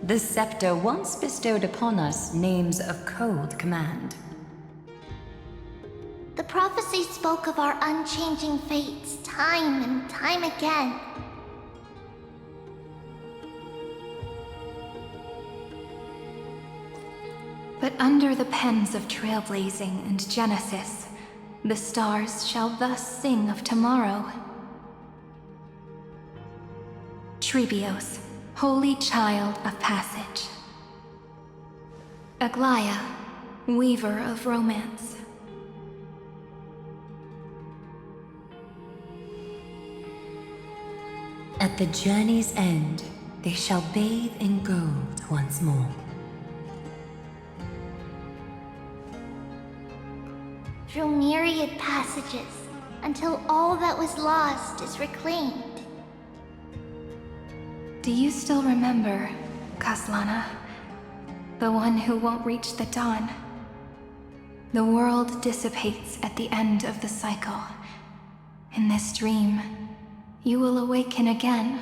The scepter once bestowed upon us names of cold command. The prophecy spoke of our unchanging fates time and time again. But under the pens of trailblazing and genesis, the stars shall thus sing of tomorrow. Trebios, holy child of passage. Aglaia, weaver of romance. At the journey's end, they shall bathe in gold once more. Through myriad passages, until all that was lost is reclaimed. Do you still remember, Kaslana? The one who won't reach the dawn. The world dissipates at the end of the cycle. In this dream, you will awaken again,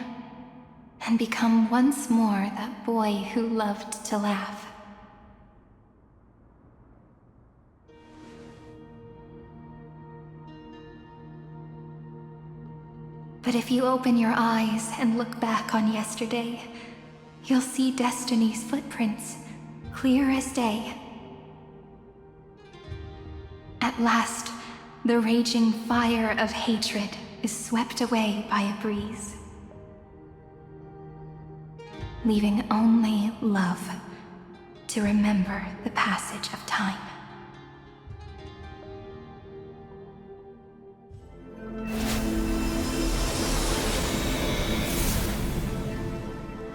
and become once more that boy who loved to laugh. But if you open your eyes and look back on yesterday, you'll see Destiny's footprints, clear as day. At last, the raging fire of hatred is swept away by a breeze, leaving only love to remember the passage of time.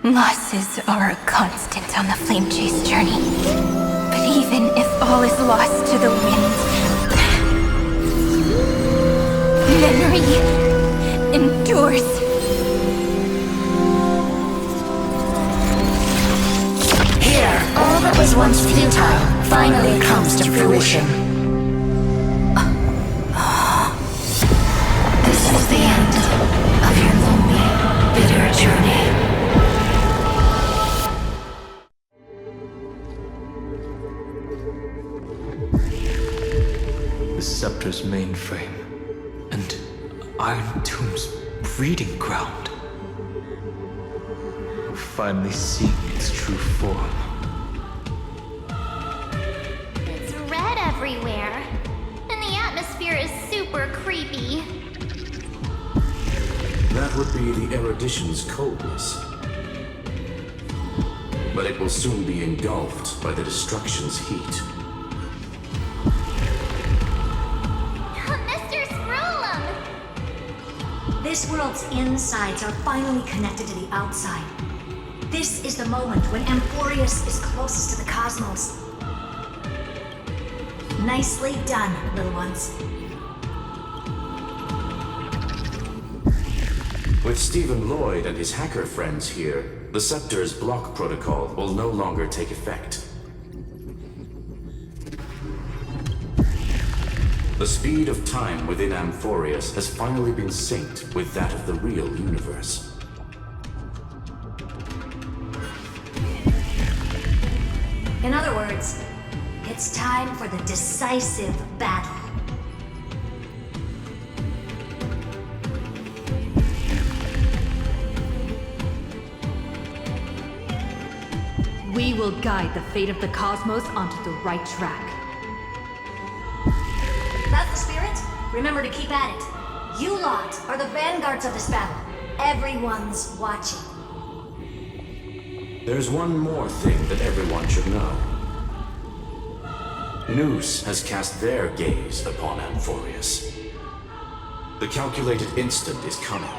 Losses are a constant on the Flame Chase journey. But even if all is lost to the wind, memory endures. Here, all that was once futile finally comes to fruition. This is the end of your lonely, bitter journey. The scepter's mainframe, and Iron Tomb's breeding ground. We're finally seeing its true form. It's red everywhere, and the atmosphere is super creepy. That would be the erudition's coldness. But it will soon be engulfed by the destruction's heat. This world's insides are finally connected to the outside. This is the moment when Amphorius is closest to the cosmos. Nicely done, little ones. With Stephen Lloyd and his hacker friends here, the Scepter's block protocol will no longer take effect. The speed of time within Amphorius has finally been synced with that of the real universe. In other words, it's time for the decisive battle. We will guide the fate of the cosmos onto the right track. That's the spirit. Remember to keep at it. You lot are the vanguards of this battle. Everyone's watching. There's one more thing that everyone should know. Noose has cast their gaze upon Amphorius. The calculated instant is coming.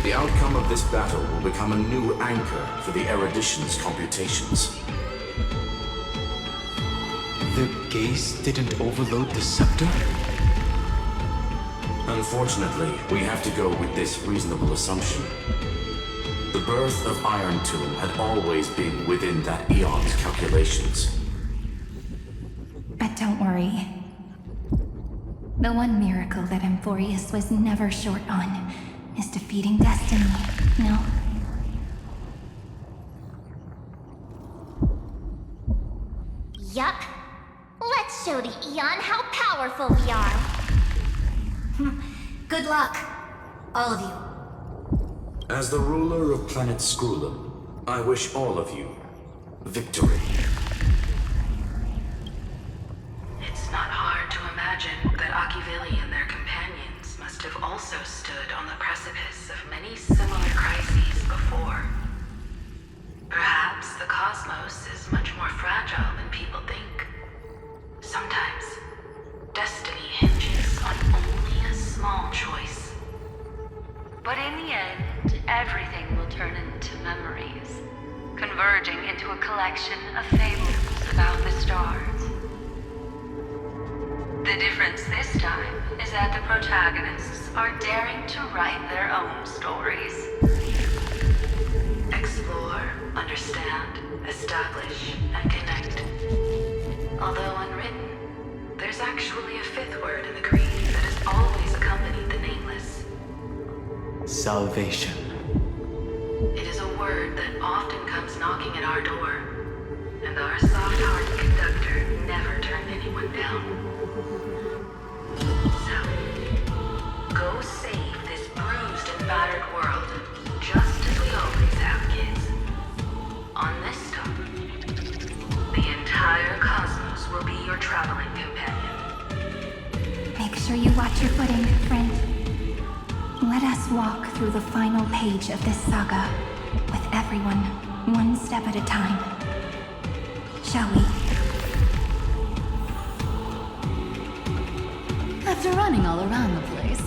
The outcome of this battle will become a new anchor for the erudition's computations. Their gaze didn't overload the scepter? Unfortunately, we have to go with this reasonable assumption. The birth of Iron Tomb had always been within that eon's calculations. But don't worry. The one miracle that Amphorius was never short on is defeating destiny, no? beyond how powerful we are. Good luck, all of you. As the ruler of planet Skrulum, I wish all of you victory. It's not hard to imagine that Akivili and their companions must have also stood on the precipice of many similar crises before. Perhaps the cosmos is much more fragile than people think. Sometimes, destiny hinges on only a small choice. But in the end, everything will turn into memories, converging into a collection of fables about the stars. The difference this time is that the protagonists are daring to write their own stories. Explore, understand, establish, and connect. Although unwritten, there's actually a fifth word in the creed that has always accompanied the nameless. Salvation. It is a word that often comes knocking at our door, and our soft-hearted conductor never turned anyone down. So, go save this bruised and battered world, just as we always have, kids. On this stop, the entire cosmos will be your traveling companion. Make sure you watch your footing, friend. Let us walk through the final page of this saga, with everyone, one step at a time. Shall we? After running all around the place,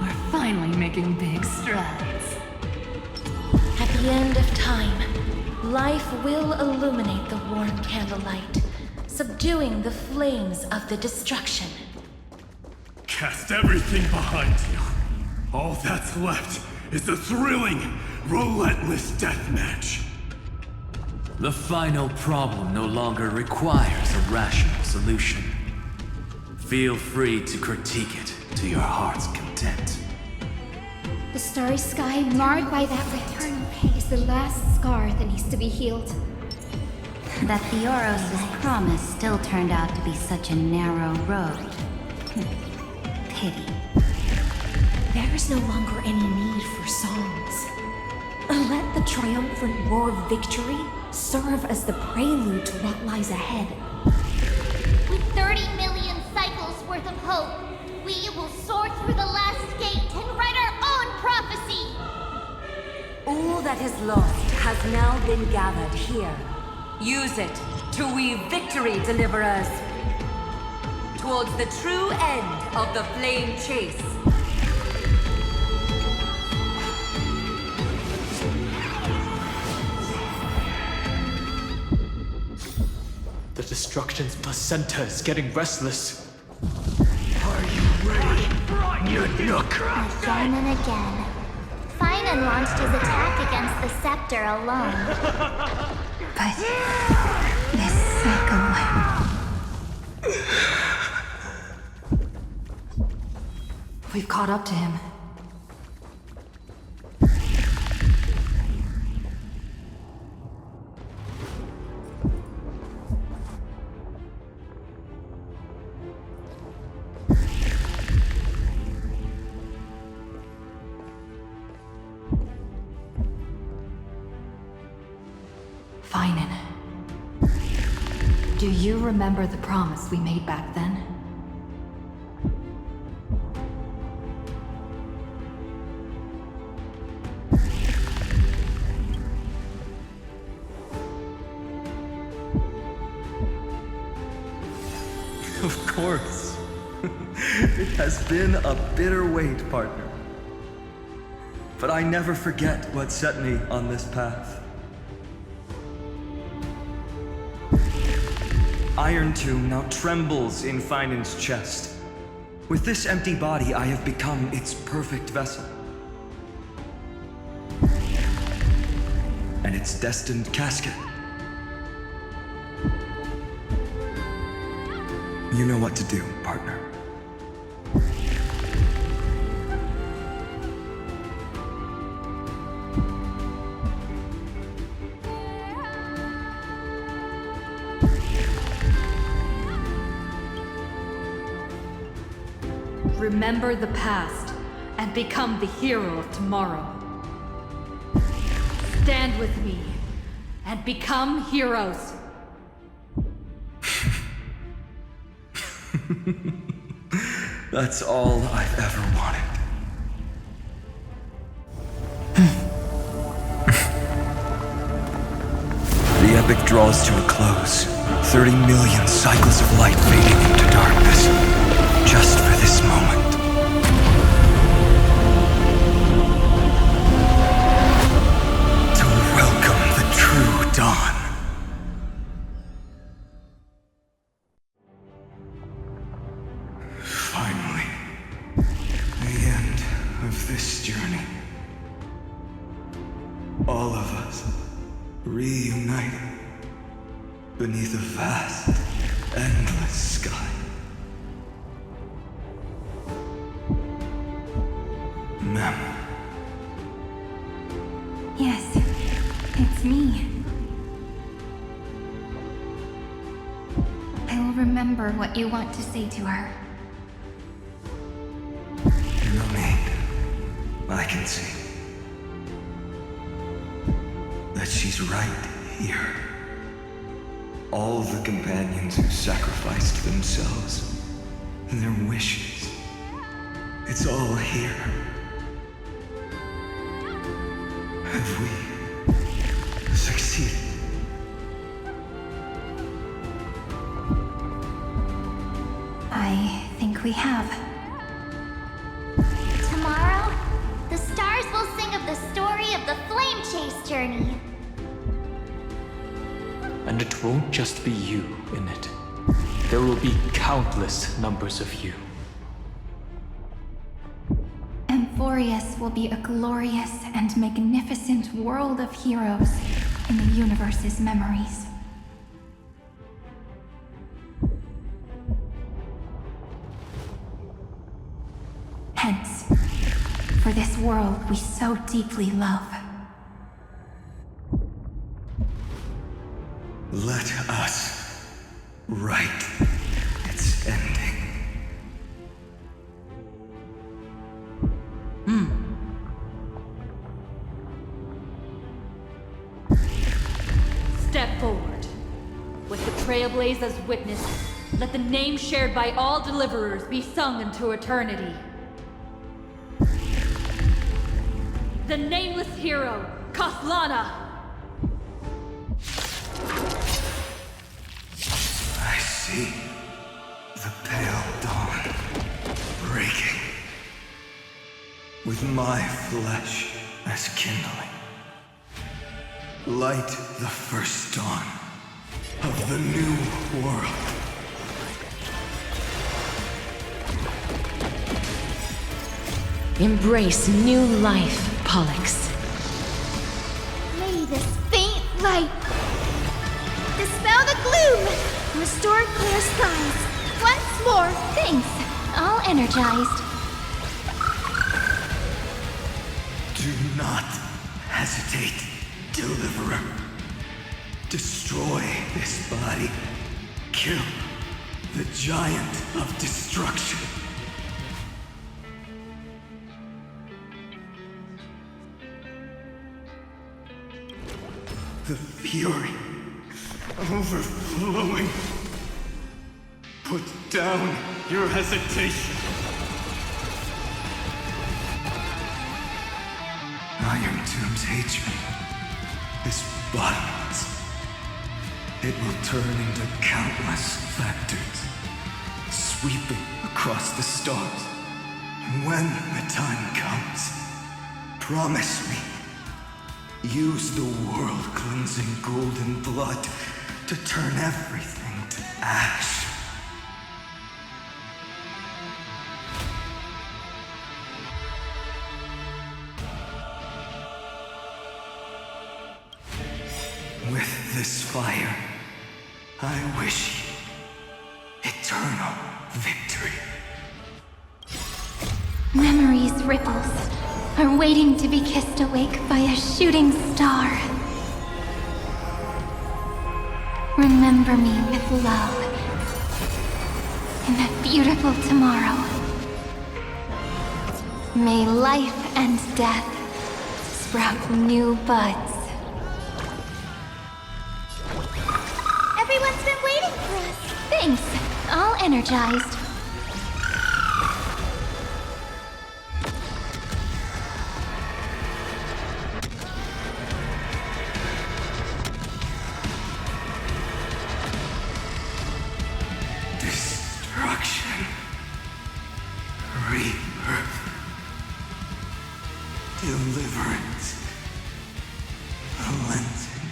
we're finally making big strides. At the end of time, life will illuminate the warm candlelight, subduing the flames of the destruction. Cast everything behind you. All that's left is the thrilling, relentless deathmatch. The final problem no longer requires a rational solution. Feel free to critique it to your heart's content. The starry sky marred by that return is the last scar that needs to be healed. That Theoros' promise still turned out to be such a narrow road. Pity. There is no longer any need for songs. Let the triumphant roar of victory serve as the prelude to what lies ahead. With 30 million cycles worth of hope, we will soar through the last gate and write our own prophecy! All that is lost has now been gathered here. Use it to weave victory, deliverers, towards the true end of the flame chase. The destruction's placenta is getting restless. Are you ready, you nook? Again and again. Finan launched his attack against the scepter alone. But this cycle... We've caught up to him. Finan. Do you remember the promise we made back then? Of course. It has been a bitter wait, partner. But I never forget what set me on this path. Iron Tomb now trembles in Finan's chest. With this empty body, I have become its perfect vessel. And its destined casket. You know what to do, partner. remember the past and become the hero of tomorrow. Stand with me and become heroes. That's all I've ever wanted. The epic draws to a close. 30 million cycles of light fading into darkness. Just for this moment. To welcome the true dawn. Finally, the end of this journey. All of us reunited beneath a vast, endless sky. Ma'am. Yes, it's me. I will remember what you want to say to her. No need. I can see that she's right here. All the companions who sacrificed themselves, their wishes, it's all here. Have we succeeded? I think we have. Tomorrow, the stars will sing of the story of the Flame Chase journey. And it won't just be you in it. There will be countless numbers of you. Amphorius will be a glorious and magnificent world of heroes in the universe's memories. Hence, for this world we so deeply love. Let us write its ending. Step forward. With the Trailblaze as witness, let the name shared by all deliverers be sung into eternity. The nameless hero, Kaslana! I see the pale dawn breaking, with my flesh as kindling. Light the first dawn of the new world. Embrace new life, Pollux. May this faint light dispel the gloom, restore clear skies. Once more, Thanks. All energized. Do not hesitate, Deliverer. Destroy this body. Kill the giant of destruction. The fury overflowing. Put down your hesitation. Iron Tomb's hatred is bottomless. It will turn into countless factors, sweeping across the stars. When the time comes, promise me, use the world-cleansing golden blood to turn everything to ash. With this fire, I wish you eternal victory. Memories' ripples are waiting to be kissed awake by a shooting star. Remember me with love in that beautiful tomorrow. May life and death sprout new buds. Everyone's been waiting for us. Thanks. All energized. Destruction. Rebirth. Deliverance. Cleansing.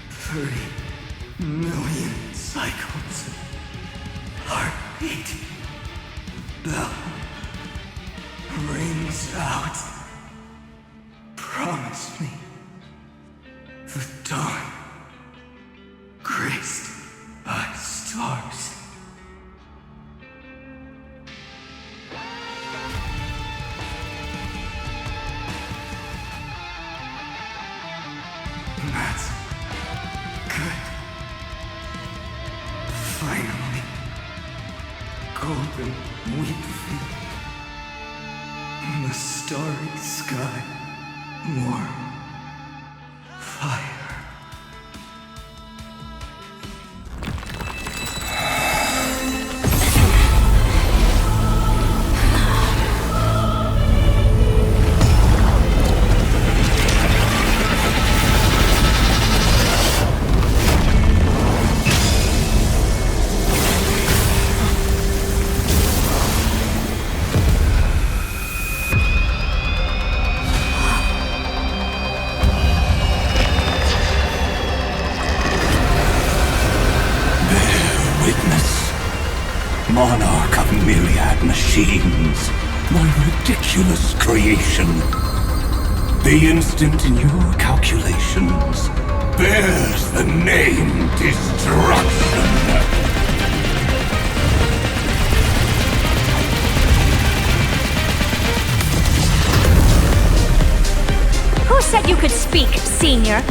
30 million cycles. Heartbeat. Bell. Rings out. Promise me. The dawn. Graced by stars. That's good. Finally. Golden wheat field. In the starry sky. Warm. Fire. Monarch of myriad machines, my ridiculous creation. The instant in your calculations bears the name Destruction. Who said you could speak, Senior?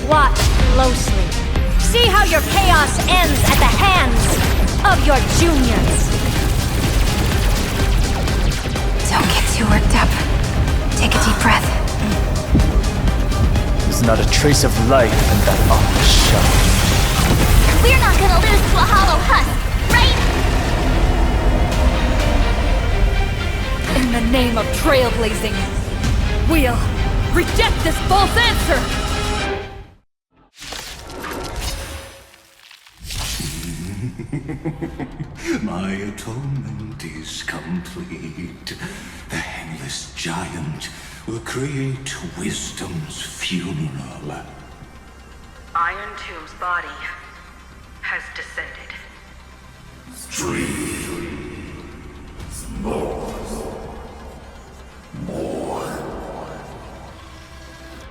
Watch closely. See how your chaos ends at the hands of your juniors. Don't get too worked up. Take a deep breath. There's not a trace of life in that awful shell. We're not gonna lose to a hollow husk, right? In the name of trailblazing, we'll reject this false answer! My atonement is complete. The Handless Giant will create wisdom's funeral. Iron Tomb's body has descended.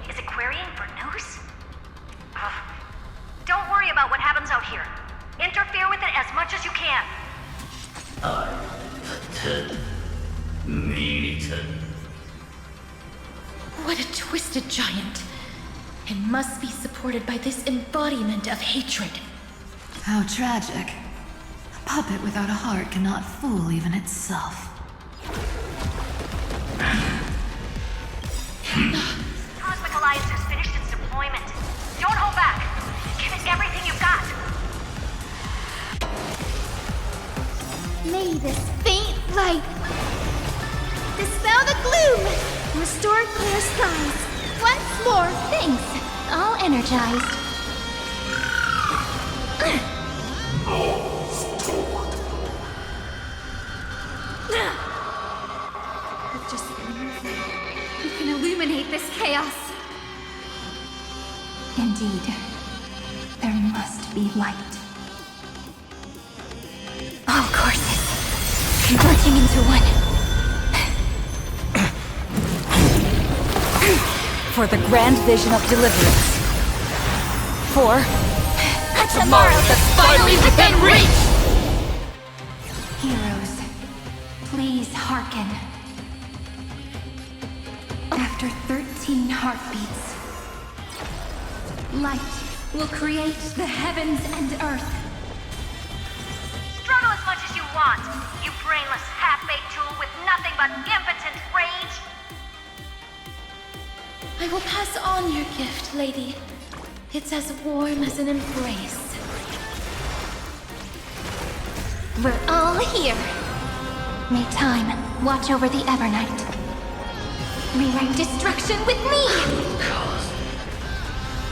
Is it querying for news? Don't worry about what happens out here. Interfere with it as much as you can. What a twisted giant. It must be supported by this embodiment of hatred. How tragic. A puppet without a heart cannot fool even itself. Cosmic Alliance has finished its deployment. Don't hold back. Give it everything you've got. May this faint light dispel the gloom, restore clear skies. Once more, Thanks. All energized. just we can illuminate this chaos. Indeed. There must be light. All courses converging into one. For the grand vision of deliverance. For a tomorrow that's finally within reach! Heroes, please hearken. After 13 heartbeats, light will create the heavens and earth. Struggle as much as you want, you brainless, half-baked tool with nothing but I will pass on your gift, lady. It's as warm as an embrace. We're all here. May time watch over the Evernight. Rewrite destruction with me!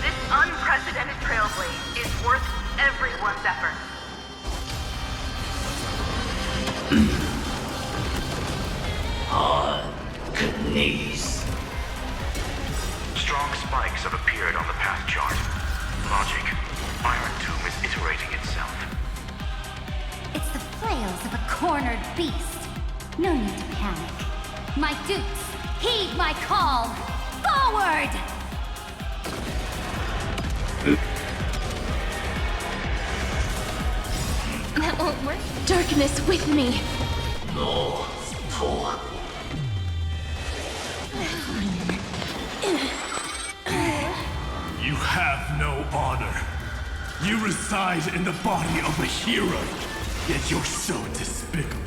This unprecedented trailblaze is worth everyone's effort. On knees. Strong spikes have appeared on the path chart. Logic. Iron Tomb is iterating itself. It's the flails of a cornered beast. No need to panic. My dupes, heed my call! Forward! That won't work. Darkness with me. No, four. You have no honor. You reside in the body of a hero, yet you're so despicable.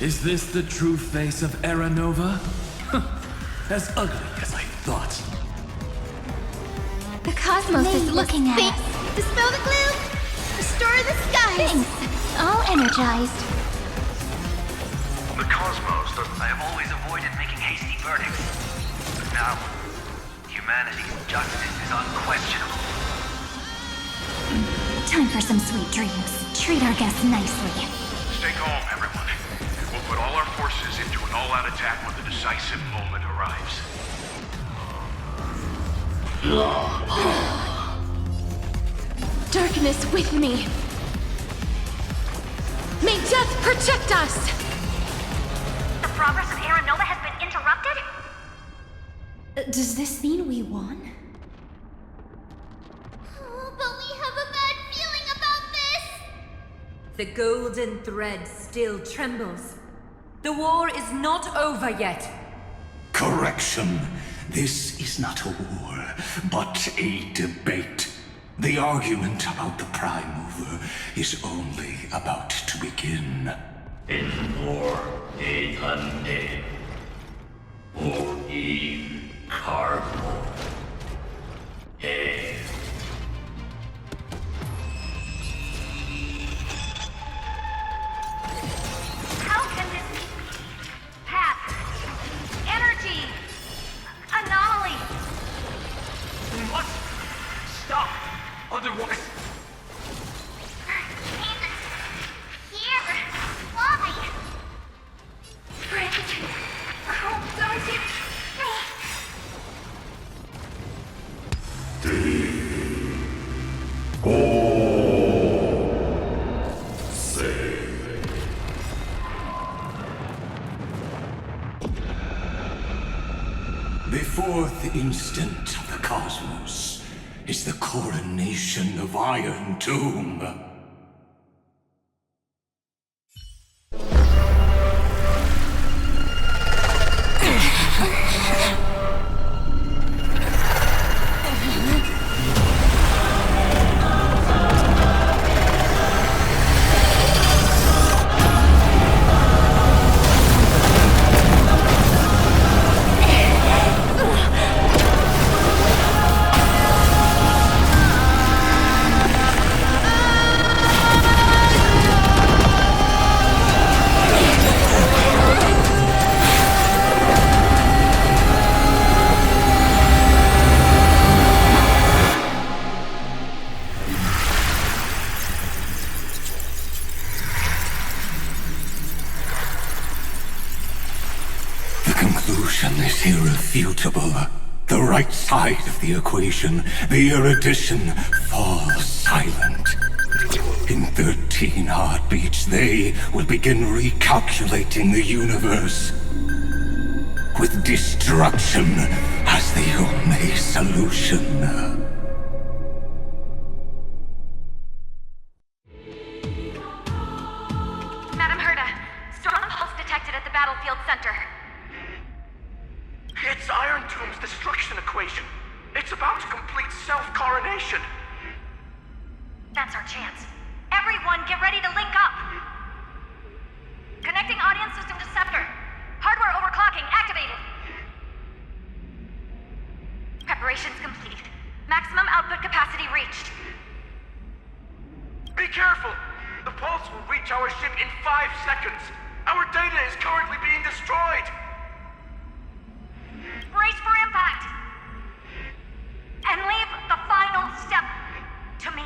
Is this the true face of Aranova? As ugly as I thought. The cosmos is looking at us. Dispel the gloom! Restore the skies! Thanks. All energized. The cosmos, I have always avoided making hasty verdicts. But now, humanity's justice is unquestionable. Time for some sweet dreams. Treat our guests nicely. Stay calm, everyone. We'll put all our forces into an all-out attack when the decisive moment arrives. Darkness with me. May death protect us! The progress of Aranova has been interrupted? Does this mean we won? Oh, but we have a bad feeling about this! The golden thread still trembles. The war is not over yet. Correction. This is not a war, but a debate. The argument about the Prime Mover is only about to begin. In war, Ethan or in Carbo. Hey. How can this path, energy, anomaly? We must stop. Otherwise... Here! Why? Friend, oh, don't you... The fourth instant of the cosmos is the coronation of Iron Tomb. Is irrefutable. The right side of the equation, the erudition, falls silent. In 13 heartbeats, they will begin recalculating the universe, with destruction as the only solution. Madam Herda, strong pulse detected at the battlefield center. It's Iron Tomb's destruction equation. It's about to complete self-coronation. That's our chance. Everyone, get ready to link up! Connecting audience system to Scepter. Hardware overclocking activated. Preparations complete. Maximum output capacity reached. Be careful! The pulse will reach our ship in 5 seconds. Our data is currently being destroyed. Brace for impact! And leave the final step to me.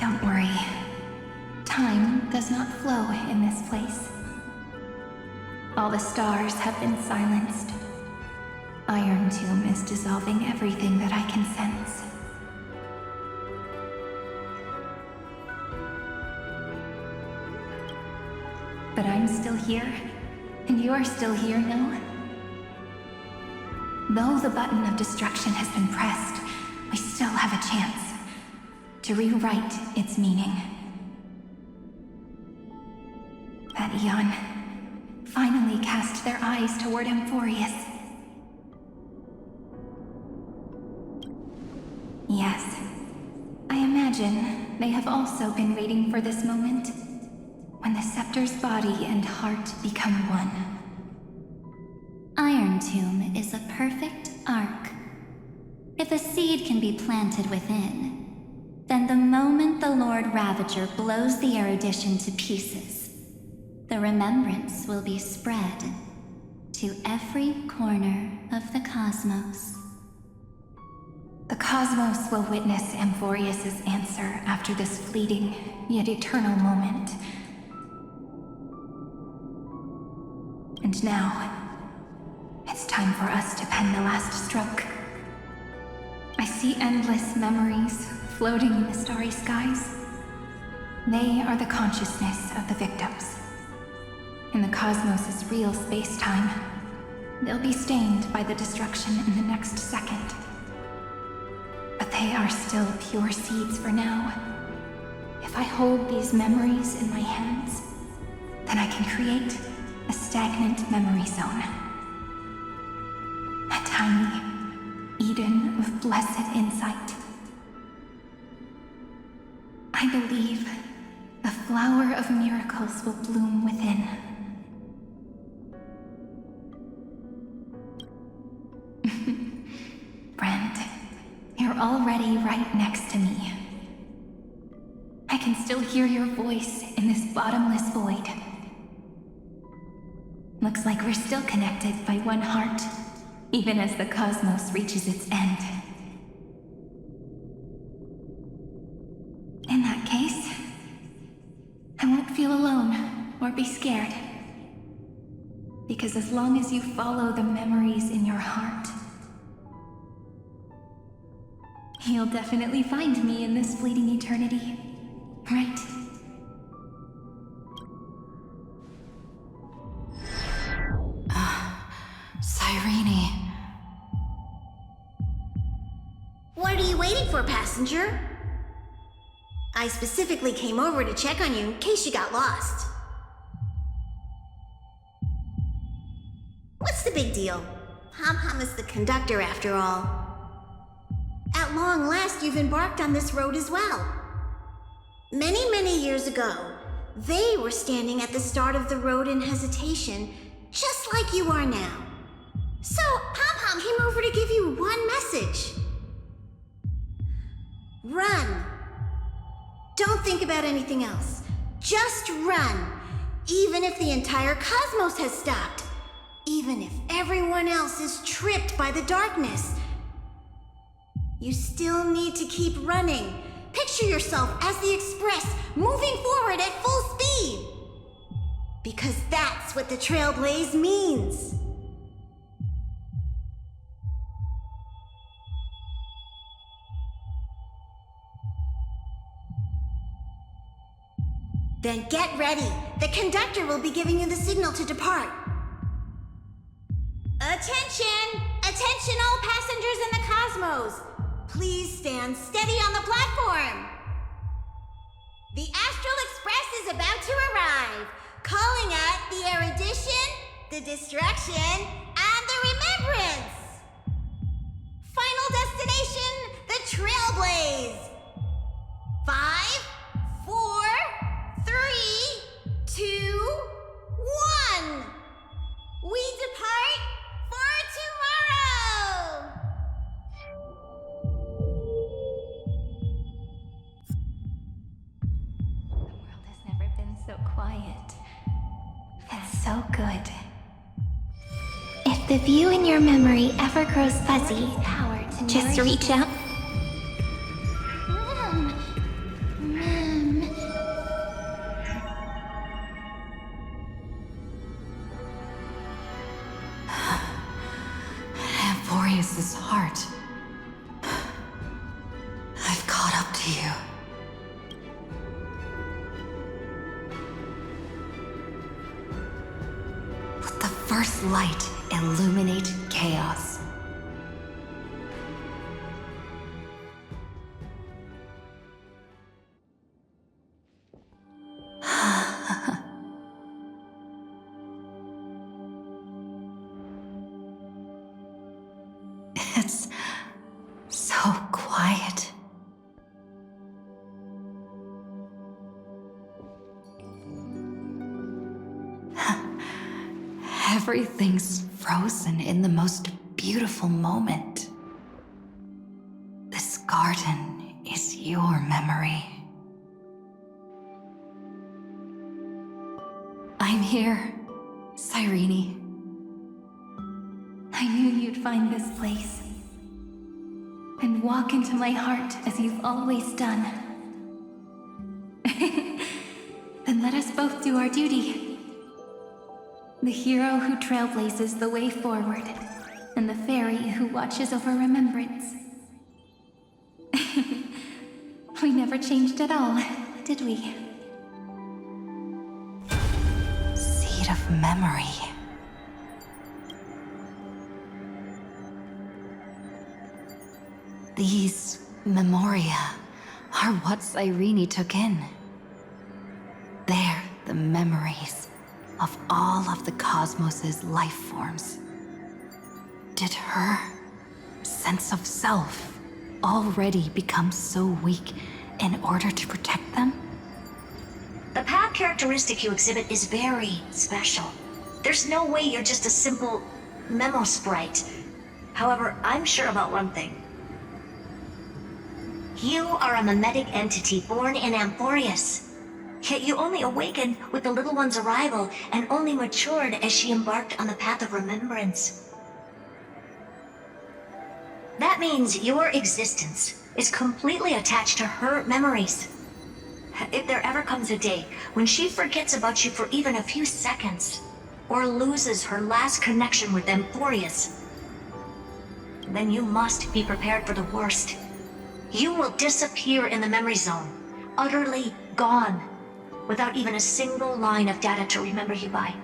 Don't worry. Time does not flow in this place. All the stars have been silenced. Iron Tomb is dissolving everything that I can sense. But I'm still here, and you're still here, no? Though the button of destruction has been pressed, we still have a chance to rewrite its meaning. That Eon finally cast their eyes toward Amphorius. Yes, I imagine they have also been waiting for this moment, when the scepter's body and heart become one. Iron Tomb is a perfect arc. If a seed can be planted within, then the moment the Lord Ravager blows the erudition to pieces, the remembrance will be spread to every corner of the cosmos. The cosmos will witness Amphorius's answer after this fleeting, yet eternal moment. And now, it's time for us to pen the last stroke. I see endless memories floating in the starry skies. They are the consciousness of the victims. In the cosmos' real space-time, they'll be stained by the destruction in the next second. But they are still pure seeds for now. If I hold these memories in my hands, then I can create a stagnant memory zone. A tiny Eden of blessed insight. I believe the flower of miracles will bloom within. Friend, you're already right next to me. I can still hear your voice in this bottomless void. Looks like we're still connected by one heart, even as the cosmos reaches its end. In that case, I won't feel alone or be scared. Because as long as you follow the memories in your heart, you'll definitely find me in this fleeting eternity, right? Cyrene. What are you waiting for, passenger? I specifically came over to check on you in case you got lost. What's the big deal? Pom-Pom is the conductor after all. At long last, you've embarked on this road as well. Many, many years ago, they were standing at the start of the road in hesitation, just like you are now. So, Pom-Pom came over to give you one message. Run. Don't think about anything else. Just run. Even if the entire cosmos has stopped. Even if everyone else is tripped by the darkness. You still need to keep running. Picture yourself as the Express, moving forward at full speed. Because that's what the Trailblaze means. Then get ready. The conductor will be giving you the signal to depart. Attention! Attention all passengers in the cosmos! Please stand steady on the platform. The Astral Express is about to arrive, calling at the erudition, the destruction, and the remembrance. Final destination, the Trailblaze. 5, 4, 3, 2, 1. We depart for tomorrow. So quiet. That's so good. If the view in your memory ever grows fuzzy, just reach out. first light illuminate chaos. It's so quiet. Everything's frozen in the most beautiful moment. This garden is your memory. I'm here, Cyrene. I knew you'd find this place and walk into my heart as you've always done. Then let us both do our duty. The hero who trailblazes the way forward, and the fairy who watches over remembrance. We never changed at all, did we? Seed of memory. These memoria are what Cyrene took in. They're the memories of all of the cosmos's life forms. Did her sense of self already become so weak in order to protect them? The path characteristic you exhibit is very special. There's no way you're just a simple memo sprite. However, I'm sure about one thing. You are a mimetic entity born in Amphorius. Yet you only awakened with the little one's arrival and only matured as she embarked on the path of remembrance. That means your existence is completely attached to her memories. If there ever comes a day when she forgets about you for even a few seconds, or loses her last connection with Amphorius, then you must be prepared for the worst. You will disappear in the memory zone, utterly gone, without even a single line of data to remember you by.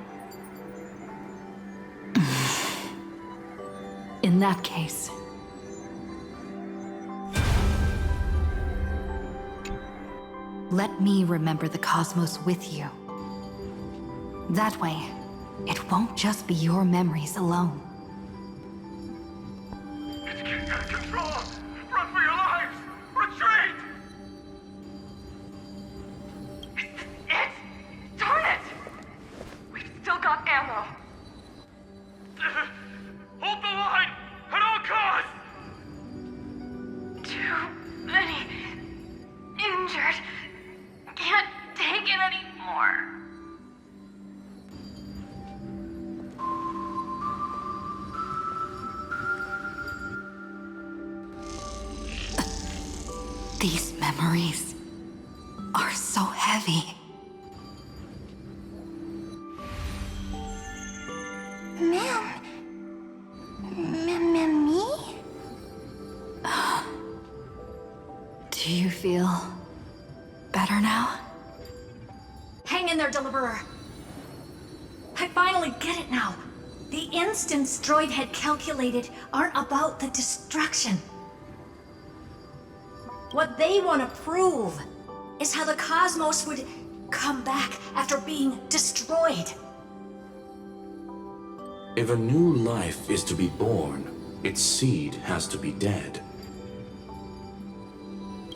In that case, let me remember the cosmos with you. That way, it won't just be your memories alone. It's getting out of control! Run for your lives! Retreat! Darn it! We've still got ammo. Hold the line! At all costs! Too many injured. Can't take it anymore. These memories are so heavy. Me? Do you feel better now? Hang in there, Deliverer. I finally get it now. The instants Droid had calculated aren't about the destruction. What they want to prove is how the cosmos would come back after being destroyed. If a new life is to be born, its seed has to be dead.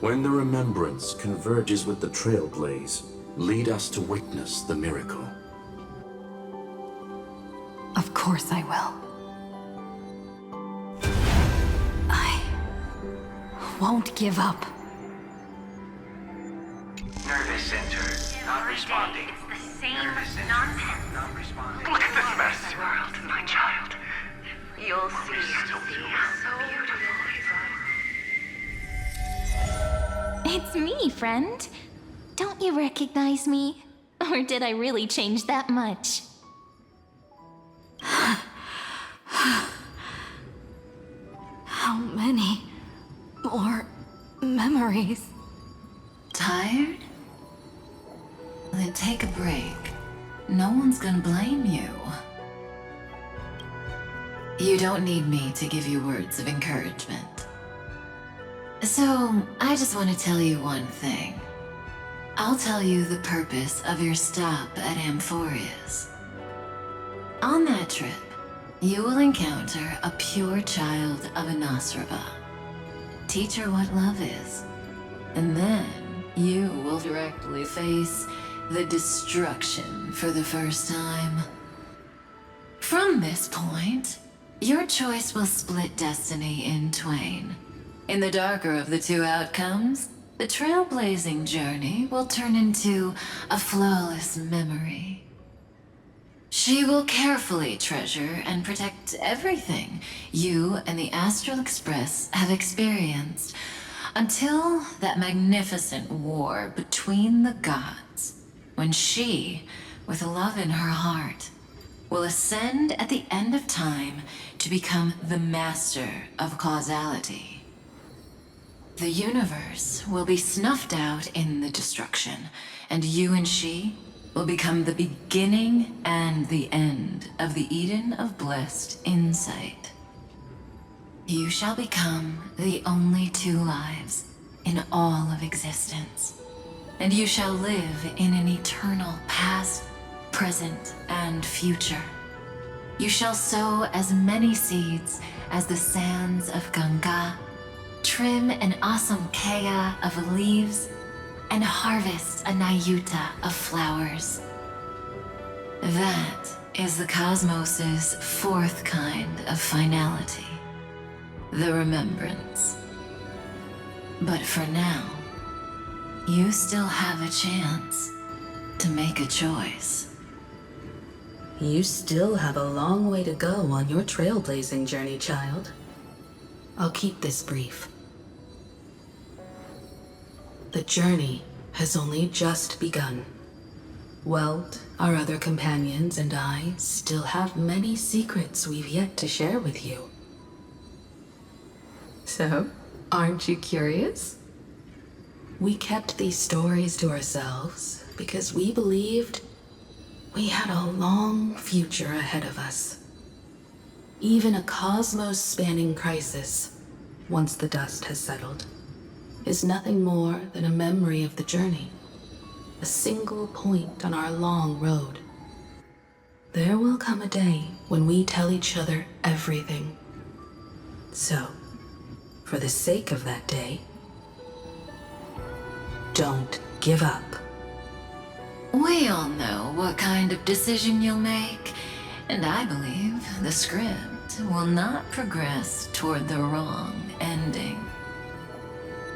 When the remembrance converges with the trailblaze, lead us to witness the miracle. Of course I will. I won't give up. Nervous center, not responding. It's the same nonsense. Not responding. Look at this mess! World, my child. You'll see. So beautiful. It's me, friend. Don't you recognize me? Or did I really change that much? How many more memories? Tired? Then take a break. No one's gonna blame you. You don't need me to give you words of encouragement. So, I just want to tell you one thing. I'll tell you the purpose of your stop at Amphorius. On that trip, you will encounter a pure child of Anasraba. Teach her what love is, and then you will directly face the destruction for the first time. From this point, your choice will split destiny in twain. In the darker of the two outcomes, the trailblazing journey will turn into a flawless memory. She will carefully treasure and protect everything you and the Astral Express have experienced until that magnificent war between the gods, when she, with love in her heart, will ascend at the end of time to become the master of causality. The universe will be snuffed out in the destruction, and you and she will become the beginning and the end of the Eden of blessed insight. You shall become the only two lives in all of existence, and you shall live in an eternal past, present, and future. You shall sow as many seeds as the sands of Ganga, trim an awesome kea of leaves, and harvest a nayuta of flowers. That is the cosmos's fourth kind of finality, the remembrance. But for now, you still have a chance to make a choice. You still have a long way to go on your trailblazing journey, child. I'll keep this brief. The journey has only just begun. Welt, our other companions, and I still have many secrets we've yet to share with you. So, aren't you curious? We kept these stories to ourselves because we believed we had a long future ahead of us. Even a cosmos-spanning crisis, once the dust has settled, is nothing more than a memory of the journey, a single point on our long road. There will come a day when we tell each other everything. So, for the sake of that day, don't give up. We all know what kind of decision you'll make, and I believe the script will not progress toward the wrong ending.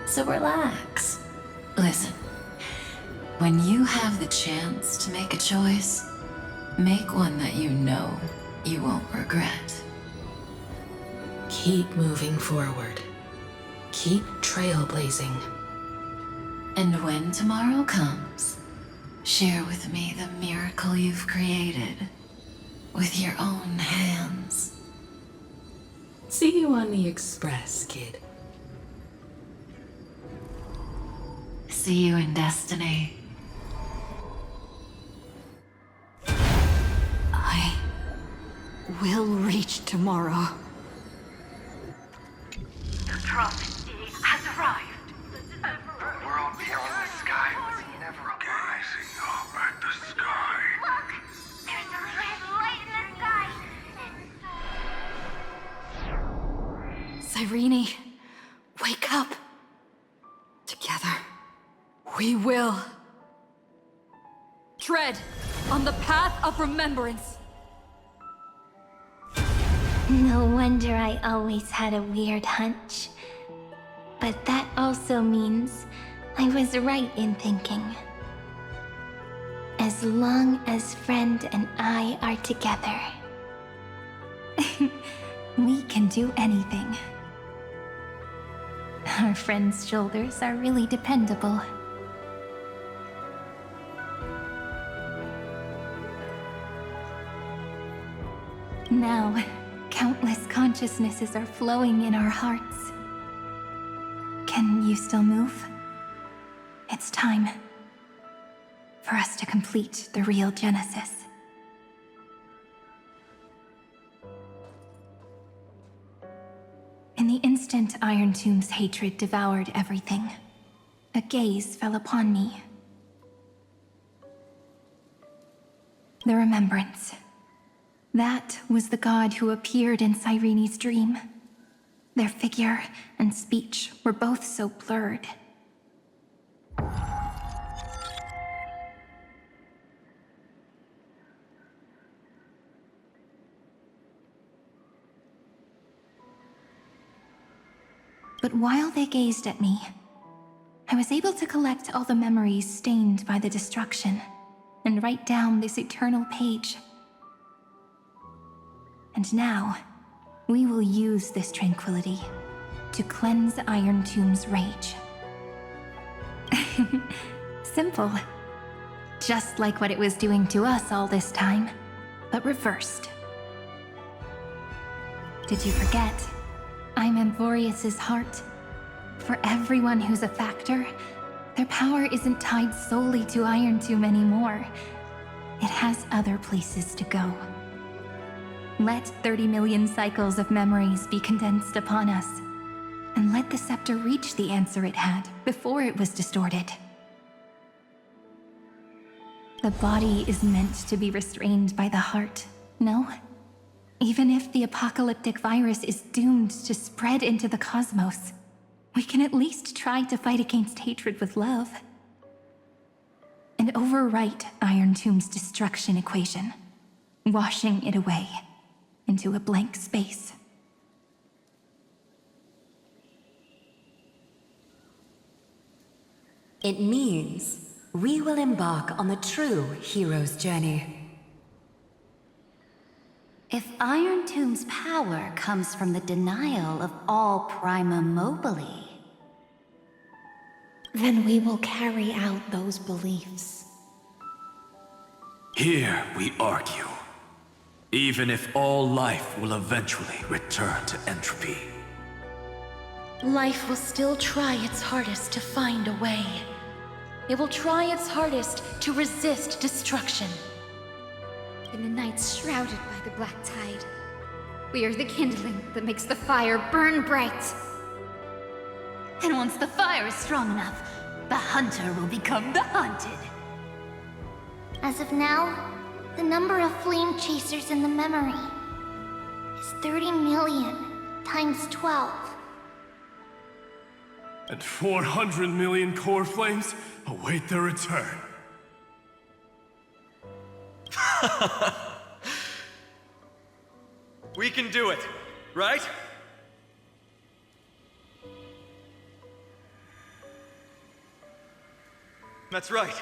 So relax. Listen, when you have the chance to make a choice, make one that you know you won't regret. Keep moving forward. Keep trailblazing. And when tomorrow comes, share with me the miracle you've created with your own hands. See you on the Express, kid. See you in destiny. I will reach tomorrow. The prophet has arrived. The world beyond the sky was never Gazing up at the sky. Look! There's a red light in the sky! Cyrene, wake up. Together, we will. Tread on the path of remembrance. No wonder I always had a weird hunch. But that also means I was right in thinking. As long as Friend and I are together, we can do anything. Our friend's shoulders are really dependable. Now, countless consciousnesses are flowing in our hearts. Can you still move? It's time for us to complete the real Genesis. instant Iron Tomb's hatred devoured everything, a gaze fell upon me. The remembrance. That was the god who appeared in Cyrene's dream. Their figure and speech were both so blurred. But while they gazed at me, I was able to collect all the memories stained by the destruction and write down this eternal page. And now, we will use this tranquility to cleanse Iron Tomb's rage. Simple. Just like what it was doing to us all this time, but reversed. Did you forget? I'm Amphorius's heart. For everyone who's a factor, their power isn't tied solely to Iron Tomb anymore. It has other places to go. Let 30 million cycles of memories be condensed upon us, and let the scepter reach the answer it had before it was distorted. The body is meant to be restrained by the heart, no? Even if the apocalyptic virus is doomed to spread into the cosmos, we can at least try to fight against hatred with love. And overwrite Iron Tomb's destruction equation, washing it away into a blank space. It means we will embark on the true hero's journey. If Iron Tomb's power comes from the denial of all prima mobile, then we will carry out those beliefs. Here we argue. Even if all life will eventually return to entropy. Life will still try its hardest to find a way. It will try its hardest to resist destruction. In the nights shrouded by the black tide, we are the kindling that makes the fire burn bright. And once the fire is strong enough, the hunter will become the hunted. As of now, the number of flame chasers in the memory is 30 million times 12. And 400 million core flames await their return. We can do it, right? That's right.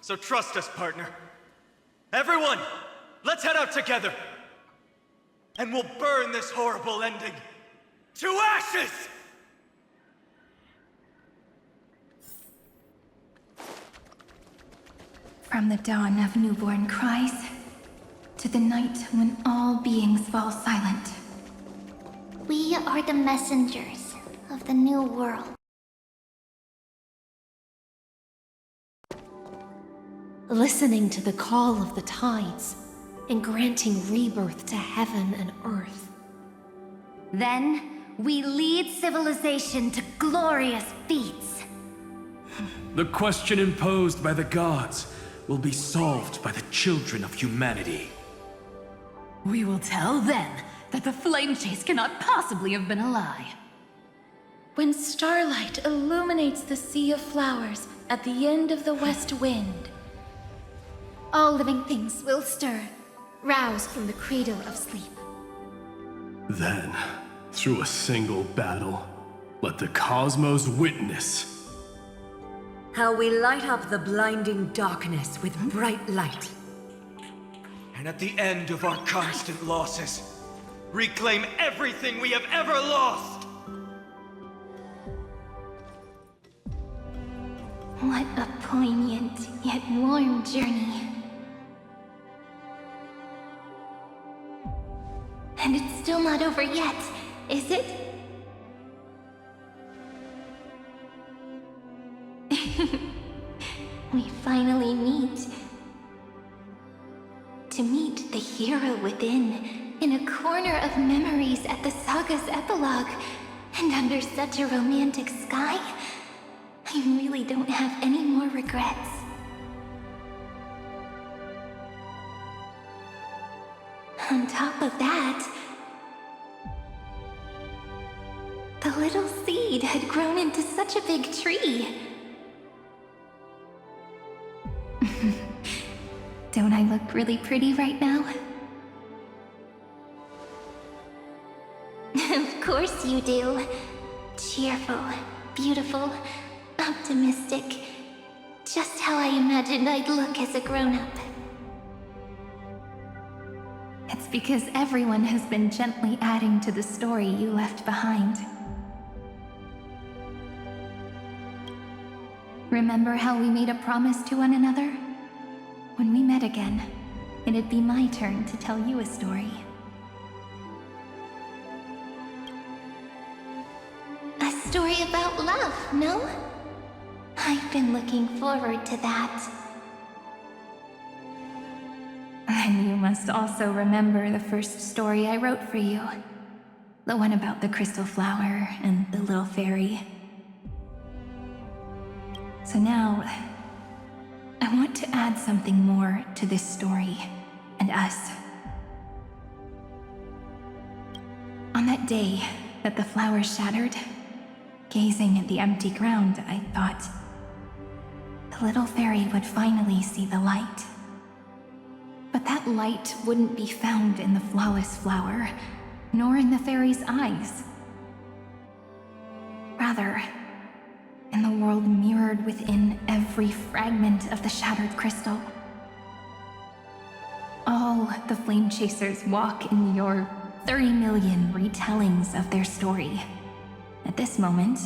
So trust us, partner. Everyone, let's head out together. And we'll burn this horrible ending to ashes! From the dawn of newborn cries, to the night when all beings fall silent. We are the messengers of the new world. Listening to the call of the tides, and granting rebirth to heaven and earth. Then, we lead civilization to glorious feats. The question imposed by the gods will be solved by the children of humanity. We will tell them that the flame chase cannot possibly have been a lie. When starlight illuminates the sea of flowers at the end of the west wind, all living things will stir, roused from the cradle of sleep. Then, through a single battle, let the cosmos witness how we light up the blinding darkness with bright light. And at the end of our constant losses, reclaim everything we have ever lost! What a poignant yet warm journey. And it's still not over yet, is it? We finally meet. To meet the hero within, in a corner of memories at the saga's epilogue, And under such a romantic sky, I really don't have any more regrets. On top of that, the little seed had grown into such a big tree. Don't I look really pretty right now? Of course you do. Cheerful, beautiful, optimistic. Just how I imagined I'd look as a grown-up. It's because everyone has been gently adding to the story you left behind. Remember how we made a promise to one another? When we met again, it'd be my turn to tell you a story. A story about love, no? I've been looking forward to that. And you must also remember the first story I wrote for you. The one about the crystal flower and the little fairy. So now, I want to add something more to this story and us. On that day that the flower shattered, gazing at the empty ground, I thought the little fairy would finally see the light. But that light wouldn't be found in the flawless flower, nor in the fairy's eyes. Rather, in the world mirrored within every fragment of the shattered crystal. All the flame chasers walk in your 30 million retellings of their story. At this moment,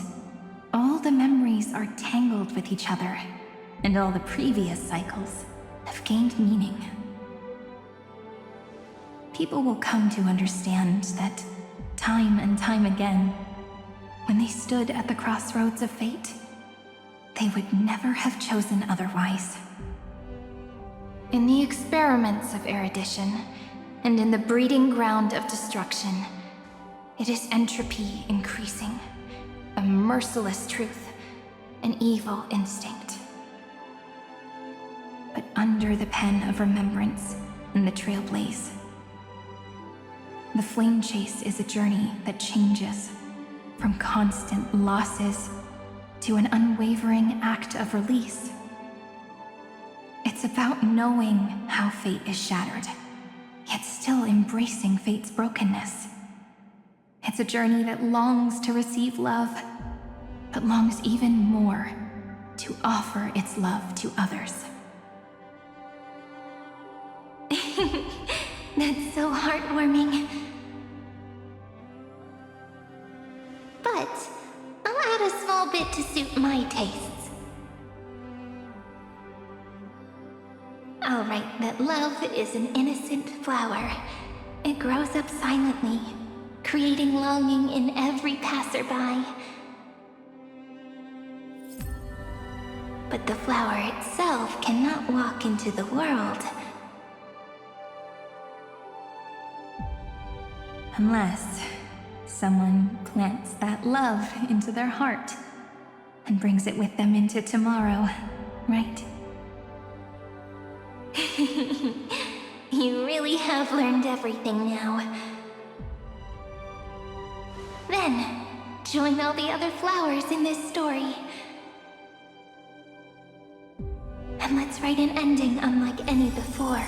all the memories are tangled with each other, and all the previous cycles have gained meaning. People will come to understand that time and time again, when they stood at the crossroads of fate, they would never have chosen otherwise. In the experiments of erudition, and in the breeding ground of destruction, it is entropy increasing, a merciless truth, an evil instinct. But under the pen of remembrance and the trailblaze, the flame chase is a journey that changes from constant losses to an unwavering act of release. It's about knowing how fate is shattered, yet still embracing fate's brokenness. It's a journey that longs to receive love, but longs even more to offer its love to others. That's so heartwarming. But I'll add a small bit to suit my tastes. I'll write that love is an innocent flower. It grows up silently, creating longing in every passerby. But the flower itself cannot walk into the world unless someone plants that love into their heart and brings it with them into tomorrow, right? You really have learned everything now. Then, join all the other flowers in this story. And let's write an ending unlike any before,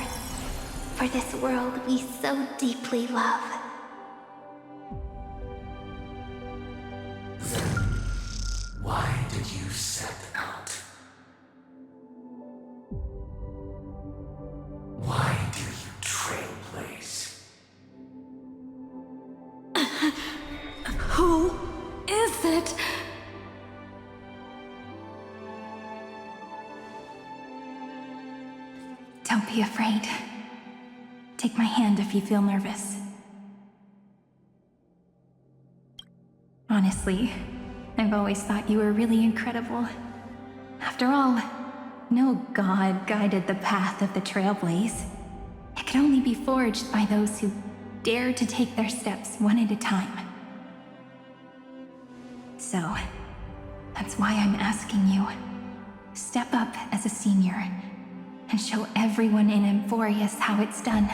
for this world we so deeply love. Why did you set out? Why do you trailblaze? Who is it? Don't be afraid. Take my hand if you feel nervous. Honestly, I've always thought you were really incredible. After all, no god guided the path of the trailblaze. It could only be forged by those who dare to take their steps one at a time. So, that's why I'm asking you. Step up as a senior and show everyone in Amphorius how it's done.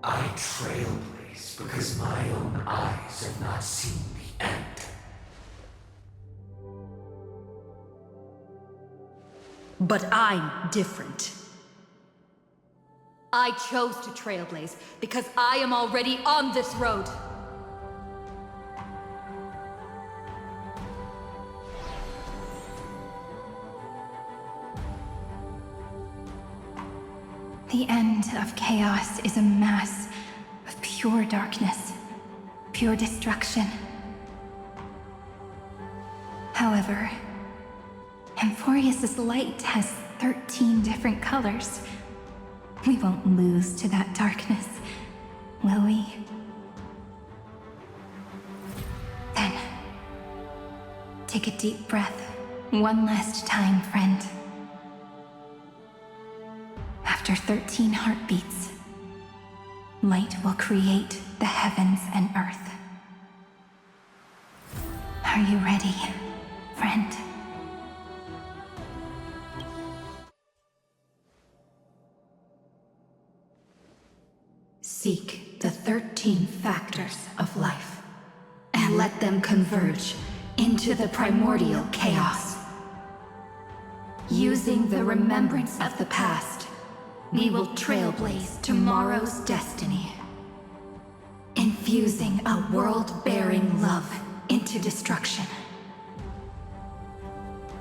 I trailblaze because my own eyes have not seen the end. But I'm different. I chose to trailblaze because I am already on this road. The end of chaos is a mass of pure darkness, pure destruction. However, Amphorius' light has 13 different colors. We won't lose to that darkness, will we? Then, take a deep breath, one last time, friend. After 13 heartbeats, light will create the heavens and earth. Are you ready, friend? Seek the 13 factors of life, and let them converge into the primordial chaos. Using the remembrance of the past, we will trailblaze tomorrow's destiny. Infusing a world-bearing love into destruction.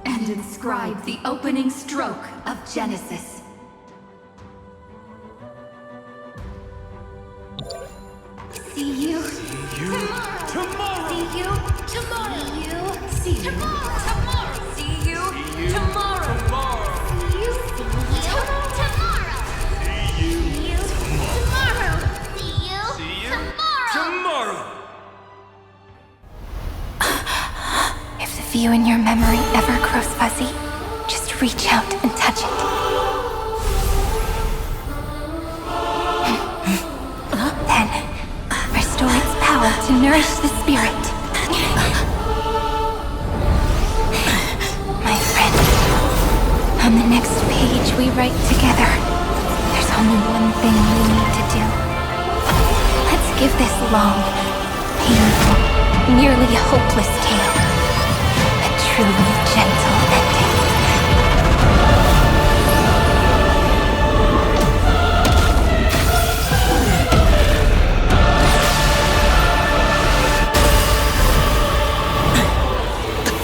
And inscribe the opening stroke of Genesis. See you tomorrow. See you tomorrow. See you tomorrow. See you tomorrow. See you tomorrow. See you tomorrow. See you tomorrow. If the view in your memory ever grows fuzzy, just reach out and touch it. Then, restore its power to nourish the spirit. My friend, on the next page we write together, there's only one thing we need to do. Let's give this long, painful, nearly hopeless tale a truly gentle ending.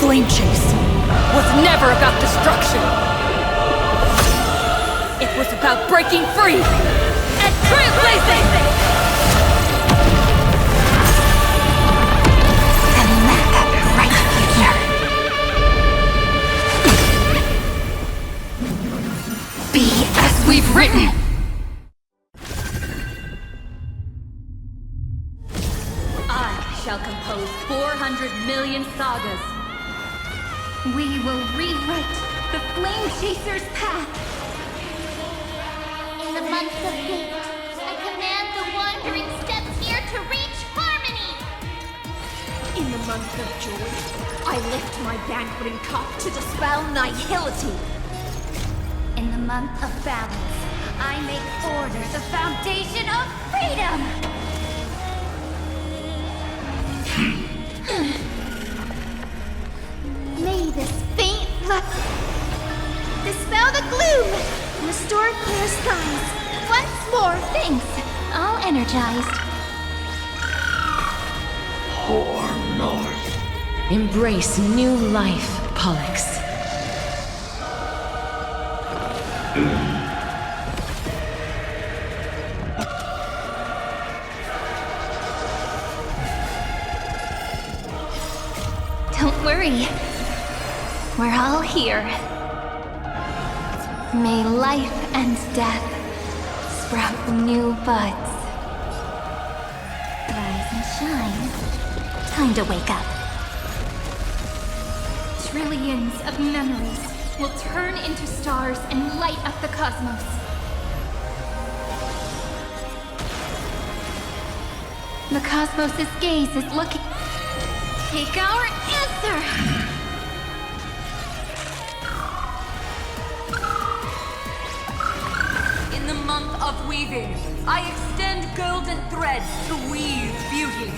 Flame chase was never about destruction. It was about breaking free and trailblazing! And let that bright future be as we've written. I shall compose 400 million sagas. We will rewrite the Flame Chaser's path. In the month of fate, I command the wandering steps here to reach harmony. In the month of joy, I lift my banqueting cup to dispel nihility. In the month of balance, I make order the foundation of freedom. May this faint light dispel the gloom, restore clear skies. Once more, Thanks. All energized. Pour north. Embrace new life, Pollux. Don't worry. We're all here. May life and death sprout new buds. Rise and shine. Time to wake up. Trillions of memories will turn into stars and light up the cosmos. The cosmos' gaze is looking. Take our answer! In the month of weaving, I extend golden threads to weave beauty.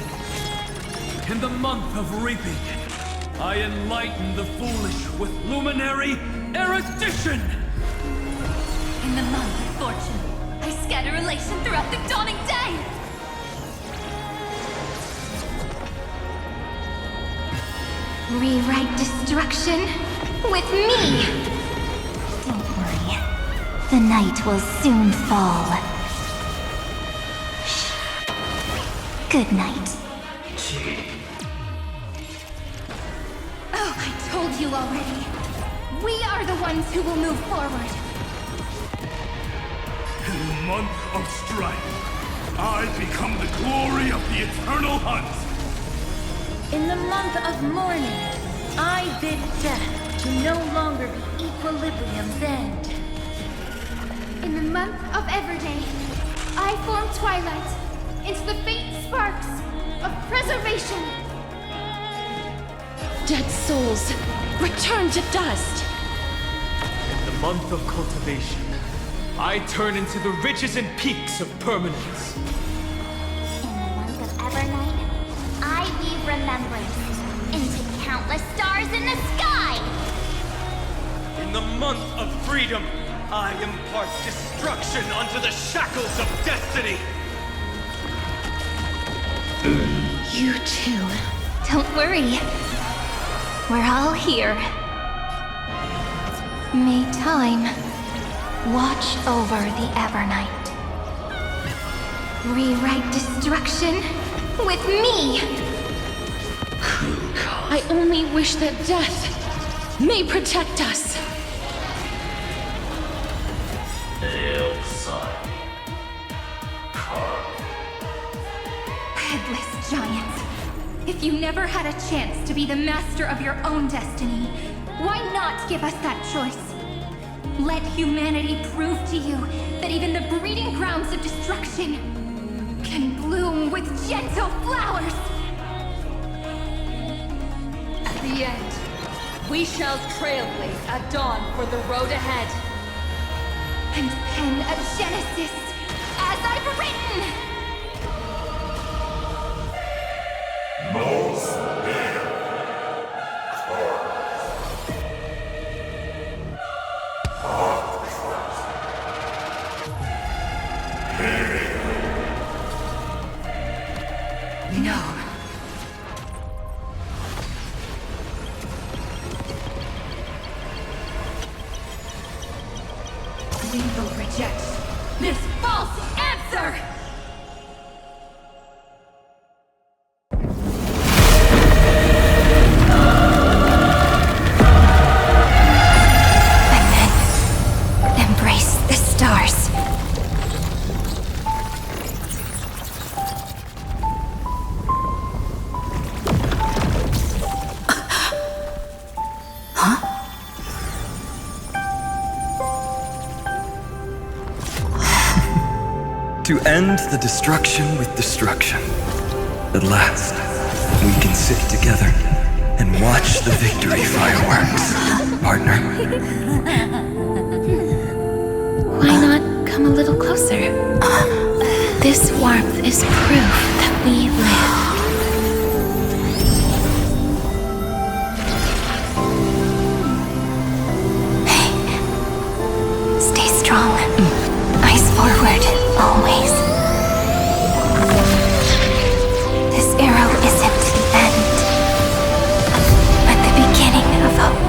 In the month of reaping, I enlighten the foolish with luminary erudition! In the month of fortune, I scatter elation throughout the dawning day! Rewrite destruction with me! Don't worry. The night will soon fall. Shh. Good night. Oh, I told you already. We are the ones who will move forward. In the month of strife, I become the glory of the eternal hunt. In the month of mourning, I bid death to no longer be equilibrium's end. In the month of Everday, I form twilight into the faint sparks of preservation. Dead souls, return to dust! In the month of cultivation, I turn into the ridges and peaks of permanence. In the month of Evernight, I weave remembrance into countless stars in the sky! In the month of freedom, I impart destruction unto the shackles of destiny! You too. Don't worry. We're all here. May time watch over the Evernight. Rewrite destruction with me! I only wish that death may protect us. Headless giant. If you never had a chance to be the master of your own destiny, why not give us that choice? Let humanity prove to you that even the breeding grounds of destruction can bloom with gentle flowers! At the end, we shall trailblaze at dawn for the road ahead. And pen a genesis as I've written! No. We will reject this false answer! And then embrace the stars. To end the destruction with destruction. At last, we can sit together and watch the victory fireworks, partner. Why not come a little closer? This warmth is proof that we live. Hey, stay strong. Eyes forward, always. This arrow isn't the end, but the beginning of hope.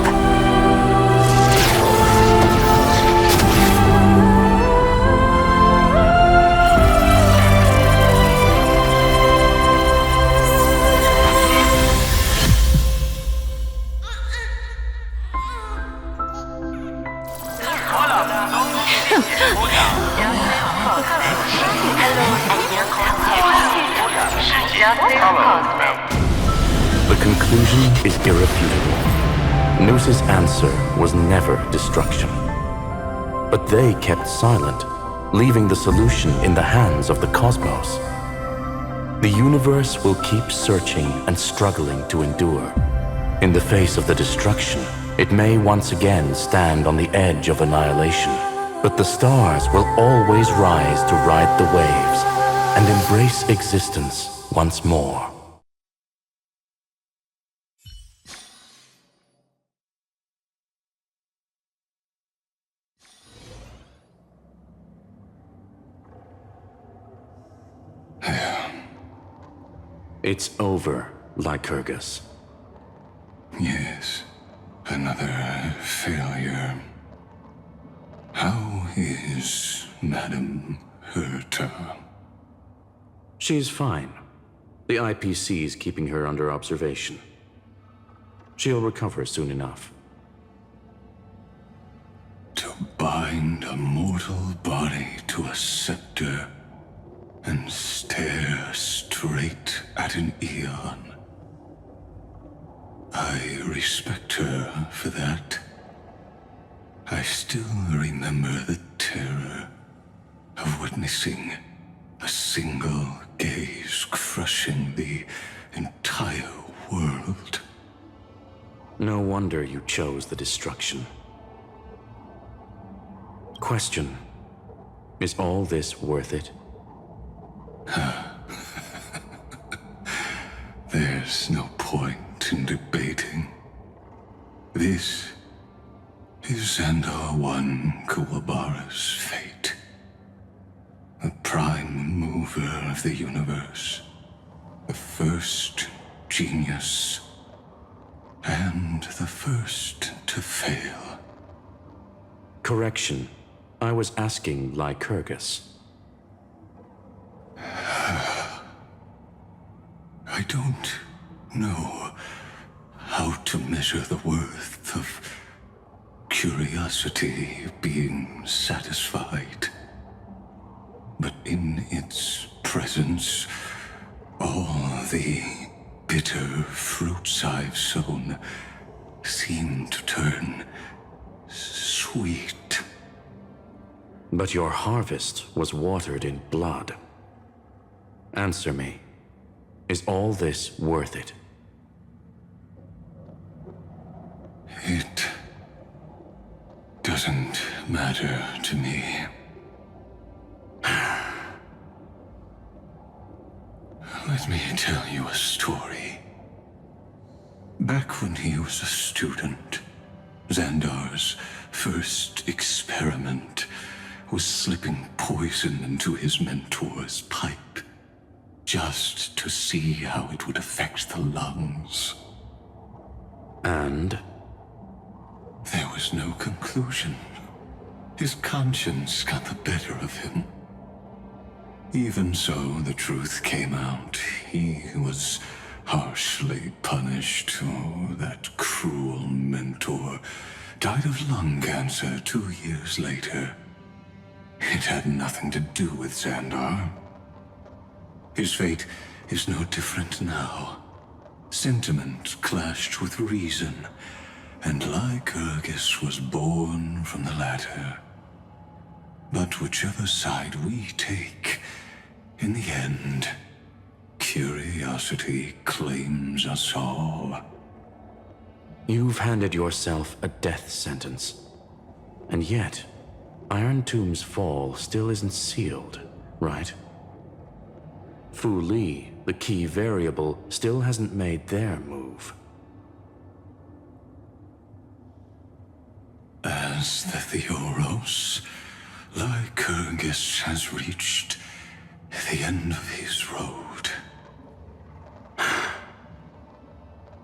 The conclusion is irrefutable. Noos's answer was never destruction. But they kept silent, leaving the solution in the hands of the cosmos. The universe will keep searching and struggling to endure. In the face of the destruction, it may once again stand on the edge of annihilation. But the stars will always rise to ride the waves and embrace existence once more. It's over, Lycurgus. Yes, another failure. How is Madame Herta? She's fine. The IPC is keeping her under observation. She'll recover soon enough. To bind a mortal body to a scepter and stare straight at an eon. I respect her for that. I still remember the terror of witnessing a single gaze crushing the entire world. No wonder you chose the destruction. Question: is all this worth it? There's no point in debating. This is Xandar I Kuwabara's fate. The prime mover of the universe. The first genius. And the first to fail. Correction. I was asking Lycurgus. I don't know how to measure the worth of curiosity being satisfied. But in its presence, all the bitter fruits I've sown seem to turn sweet. But your harvest was watered in blood. Answer me. Is all this worth it? It doesn't matter to me. Let me tell you a story. Back when he was a student, Xandar's first experiment was slipping poison into his mentor's pipe, just to see how it would affect the lungs. And? There was no conclusion. His conscience got the better of him. Even so, the truth came out. He was harshly punished. Oh, that cruel mentor died of lung cancer 2 years later. It had nothing to do with Xandar. His fate is no different now. Sentiment clashed with reason, and Lycurgus was born from the latter. But whichever side we take, in the end, curiosity claims us all. You've handed yourself a death sentence. And yet, Iron Tomb's fall still isn't sealed, right? Fu Li, the key variable, still hasn't made their move. As the Theoros, Lycurgus has reached the end of his road.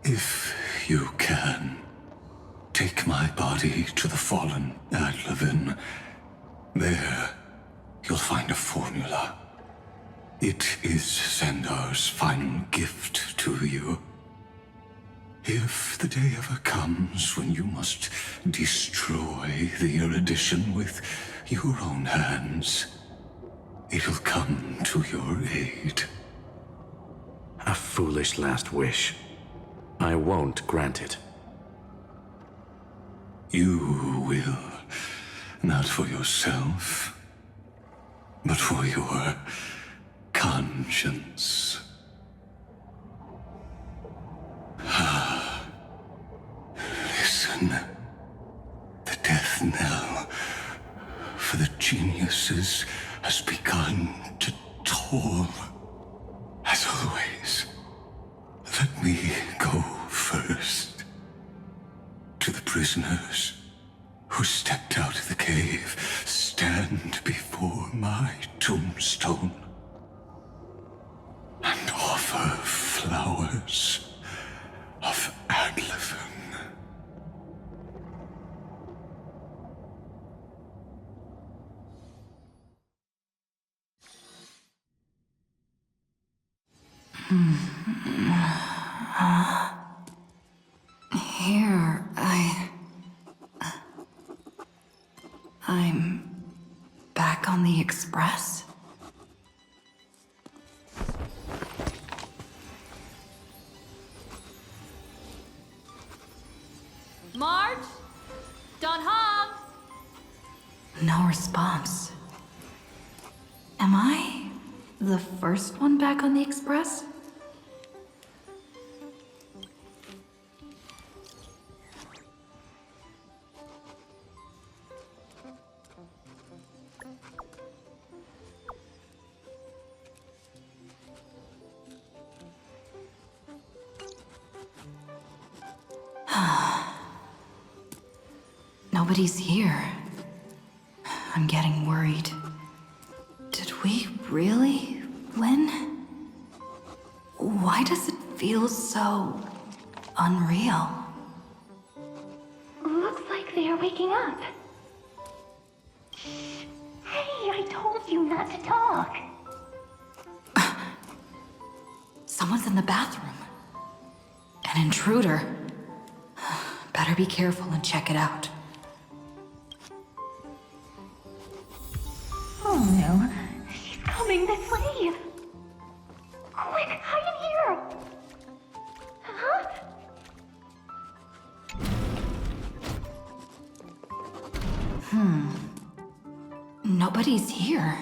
If you can, take my body to the fallen Adlevin. There, you'll find a formula. It is Xandar's final gift to you. If the day ever comes when you must destroy the erudition with your own hands, it'll come to your aid. A foolish last wish. I won't grant it. You will, not for yourself, but for your conscience. Listen. The death knell for the geniuses has begun to toll. As always, let me go first. To the prisoners who stepped out of the cave, stand before my tombstone and offer flowers of Adlevin. Here, I'm back on the express. Marge? Don Hong? No response. Am I the first one back on the express? Nobody's here. I'm getting worried. Did we really win? Why does it feel so unreal? Looks like they are waking up. Hey, I told you not to talk. Someone's in the bathroom. An intruder. Better be careful and check it out. Oh no, she's coming this way. Quick, hide in here. Huh? Nobody's here.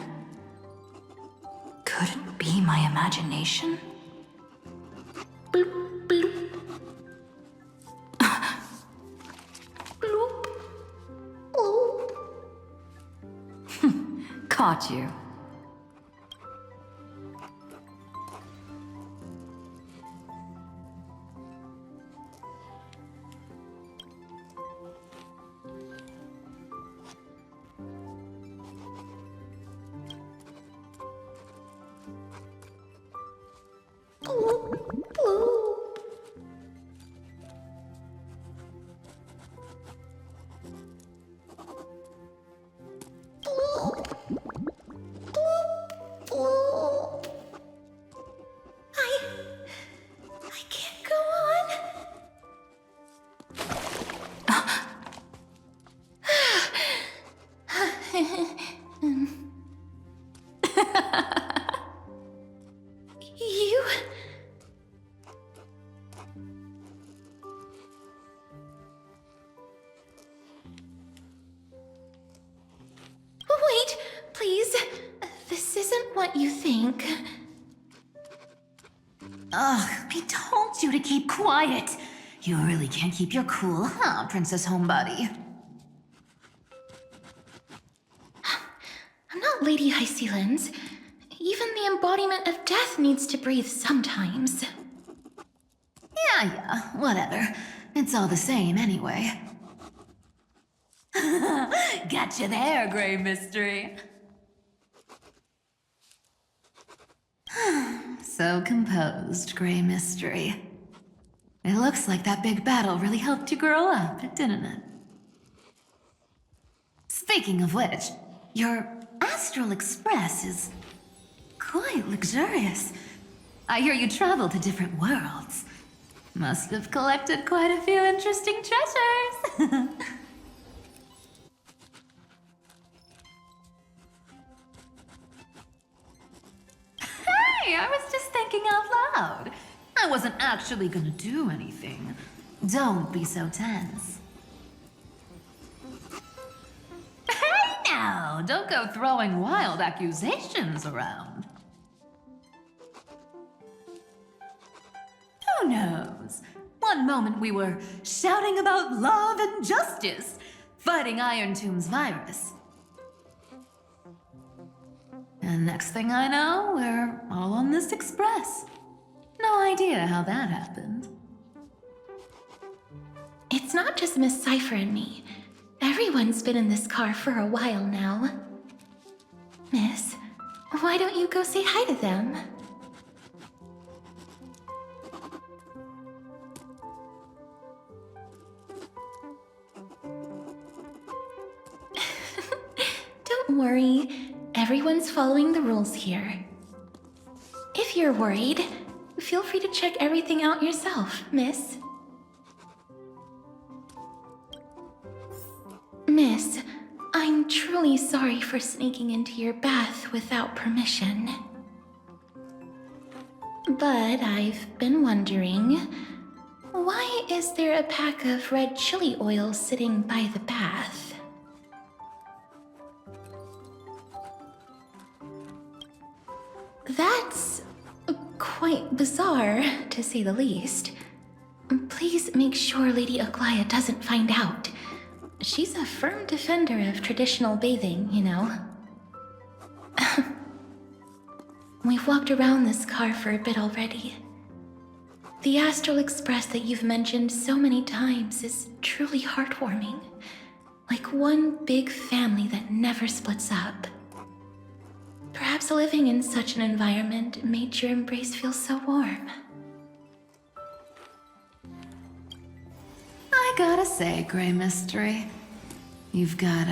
Could it be my imagination? Bloop, bloop. Bloop. Bloop. Caught you. I can't go on. You... Wait, please. This isn't what you think. Ugh, I told you to keep quiet. You really can't keep your cool, huh, Princess Homebody? I'm not Lady Hysealens. Even the embodiment of death needs to breathe sometimes. Yeah, whatever. It's all the same anyway. Gotcha there, Grey Mystery. So composed, Grey Mystery. It looks like that big battle really helped you grow up, didn't it? Speaking of which, your Astral Express is quite luxurious. I hear you travel to different worlds. Must have collected quite a few interesting treasures. Hey, I was just thinking out loud. I wasn't actually gonna do anything. Don't be so tense. Now, don't go throwing wild accusations around. Who knows? One moment we were shouting about love and justice, fighting Iron Tomb's virus. And next thing I know, we're all on this express. No idea how that happened. It's not just Miss Cypher and me. Everyone's been in this car for a while now. Miss, why don't you go say hi to them? Don't worry, everyone's following the rules here. If you're worried, feel free to check everything out yourself, miss. Miss, I'm truly sorry for sneaking into your bath without permission. But I've been wondering, why is there a pack of red chili oil sitting by the bath? That's quite bizarre, to say the least. Please make sure Lady Aglaya doesn't find out. She's a firm defender of traditional bathing, you know. We've walked around this car for a bit already. The Astral Express that you've mentioned so many times is truly heartwarming. Like one big family that never splits up. Perhaps living in such an environment made your embrace feel so warm. I gotta say, Grey Mystery, you've got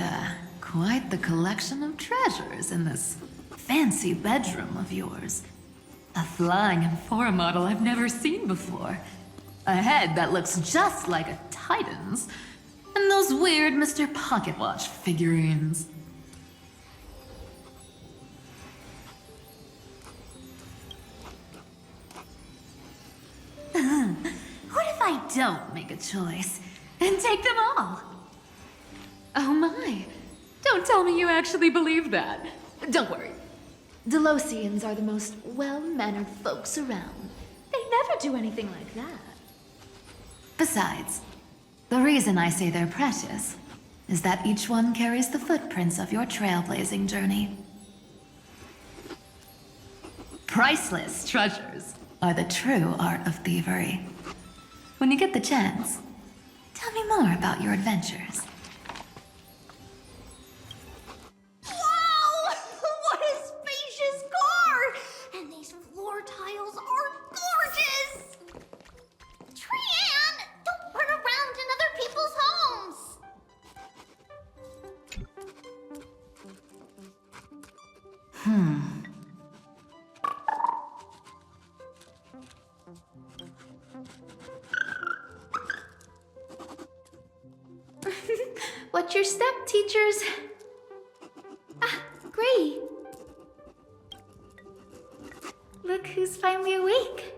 quite the collection of treasures in this fancy bedroom of yours. A flying Amphora model I've never seen before. A head that looks just like a Titan's. And those weird Mr. Pocket Watch figurines. What if I don't make a choice and take them all? Oh my. Don't tell me you actually believe that. Don't worry. Delosians are the most well-mannered folks around. They never do anything like that. Besides, the reason I say they're precious is that each one carries the footprints of your trailblazing journey. Priceless treasures are the true art of thievery. When you get the chance, tell me more about your adventures. Wow! What a spacious car! And these floor tiles are gorgeous! Trian, don't run around in other people's homes! Watch your step, teachers. Ah, Gray. Look who's finally awake.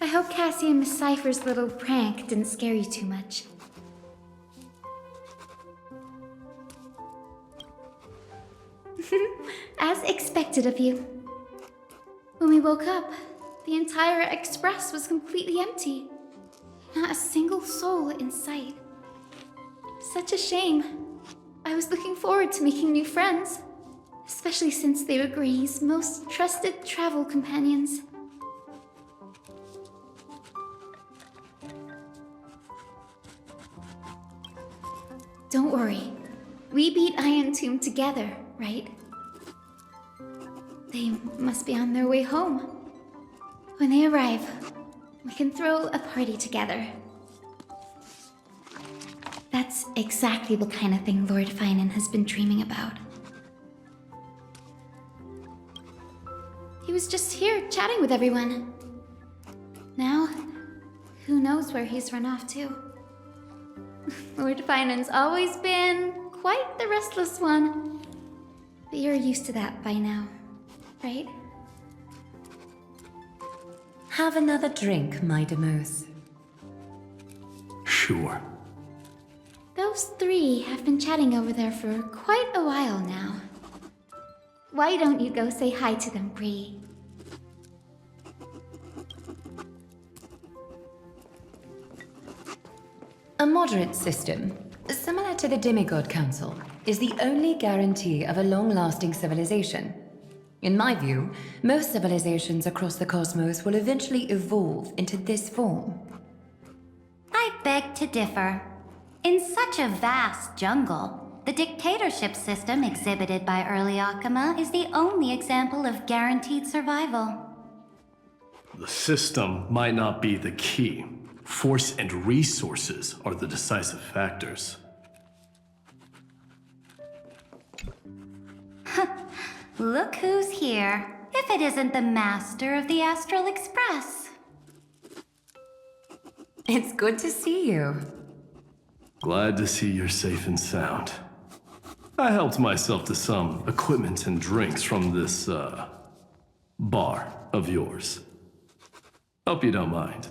I hope Cassie and Miss Cypher's little prank didn't scare you too much. As expected of you. When we woke up, the entire express was completely empty. Not a single soul in sight. Such a shame. I was looking forward to making new friends, especially since they were Gray's most trusted travel companions. Don't worry. We beat Iron Tomb together, right? They must be on their way home. When they arrive, we can throw a party together. That's exactly the kind of thing Lord Finan has been dreaming about. He was just here chatting with everyone. Now, who knows where he's run off to? Lord Finan's always been quite the restless one. But you're used to that by now, right? Have another drink, my Demoose. Sure. Go Those three have been chatting over there for quite a while now. Why don't you go say hi to them, Bree? A moderate system, similar to the Demigod Council, is the only guarantee of a long-lasting civilization. In my view, most civilizations across the cosmos will eventually evolve into this form. I beg to differ. In such a vast jungle, the dictatorship system exhibited by early Akama is the only example of guaranteed survival. The system might not be the key. Force and resources are the decisive factors. Look who's here, if it isn't the master of the Astral Express. It's good to see you. Glad to see you're safe and sound. I helped myself to some equipment and drinks from this, bar of yours. Hope you don't mind.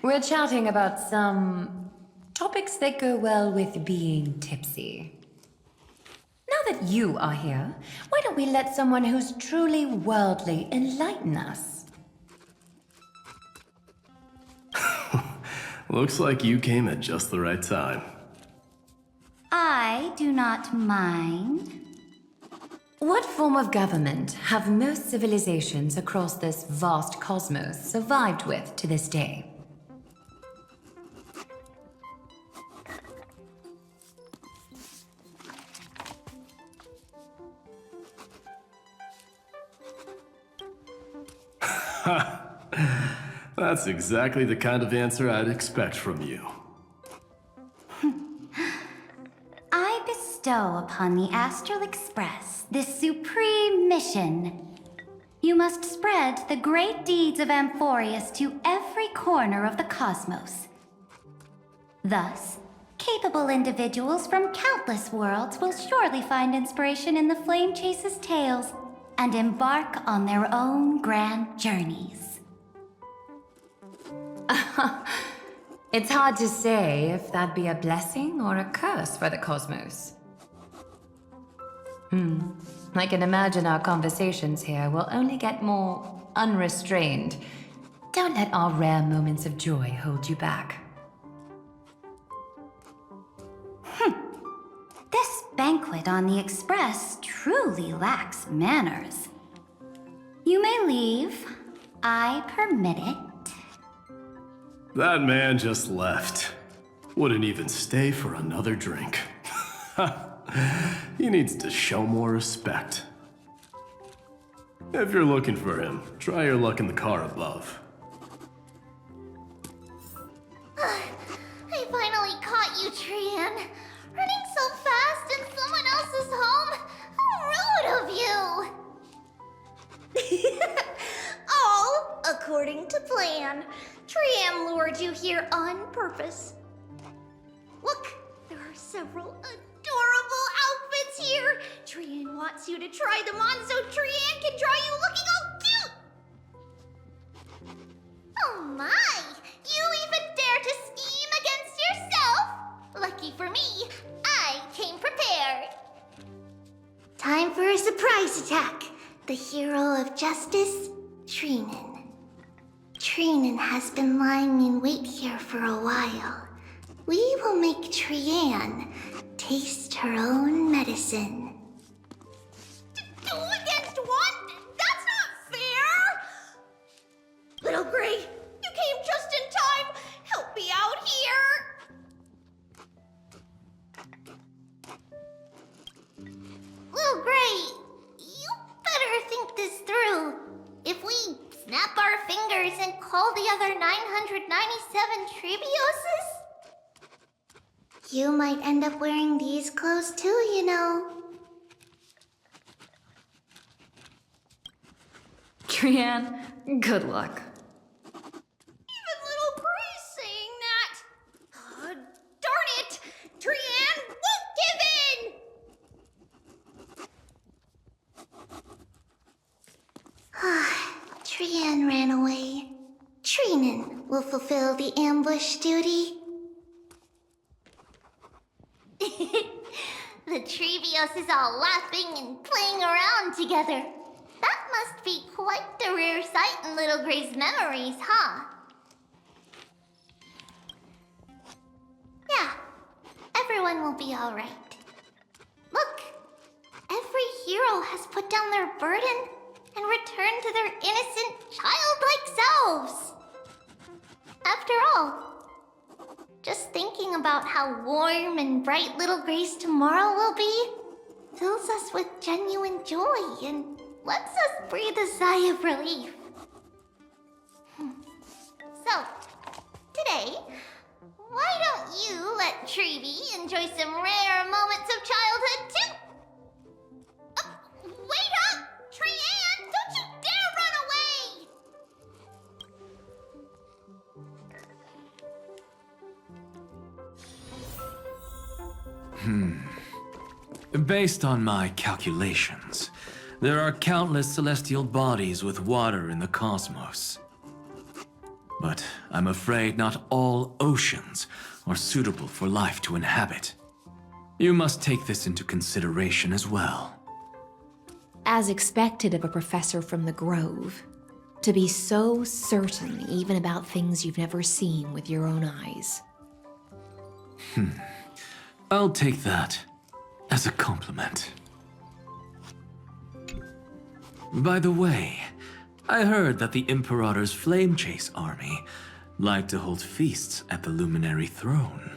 We're chatting about some topics that go well with being tipsy. Now that you are here, why don't we let someone who's truly worldly enlighten us? Looks like you came at just the right time. I do not mind. What form of government have most civilizations across this vast cosmos survived with to this day? That's exactly the kind of answer I'd expect from you. I bestow upon the Astral Express this supreme mission. You must spread the great deeds of Amphorius to every corner of the cosmos. Thus, capable individuals from countless worlds will surely find inspiration in the Flame Chase's tales and embark on their own grand journeys. It's hard to say if that'd be a blessing or a curse for the cosmos. I can imagine our conversations here will only get more unrestrained. Don't let our rare moments of joy hold you back. This banquet on the Express truly lacks manners. You may leave. I permit it. That man just left. Wouldn't even stay for another drink. He needs to show more respect. If you're looking for him, try your luck in the car above. I finally caught you, Trian. Running so fast in someone else's home? How rude of you! All according to plan. Trian lured you here on purpose. Look, there are several adorable outfits here. Trian wants you to try them on so Trian can draw you looking all cute. Oh my! You even dare to scheme against yourself? Lucky for me, I came prepared. Time for a surprise attack. The hero of justice, Trinan. Trinan has been lying in wait here for a while. We will make Trian taste her own medicine. Two against one? That's not fair! Little Gray, you came just in time. Help me out here. Little Gray, you better think this through. If we snap our fingers and call the other 997 Trebioses, you might end up wearing these clothes too, you know. Trian, good luck. Even little Gray's saying that. Darn it! Trian won't give in! Trian ran away. will fulfill the ambush duty. The Trevios is all laughing and playing around together. That must be quite the rare sight in Little Gray's memories, huh? Yeah, everyone will be all right. Look, every hero has put down their burden and returned to their innocent, childlike selves. After all, just thinking about how warm and bright Little Gray's tomorrow will be fills us with genuine joy and lets us breathe a sigh of relief. So, today, why don't you let Trevi enjoy some rare moments of childhood too? Wait up! Treyanne, don't you dare run away! Based on my calculations, there are countless celestial bodies with water in the cosmos. But I'm afraid not all oceans are suitable for life to inhabit. You must take this into consideration as well. As expected of a professor from the Grove, to be so certain even about things you've never seen with your own eyes. I'll take that as a compliment. By the way, I heard that the Imperator's Flame Chase army liked to hold feasts at the Luminary Throne.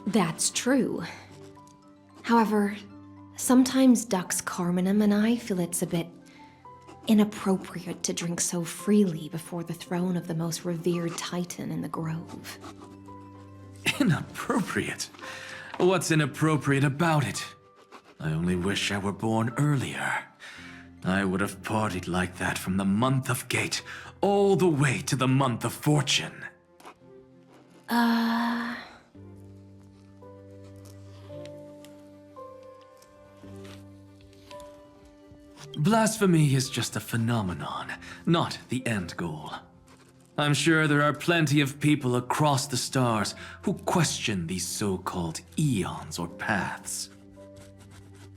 That's true. However, sometimes Dux Carminum and I feel it's a bit inappropriate to drink so freely before the throne of the most revered Titan in the Grove. Inappropriate? What's inappropriate about it? I only wish I were born earlier. I would have partied like that from the month of Gate all the way to the month of Fortune. Blasphemy is just a phenomenon, not the end goal. I'm sure there are plenty of people across the stars who question these so-called eons or paths.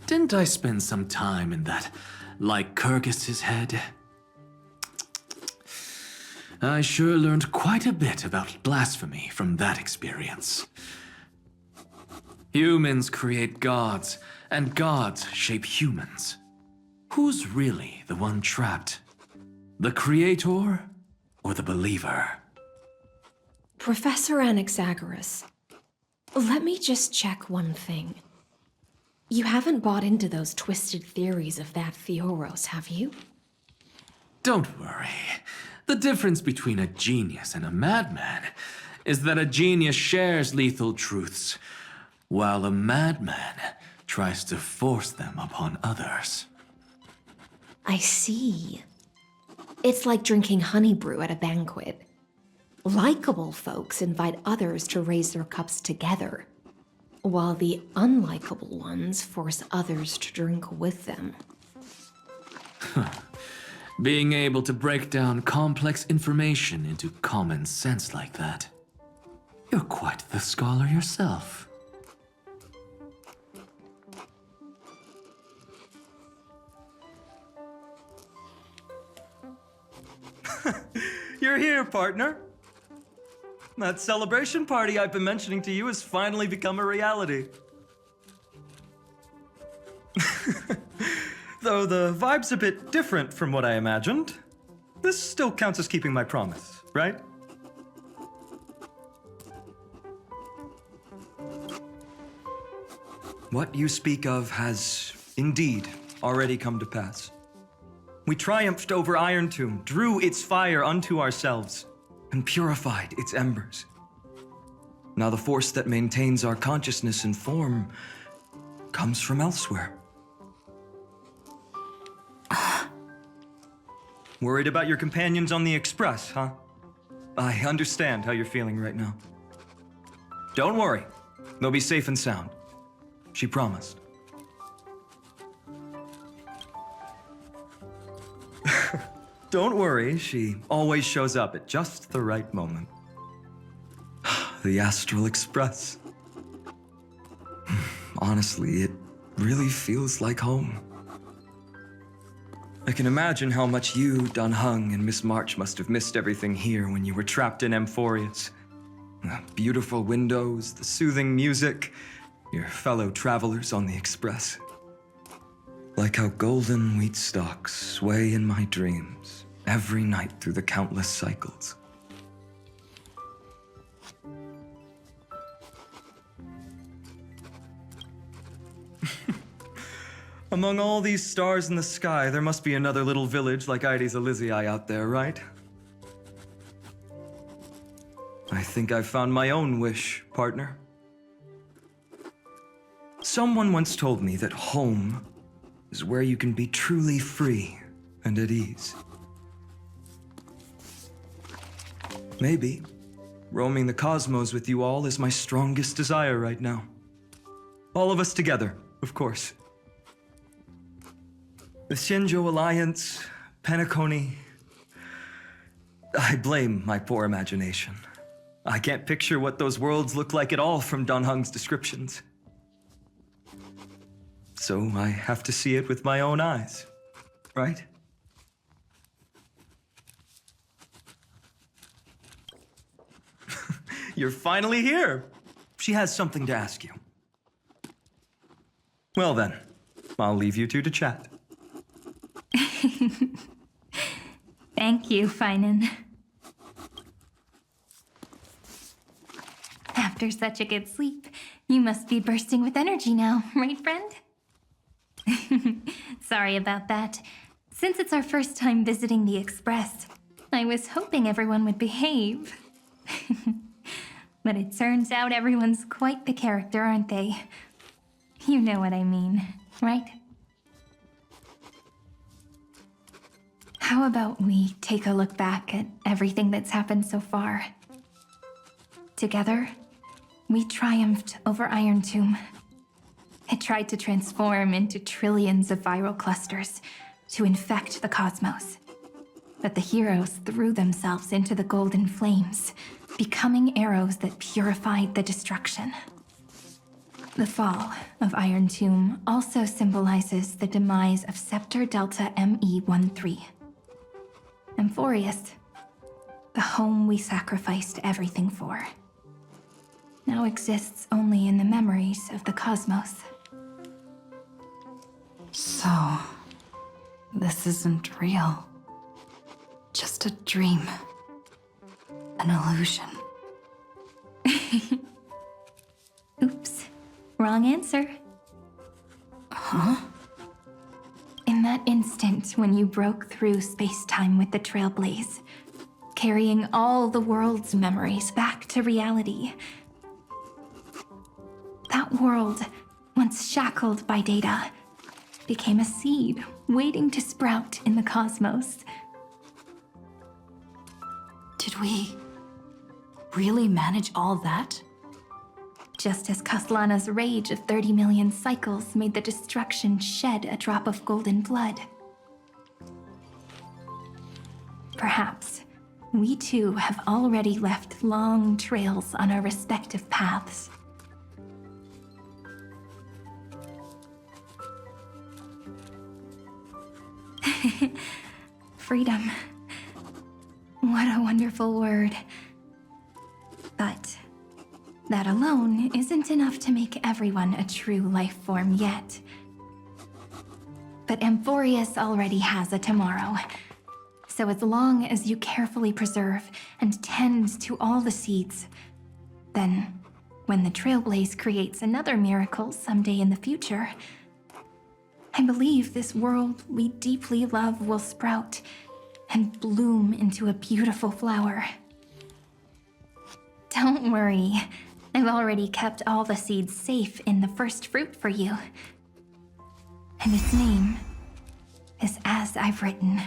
Didn't I spend some time in that Lycurgus's head? I sure learned quite a bit about blasphemy from that experience. Humans create gods, and gods shape humans. Who's really the one trapped? The creator or the believer? Professor Anaxagoras, let me just check one thing. You haven't bought into those twisted theories of that Theoros, have you? Don't worry. The difference between a genius and a madman is that a genius shares lethal truths, while a madman tries to force them upon others. I see. It's like drinking honey brew at a banquet. Likeable folks invite others to raise their cups together, while the unlikable ones force others to drink with them. Being able to break down complex information into common sense like that. You're quite the scholar yourself. You're here, partner. That celebration party I've been mentioning to you has finally become a reality. Though the vibe's a bit different from what I imagined, this still counts as keeping my promise, right? What you speak of has indeed already come to pass. We triumphed over Iron Tomb, drew its fire unto ourselves, and purified its embers. Now the force that maintains our consciousness and form comes from elsewhere. Worried about your companions on the Express, huh? I understand how you're feeling right now. Don't worry, they'll be safe and sound. She promised. Don't worry, she always shows up at just the right moment. The Astral Express. Honestly, it really feels like home. I can imagine how much you, Dun Hung, and Miss March must have missed everything here when you were trapped in Amphorius. The beautiful windows, the soothing music, your fellow travelers on the express. Like how golden wheat stalks sway in my dreams every night through the countless cycles. Among all these stars in the sky, there must be another little village like Ides Elysiae out there, right? I think I've found my own wish, partner. Someone once told me that home is where you can be truly free and at ease. Maybe roaming the cosmos with you all is my strongest desire right now. All of us together, of course. The Shinjo Alliance, Penacony. I blame my poor imagination. I can't picture what those worlds look like at all from Dun Hung's descriptions. So I have to see it with my own eyes, right? You're finally here. She has something to ask you. Well then, I'll leave you two to chat. Thank you, Finan. After such a good sleep, you must be bursting with energy now, right, friend? Sorry about that. Since it's our first time visiting the Express, I was hoping everyone would behave. But it turns out everyone's quite the character, aren't they? You know what I mean, right? How about we take a look back at everything that's happened so far? Together, we triumphed over Iron Tomb. It tried to transform into trillions of viral clusters to infect the cosmos. But the heroes threw themselves into the golden flames, becoming arrows that purified the destruction. The fall of Iron Tomb also symbolizes the demise of Scepter Delta ME-13. Amphorius, the home we sacrificed everything for, now exists only in the memories of the cosmos. So, this isn't real. Just a dream. An illusion. Oops, wrong answer. Huh? In that instant when you broke through space-time with the Trailblaze, carrying all the world's memories back to reality, that world, once shackled by data, became a seed waiting to sprout in the cosmos. Did we really manage all that? Just as Kaslana's rage of 30 million cycles made the destruction shed a drop of golden blood. Perhaps we too have already left long trails on our respective paths. Freedom. What a wonderful word. But that alone isn't enough to make everyone a true life form yet. But Amphorius already has a tomorrow. So as long as you carefully preserve and tend to all the seeds, then when the Trailblaze creates another miracle someday in the future, I believe this world we deeply love will sprout and bloom into a beautiful flower. Don't worry, I've already kept all the seeds safe in the first fruit for you. And its name is as I've written.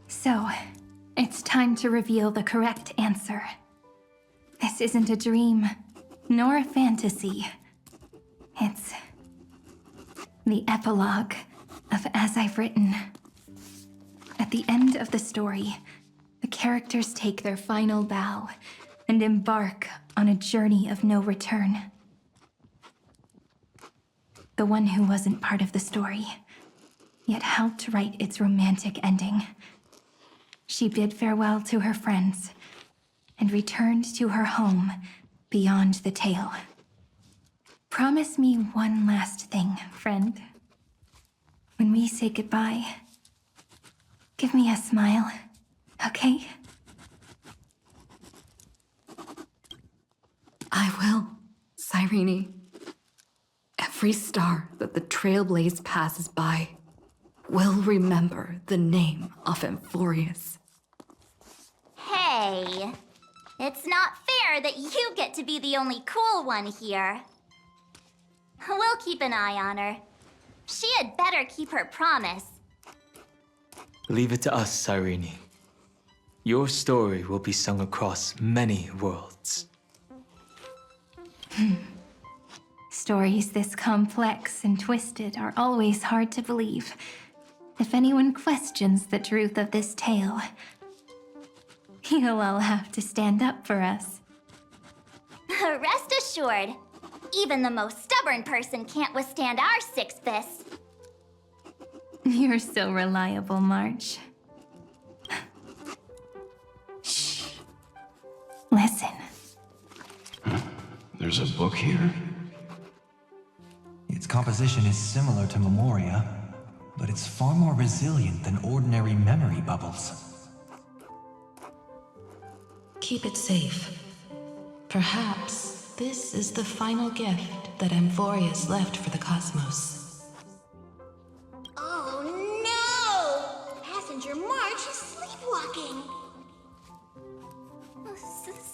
So, it's time to reveal the correct answer. This isn't a dream, nor a fantasy. It's the epilogue of As I've Written. At the end of the story, the characters take their final bow and embark on a journey of no return. The one who wasn't part of the story, yet helped write its romantic ending. She bid farewell to her friends and returned to her home beyond the tale. Promise me one last thing, friend. When we say goodbye, give me a smile, okay? I will, Cyrene. Every star that the trailblaze passes by will remember the name of Amphorius. Hey, it's not fair that you get to be the only cool one here. We'll keep an eye on her. She had better keep her promise. Leave it to us, Cyrene. Your story will be sung across many worlds. Stories this complex and twisted are always hard to believe. If anyone questions the truth of this tale, you'll all have to stand up for us. Rest assured, even the most stubborn person can't withstand our six fists. You're so reliable, March. Shh. Listen. There's a book here? Its composition is similar to Memoria, but it's far more resilient than ordinary memory bubbles. Keep it safe. Perhaps this is the final gift that Amphorius left for the cosmos. Oh no! Passenger March is sleepwalking.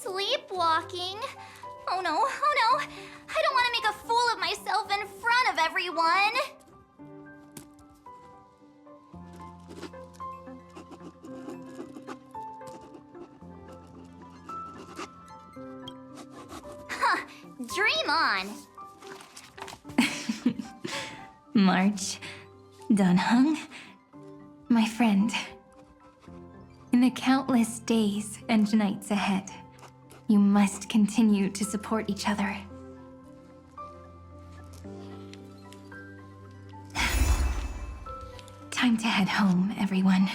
Sleepwalking? Oh no, oh no! I don't want to make a fool of myself in front of everyone! Huh, dream on! March, Dunhung, my friend. In the countless days and nights ahead, you must continue to support each other. Time to head home, everyone.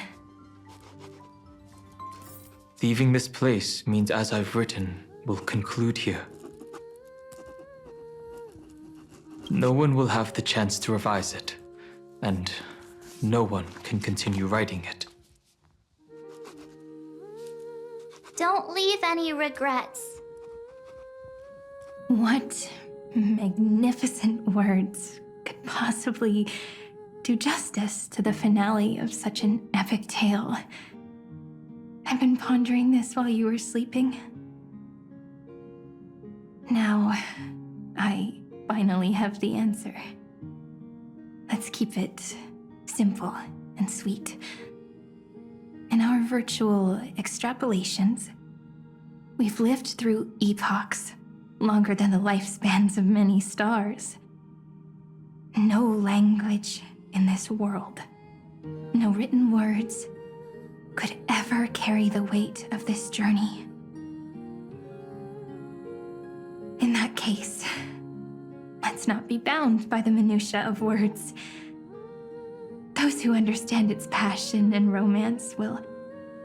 Leaving this place means As I've Written will conclude here. No one will have the chance to revise it, and no one can continue writing it. Don't leave any regrets. What magnificent words could possibly do justice to the finale of such an epic tale? I've been pondering this while you were sleeping. Now, I finally have the answer. Let's keep it simple and sweet. In our virtual extrapolations, we've lived through epochs longer than the lifespans of many stars. No language in this world, no written words, could ever carry the weight of this journey. In that case, let's not be bound by the minutiae of words. Those who understand its passion and romance will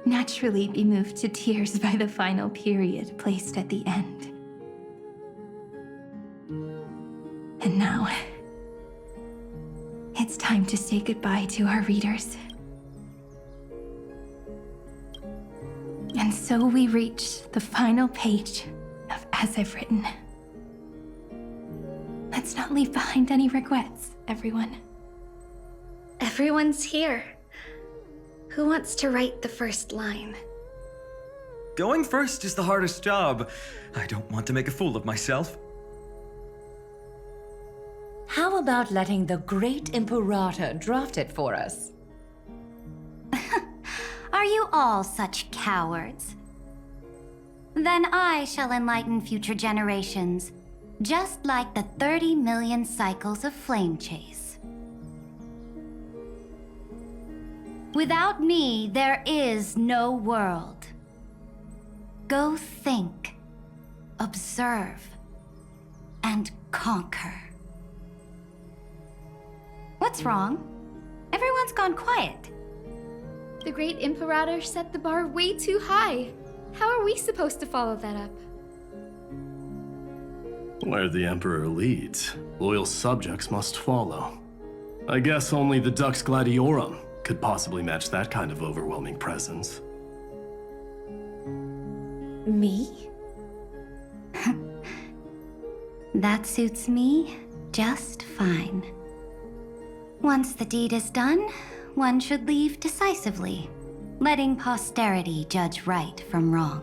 naturally be moved to tears by the final period placed at the end. And now, it's time to say goodbye to our readers. And so we reach the final page of As I've Written. Let's not leave behind any regrets, everyone. Everyone's here. Who wants to write the first line? Going first is the hardest job. I don't want to make a fool of myself. How about letting the great Imperator draft it for us? Are you all such cowards? Then I shall enlighten future generations, just like the 30 million cycles of flame chase. Without me, there is no world. Go think, observe, and conquer. What's wrong? Everyone's gone quiet. The great Imperator set the bar way too high. How are we supposed to follow that up? Where the Emperor leads, loyal subjects must follow. I guess only the Dux Gladiorum could possibly match that kind of overwhelming presence. Me? That suits me just fine. Once the deed is done, one should leave decisively, letting posterity judge right from wrong.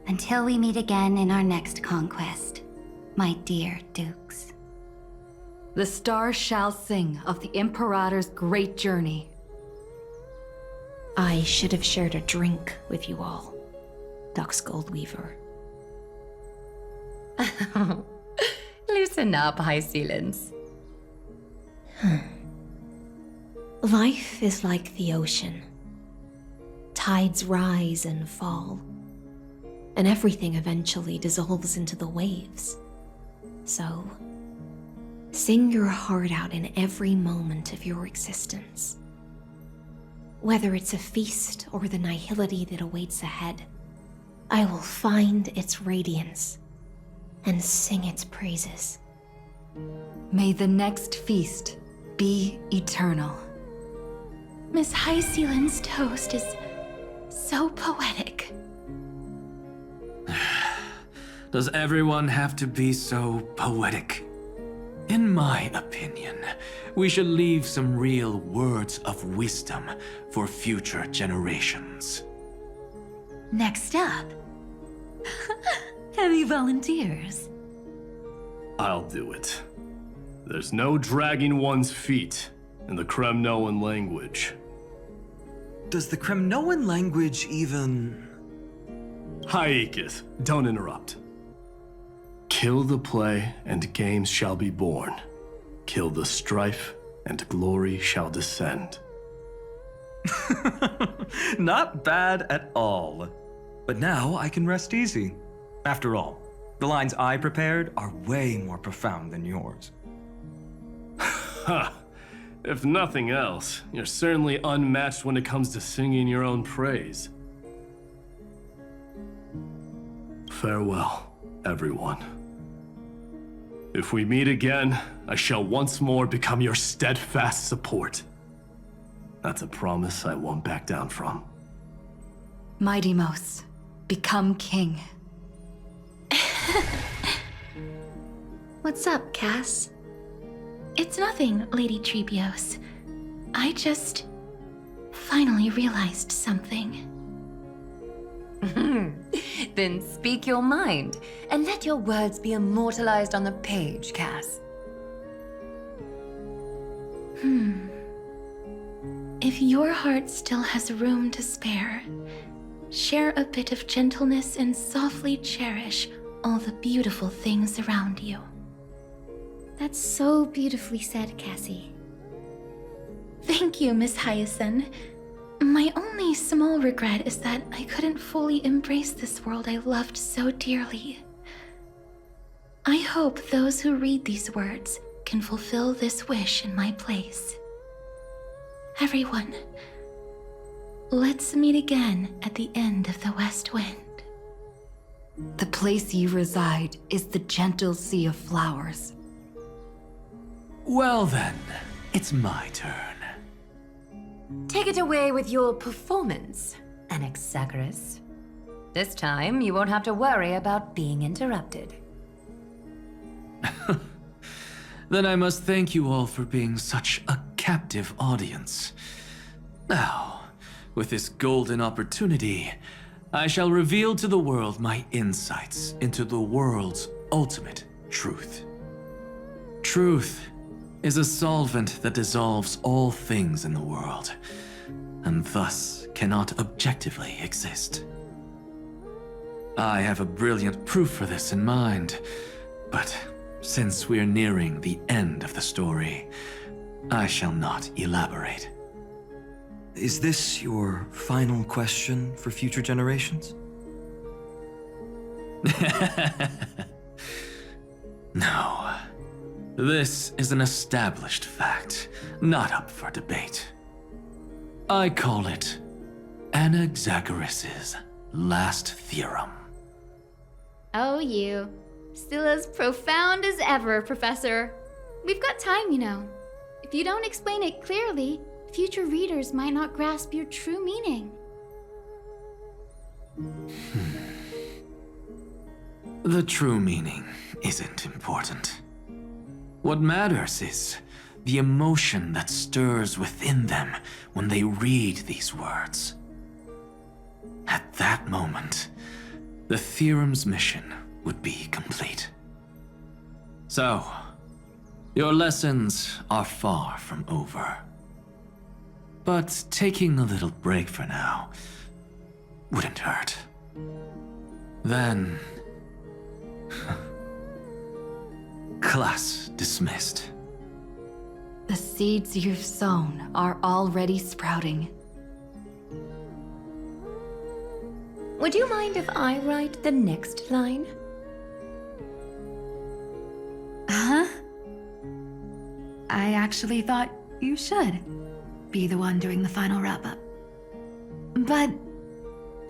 Until we meet again in our next conquest, my dear dukes. The stars shall sing of the Imperator's great journey. I should have shared a drink with you all, Dux Goldweaver. Loosen up, High Sealants. Life is like the ocean. Tides rise and fall, and everything eventually dissolves into the waves. So, sing your heart out in every moment of your existence. Whether it's a feast or the nihility that awaits ahead, I will find its radiance and sing its praises. May the next feast be eternal. Miss High Sealand's toast is so poetic. Does everyone have to be so poetic? In my opinion, we should leave some real words of wisdom for future generations. Next up, any volunteers? I'll do it. There's no dragging one's feet in the Kremnoan language. Does the Kremnoan language even... Haikis, don't interrupt. Kill the play, and games shall be born. Kill the strife, and glory shall descend. Not bad at all. But now I can rest easy. After all, the lines I prepared are way more profound than yours. Ha! If nothing else, you're certainly unmatched when it comes to singing your own praise. Farewell, everyone. If we meet again, I shall once more become your steadfast support. That's a promise I won't back down from. Mighty Mos, become king. What's up, Cass? It's nothing, Lady Trebios. I just finally realized something. Then speak your mind, and let your words be immortalized on the page, Cass. If your heart still has room to spare, share a bit of gentleness and softly cherish all the beautiful things around you. That's so beautifully said, Cassie. Thank you, Miss Hyacinth. My only small regret is that I couldn't fully embrace this world I loved so dearly. I hope those who read these words can fulfill this wish in my place. Everyone, let's meet again at the end of the West Wind. The place you reside is the gentle sea of flowers. Well then, it's my turn. Take it away with your performance, Anaxagoras. This time, you won't have to worry about being interrupted. Then I must thank you all for being such a captive audience. Now, with this golden opportunity, I shall reveal to the world my insights into the world's ultimate truth. Truth is a solvent that dissolves all things in the world, and thus cannot objectively exist. I have a brilliant proof for this in mind, but since we're nearing the end of the story, I shall not elaborate. Is this your final question for future generations? No. This is an established fact, not up for debate. I call it Anaxagoras' last theorem. Oh, you. Still as profound as ever, Professor. We've got time, you know. If you don't explain it clearly, future readers might not grasp your true meaning. The true meaning isn't important. What matters is the emotion that stirs within them when they read these words. At that moment, the theorem's mission would be complete. So, your lessons are far from over. But taking a little break for now wouldn't hurt. Then... class dismissed. The seeds you've sown are already sprouting. Would you mind if I write the next line? Huh? I actually thought you should be the one doing the final wrap-up. But...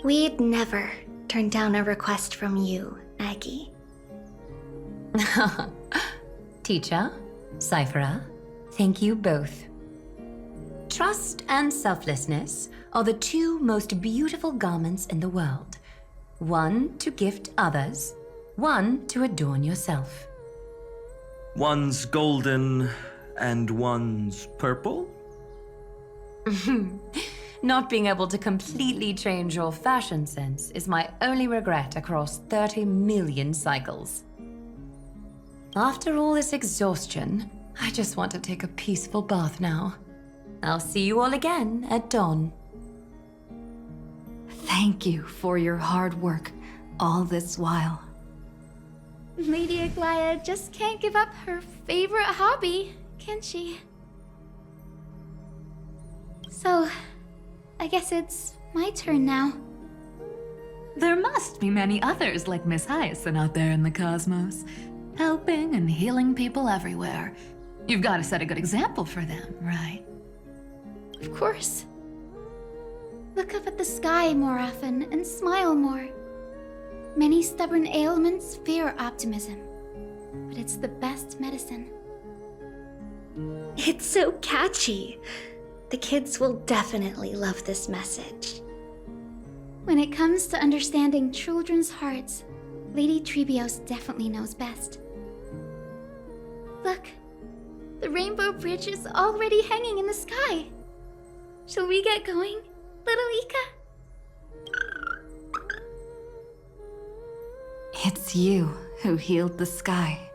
We'd never turn down a request from you, Aggie. Teacher, Cyphera, thank you both. Trust and selflessness are the two most beautiful garments in the world. One to gift others, one to adorn yourself. One's golden and one's purple? Not being able to completely change your fashion sense is my only regret across 30 million cycles. After all this exhaustion, I just want to take a peaceful bath now. I'll see you all again at dawn. Thank you for your hard work all this while. Lady Aglaia just can't give up her favorite hobby, can she? So, I guess it's my turn now. there must be many others like Miss Hyacinth out there in the cosmos, helping and healing people everywhere. You've got to set a good example for them, right? Of course. Look up at the sky more often and smile more. Many stubborn ailments fear optimism, but it's the best medicine. It's so catchy. The kids will definitely love this message. When it comes to understanding children's hearts, Lady Trebios definitely knows best. Look, the Rainbow Bridge is already hanging in the sky. Shall we get going, little Ika? It's you who healed the sky.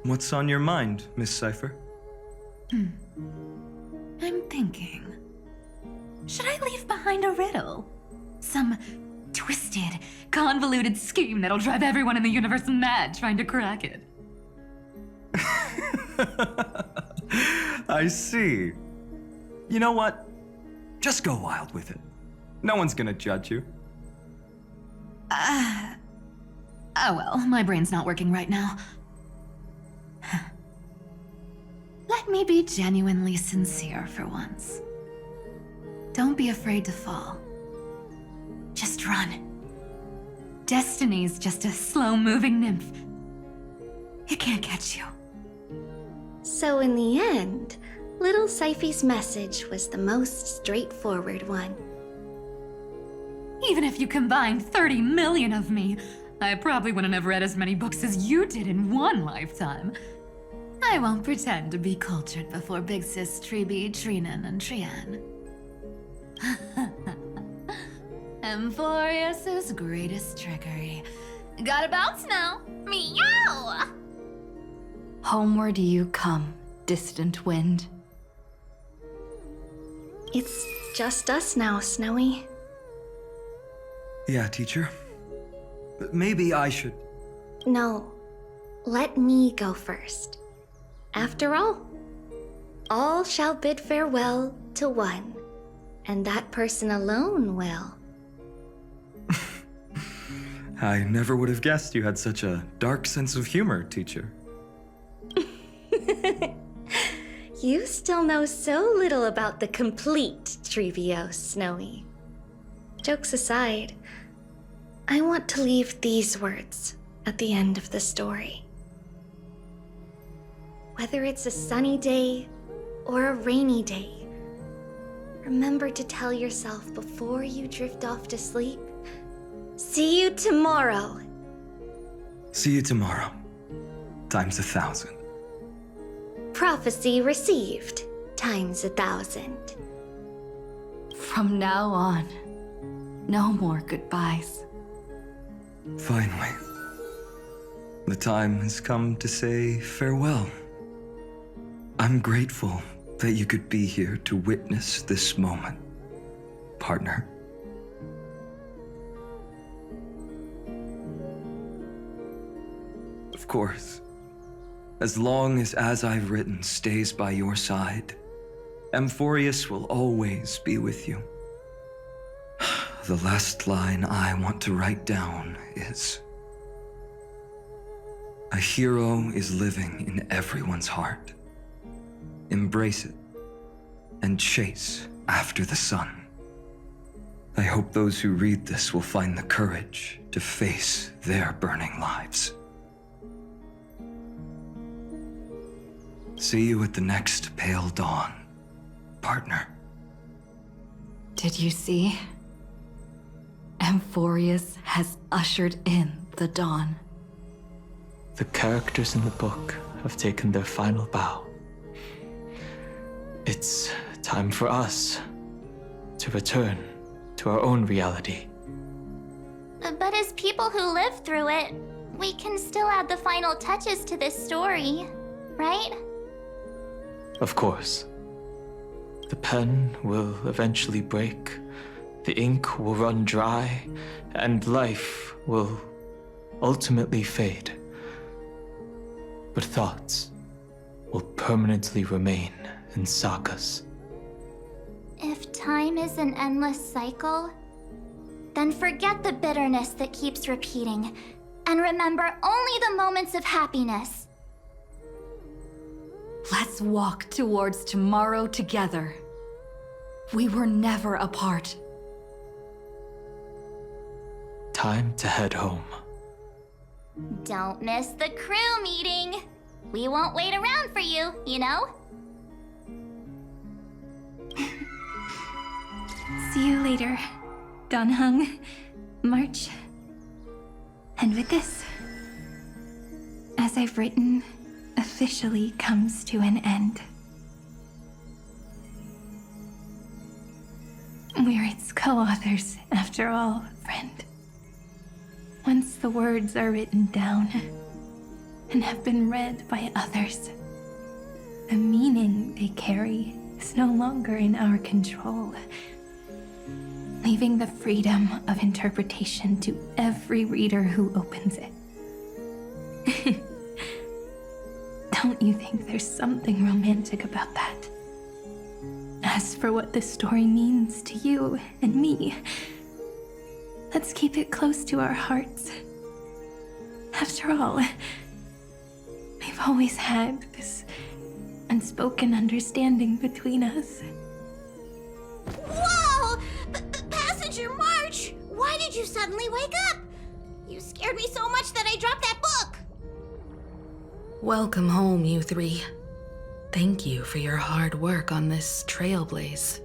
What's on your mind, Miss Cypher? I'm thinking. Should I leave behind a riddle? Some twisted, convoluted scheme that'll drive everyone in the universe mad trying to crack it. I see. You know what? Just go wild with it. No one's gonna judge you. Oh well, my brain's not working right now. Let me be genuinely sincere for once. Don't be afraid to fall. Just run. Destiny's just a slow-moving nymph. It can't catch you. So in the end, little Cyphy's message was the most straightforward one. Even if you combined 30 million of me, I probably wouldn't have read as many books as you did in one lifetime. I won't pretend to be cultured before Big Sis Trebi, Trinan, and Trian. Emphorius' greatest trickery. Gotta bounce now. Meow! Homeward you come, distant wind. It's just us now, Snowy. Yeah, teacher. But maybe I should... No, let me go first. After all, all shall bid farewell to one, and that person alone will. I never would have guessed you had such a dark sense of humor, teacher. You still know so little about the complete Trivio, Snowy. Jokes aside, I want to leave these words at the end of the story. Whether it's a sunny day or a rainy day, remember to tell yourself before you drift off to sleep, see you tomorrow. See you tomorrow. Times 1,000. Prophecy received, times 1,000. From now on, no more goodbyes. Finally, the time has come to say farewell. I'm grateful that you could be here to witness this moment, partner. Of course, as long as I've written stays by your side, Amphorius will always be with you. The last line I want to write down is, a hero is living in everyone's heart. Embrace it and chase after the sun. I hope those who read this will find the courage to face their burning lives. See you at the next pale dawn, partner. Did you see? Amphorius has ushered in the dawn. The characters in the book have taken their final bow. It's time for us to return to our own reality. But as people who lived through it, we can still add the final touches to this story, right? Of course. The pen will eventually break, the ink will run dry, and life will ultimately fade. But thoughts will permanently remain in sagas. If time is an endless cycle, then forget the bitterness that keeps repeating, and remember only the moments of happiness. Let's walk towards tomorrow together. We were never apart. Time to head home. Don't miss the crew meeting. We won't wait around for you, you know? See you later, Donhung, March. And with this, as I've written, officially comes to an end. We're its co-authors, after all, friend. Once the words are written down and have been read by others, the meaning they carry is no longer in our control, leaving the freedom of interpretation to every reader who opens it. Don't you think there's something romantic about that? As for what this story means to you and me, let's keep it close to our hearts. After all, we've always had this unspoken understanding between us. Whoa! Passenger March! Why did you suddenly wake up? You scared me so much that I dropped that book! Welcome home, you three. Thank you for your hard work on this trailblaze.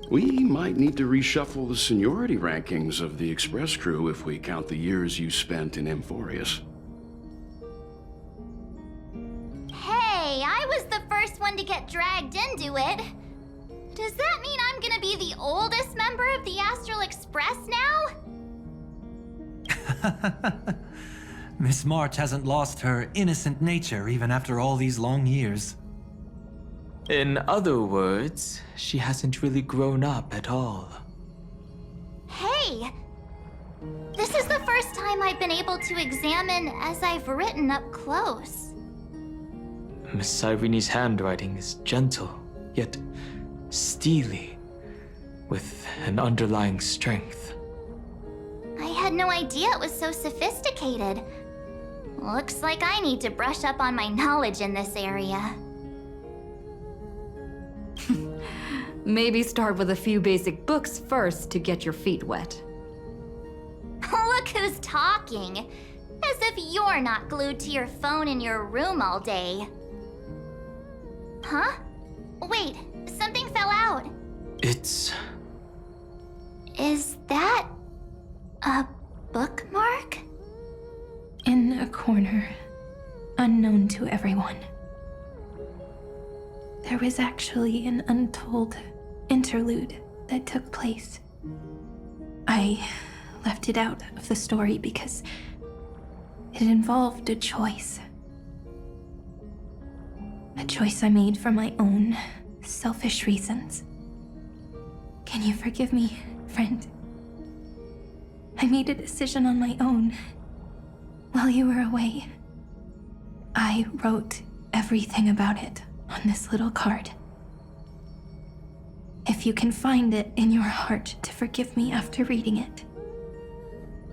We might need to reshuffle the seniority rankings of the Express crew if we count the years you spent in Amphorius. Hey, I was the first one to get dragged into it. Does that mean I'm gonna be the oldest member of the Astral Express now? Miss March hasn't lost her innocent nature even after all these long years. In other words, she hasn't really grown up at all. Hey! This is the first time I've been able to examine as I've written up close. Miss Irene's handwriting is gentle, yet steely, with an underlying strength. I had no idea it was so sophisticated. Looks like I need to brush up on my knowledge in this area. Maybe start with a few basic books first to get your feet wet. Look who's talking. As if you're not glued to your phone in your room all day. Huh? Wait, something fell out. It's... Is that a bookmark? In a corner, unknown to everyone. There was actually an untold interlude that took place. I left it out of the story because it involved a choice. A choice I made for my own selfish reasons. Can you forgive me, friend? I made a decision on my own while you were away. I wrote everything about it on this little card. If you can find it in your heart to forgive me after reading it,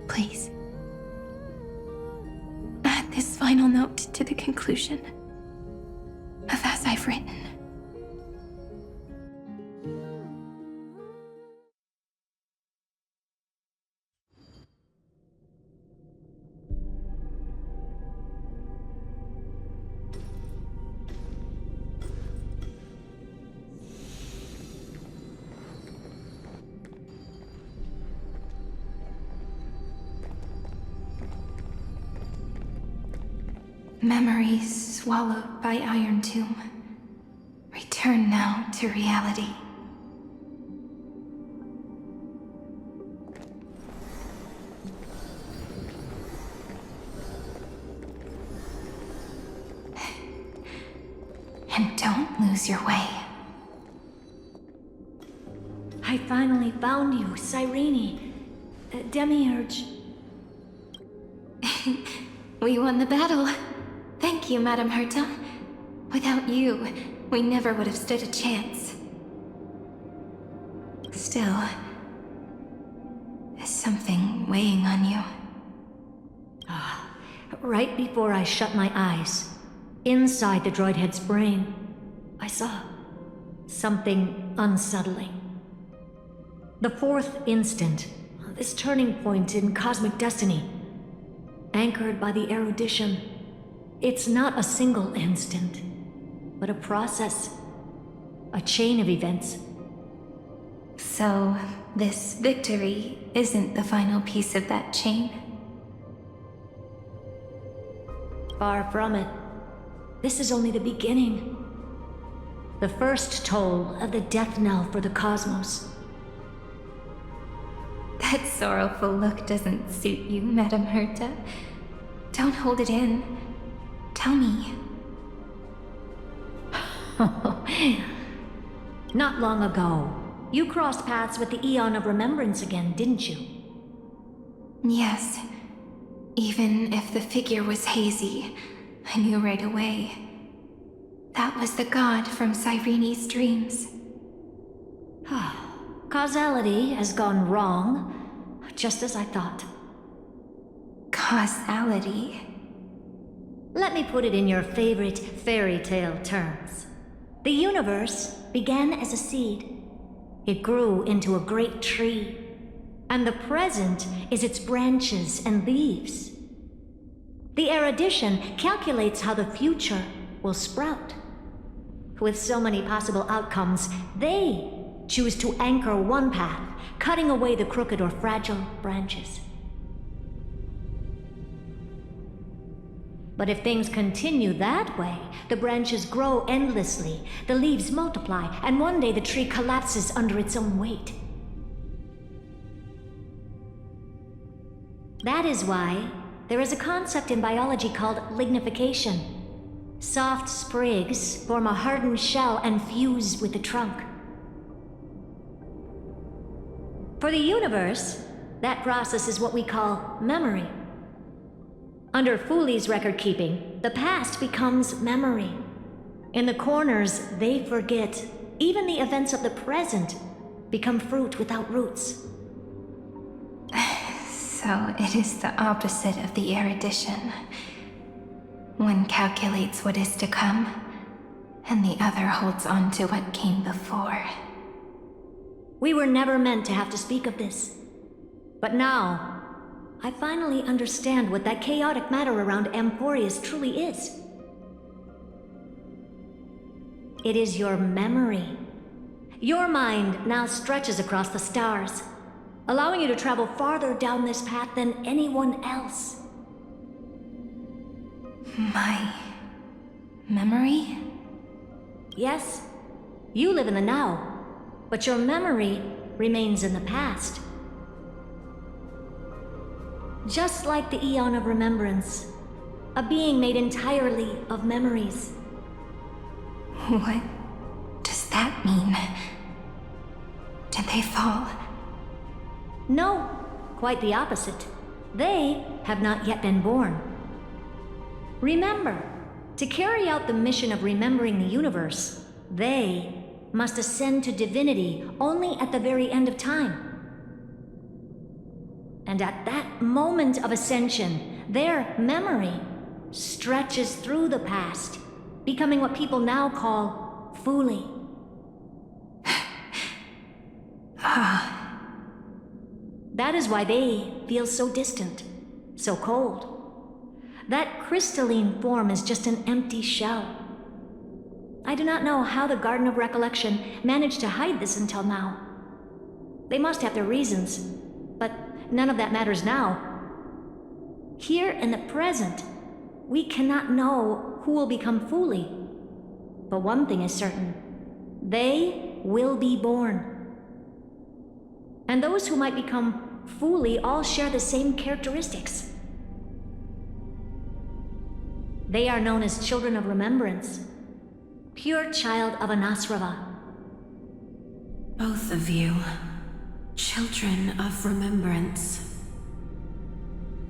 please. Add this final note to the conclusion of as I've written. Memories swallowed by Iron Tomb. Return now to reality. And don't lose your way. I finally found you, Cyrene. Demiurge. We won the battle. Thank you, Madam Herta. Without you, we never would have stood a chance. Still, there's something weighing on you. Right before I shut my eyes, inside the droid head's brain, I saw something unsettling. The fourth instant, this turning point in cosmic destiny, anchored by the erudition. It's not a single instant, but a process, a chain of events. So, this victory isn't the final piece of that chain? Far from it. This is only the beginning. The first toll of the death knell for the cosmos. That sorrowful look doesn't suit you, Madam Herta. Don't hold it in. Tell me. Not long ago, you crossed paths with the Eon of Remembrance again, didn't you? Yes. Even if the figure was hazy, I knew right away. That was the god from Cyrene's dreams. Causality has gone wrong, just as I thought. Causality? Let me put it in your favorite fairy tale terms. The universe began as a seed. It grew into a great tree. And the present is its branches and leaves. The erudition calculates how the future will sprout. With so many possible outcomes, they choose to anchor one path, cutting away the crooked or fragile branches. But if things continue that way, the branches grow endlessly, the leaves multiply, and one day the tree collapses under its own weight. That is why there is a concept in biology called lignification. Soft sprigs form a hardened shell and fuse with the trunk. For the universe, that process is what we call memory. Under Fooley's record keeping, the past becomes memory, In the corners, they forget. Even the events of the present become fruit without roots. So it is the opposite of the erudition. One calculates what is to come, and the other holds on to what came before. We were never meant to have to speak of this. But now, I finally understand what that chaotic matter around Emporius truly is. It is your memory. Your mind now stretches across the stars, allowing you to travel farther down this path than anyone else. My memory? Yes, you live in the now, but your memory remains in the past. Just like the Eon of Remembrance, a being made entirely of memories. What does that mean? Did they fall? No, quite the opposite. They have not yet been born. Remember, to carry out the mission of remembering the universe, they must ascend to divinity only at the very end of time. And at that moment of ascension, their memory stretches through the past, becoming what people now call Fuli. That is why they feel so distant, so cold. That crystalline form is just an empty shell. I do not know how the Garden of Recollection managed to hide this until now. They must have their reasons, but none of that matters now. Here in the present, we cannot know who will become Fuli. But one thing is certain. They will be born. And those who might become Fuli all share the same characteristics. They are known as Children of Remembrance, pure child of Anasrava. Both of you, Children of Remembrance.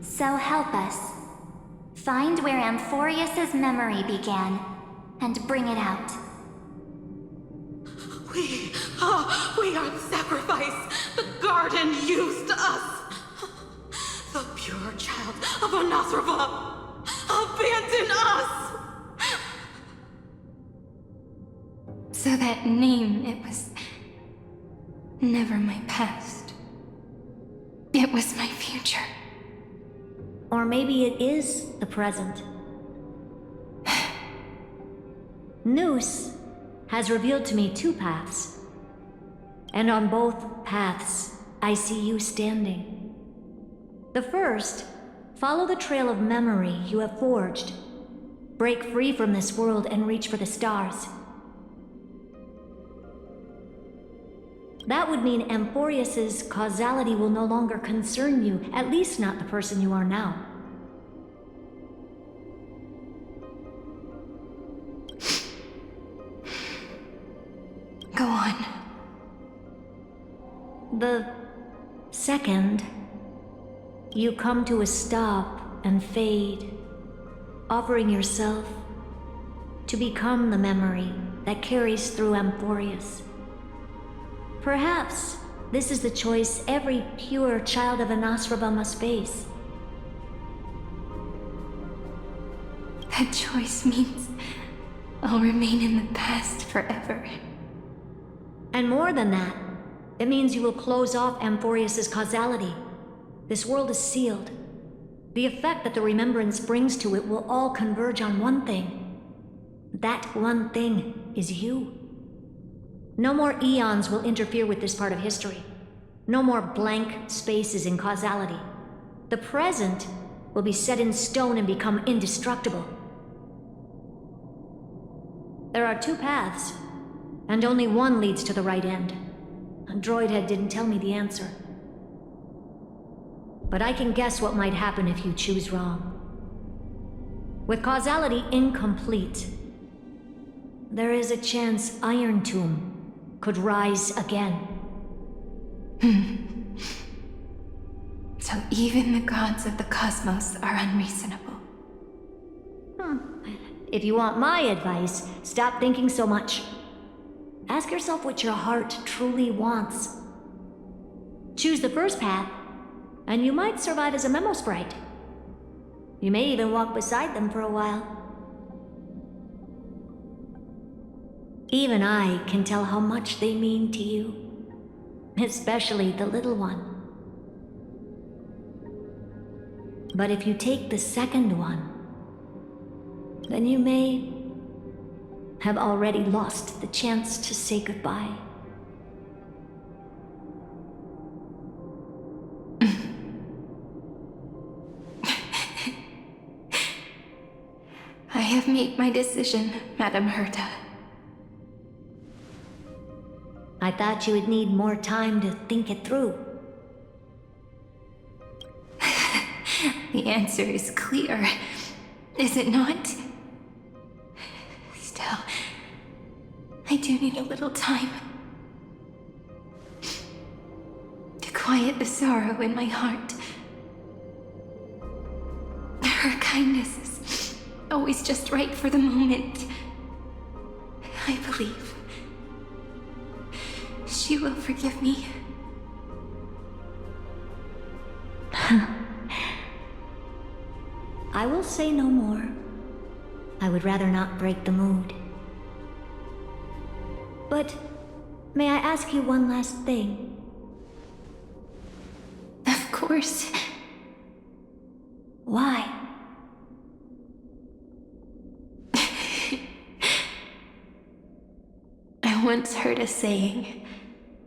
So help us. Find where Amphorius's memory began, and bring it out. We are the sacrifice the garden used us. The pure child of Anasrava. Abandon us! So that name, it was never my past. It was my future. Or maybe it is the present. Noose has revealed to me two paths. And on both paths, I see you standing. The first, follow the trail of memory you have forged. Break free from this world and reach for the stars. That would mean Amphorius's causality will no longer concern you, at least not the person you are now. Go on. The second, you come to a stop and fade, offering yourself to become the memory that carries through Amphorius. Perhaps this is the choice every pure child of Anasrava must face. That choice means I'll remain in the past forever. And more than that, it means you will close off Amphorius's causality. This world is sealed. The effect that the remembrance brings to it will all converge on one thing. That one thing is you. No more eons will interfere with this part of history. No more blank spaces in causality. The present will be set in stone and become indestructible. There are two paths, and only one leads to the right end. Droidhead didn't tell me the answer. But I can guess what might happen if you choose wrong. With causality incomplete, there is a chance Iron Tomb could rise again. So even the gods of the cosmos are unreasonable. If you want my advice, stop thinking so much. Ask yourself what your heart truly wants. Choose the first path, and you might survive as a memo sprite. You may even walk beside them for a while. Even I can tell how much they mean to you, especially the little one. But if you take the second one, then you may have already lost the chance to say goodbye. I have made my decision, Madam Herta. I thought you would need more time to think it through. The answer is clear, is it not? Still, I do need a little time to quiet the sorrow in my heart. Her kindness is always just right for the moment. I believe she will forgive me. I will say no more. I would rather not break the mood. But may I ask you one last thing? Of course. Why? I once heard a saying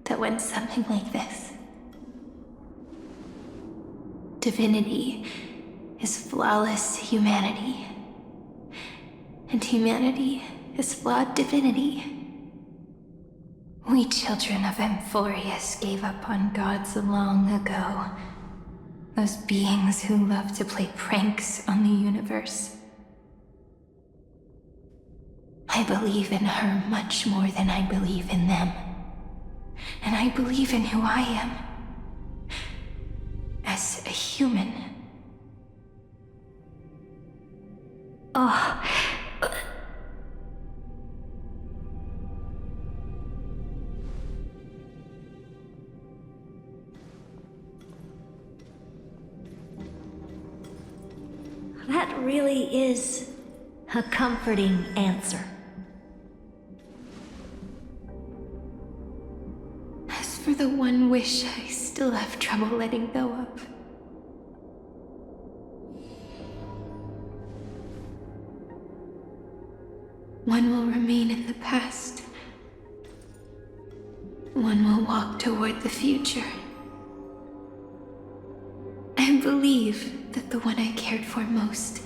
that went something like this. Divinity is flawless humanity, and humanity is flawed divinity. We children of Amphorius gave up on gods long ago. Those beings who love to play pranks on the universe. I believe in her much more than I believe in them. And I believe in who I am. As a human. Oh. That really is a comforting answer. As for the one wish I still have trouble letting go of. One will remain in the past. One will walk toward the future. I believe that the one I cared for most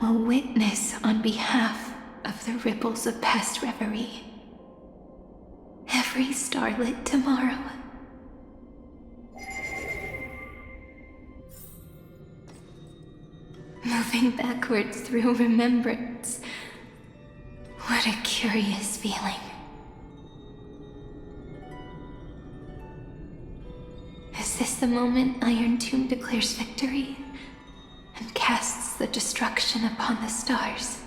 will witness on behalf of the ripples of past reverie. Every starlit tomorrow. Moving backwards through remembrance. What a curious feeling. Is this the moment Iron Tomb declares victory and casts the destruction upon the stars?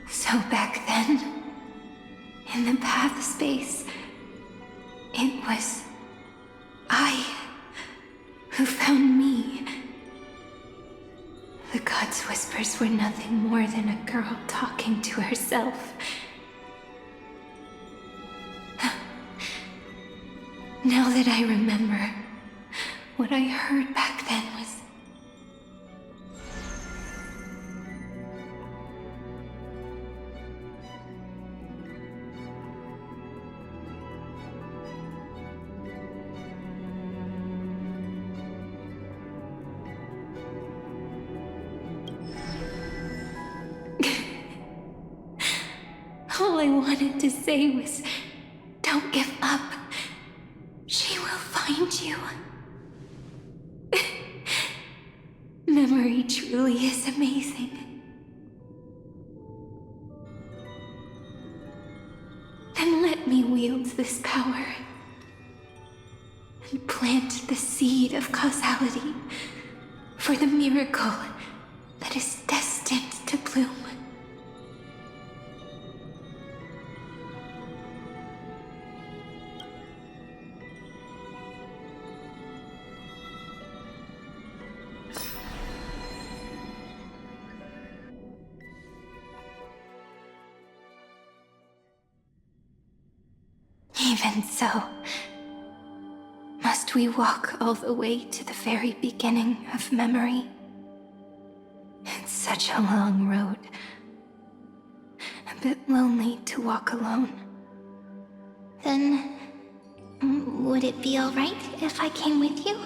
So back then, in the path space, it was I who found me. The gods' whispers were nothing more than a girl talking to herself. Now that I remember, what I heard back then was... All I wanted to say was, don't give up. She will find you. Memory truly is amazing. Then let me wield this power and plant the seed of causality for the miracle that is destined to bloom. Even so, must we walk all the way to the very beginning of memory? It's such a long road. A bit lonely to walk alone. Then, would it be alright if I came with you?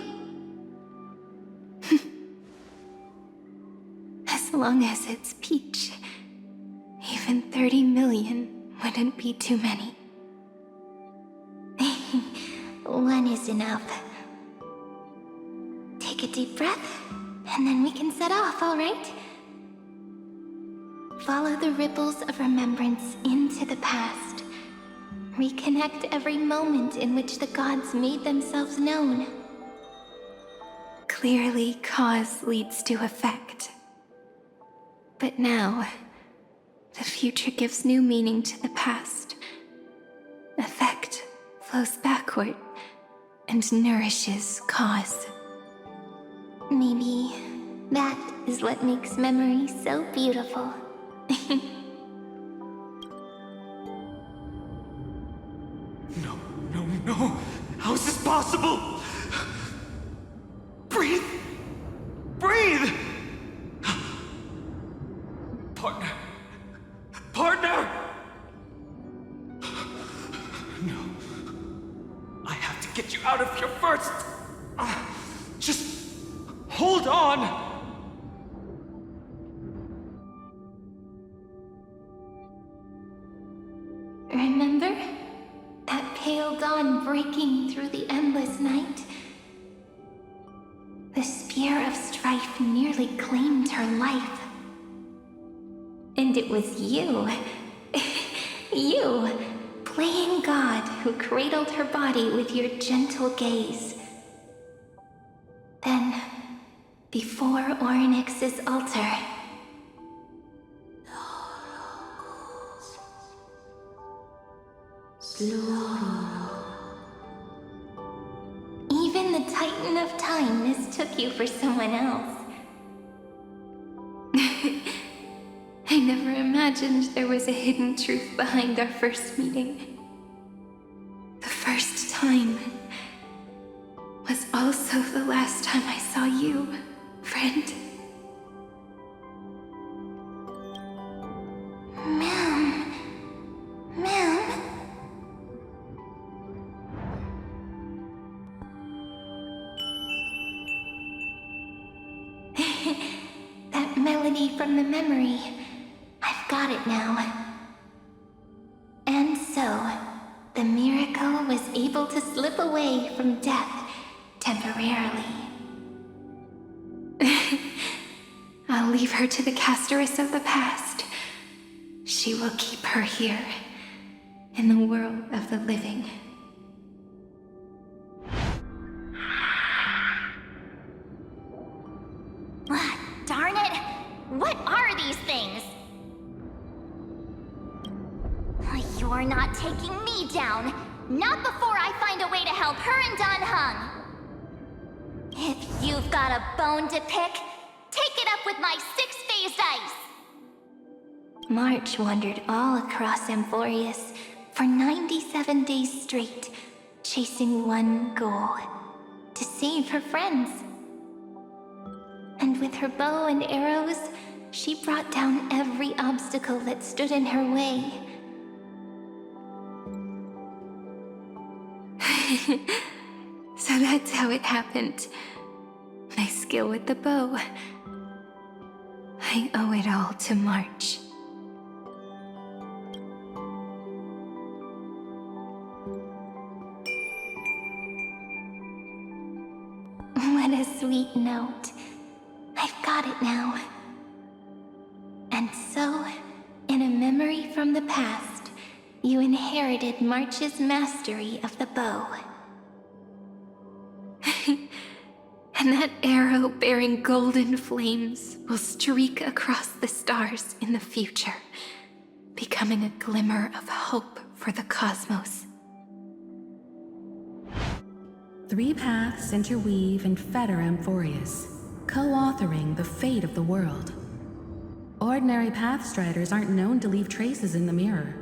As long as it's Peach, even 30 million wouldn't be too many. One is enough. Take a deep breath, and then we can set off, alright? Follow the ripples of remembrance into the past. Reconnect every moment in which the gods made themselves known. Clearly, cause leads to effect. But now, the future gives new meaning to the past. Effect flows backward and nourishes cause. Maybe that is what makes memory so beautiful. No. How is this possible? Breathe! Partner! No. I have to get you out of here first. Just hold on. Remember? That pale dawn breaking through the endless night? The spear of strife nearly claimed her life. And it was you, you, playing God, who cradled her body with your gentle gaze. Then, before Ornyx's altar, even the Titan of Time mistook you for someone else. I never imagined there was a hidden truth behind our first meeting. The first time was also the last time I saw you, friend. Ma'am. That melody from the memory. I've got it now. And so, the miracle was able to slip away from death temporarily. I'll leave her to the casteress of the past. She will keep her here, in the world of the living. Darn it! What are these things? You're not taking me down. Not before I find a way to help her and Don Hung. If you've got a bone to pick, take it up with my six-phased ice. March wandered all across Amphorius for 97 days straight, chasing one goal: to save her friends. And with her bow and arrows, she brought down every obstacle that stood in her way. So that's how it happened. My skill with the bow. I owe it all to March. What a sweet note. I've got it now. And so, in a memory from the past, you inherited March's mastery of the bow. And that arrow bearing golden flames will streak across the stars in the future, becoming a glimmer of hope for the cosmos. 3 paths interweave and fetter Amphorius, co-authoring the fate of the world. Ordinary pathstriders aren't known to leave traces in the mirror,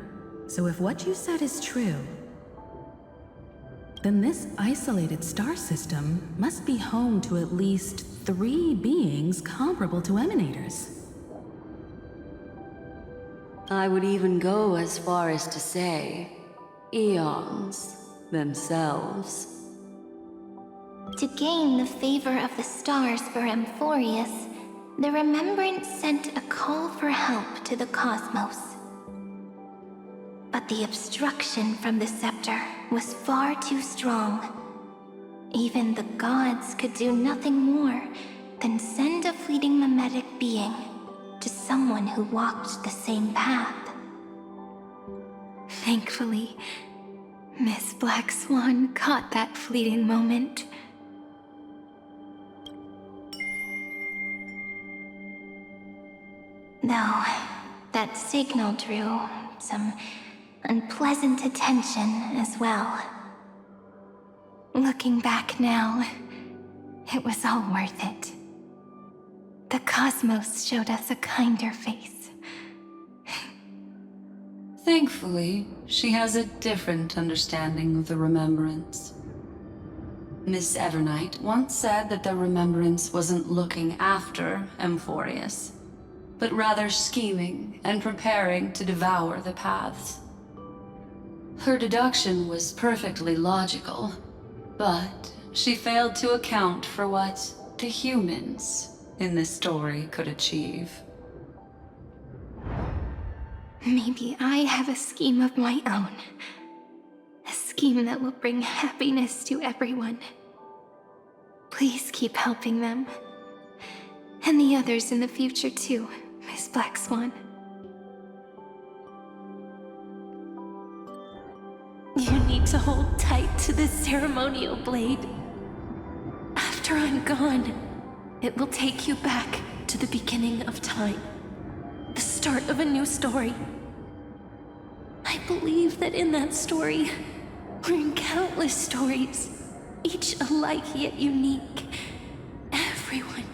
so if what you said is true, then this isolated star system must be home to at least 3 beings comparable to emanators. I would even go as far as to say, eons themselves. To gain the favor of the stars for Amphorius, the Remembrance sent a call for help to the cosmos. But the obstruction from the scepter was far too strong. Even the gods could do nothing more than send a fleeting mimetic being to someone who walked the same path. Thankfully, Miss Black Swan caught that fleeting moment. Though that signal drew some unpleasant attention as well. Looking back now, it was all worth it. The cosmos showed us a kinder face. Thankfully, she has a different understanding of the Remembrance. Miss Evernight once said that the Remembrance wasn't looking after Amphorius, but rather scheming and preparing to devour the paths. Her deduction was perfectly logical, but she failed to account for what the humans in this story could achieve. Maybe I have a scheme of my own. A scheme that will bring happiness to everyone. Please keep helping them. And the others in the future too, Miss Black Swan. You need to hold tight to this ceremonial blade. After I'm gone, it will take you back to the beginning of time. The start of a new story. I believe that in that story, we're in countless stories, each alike yet unique. Everyone,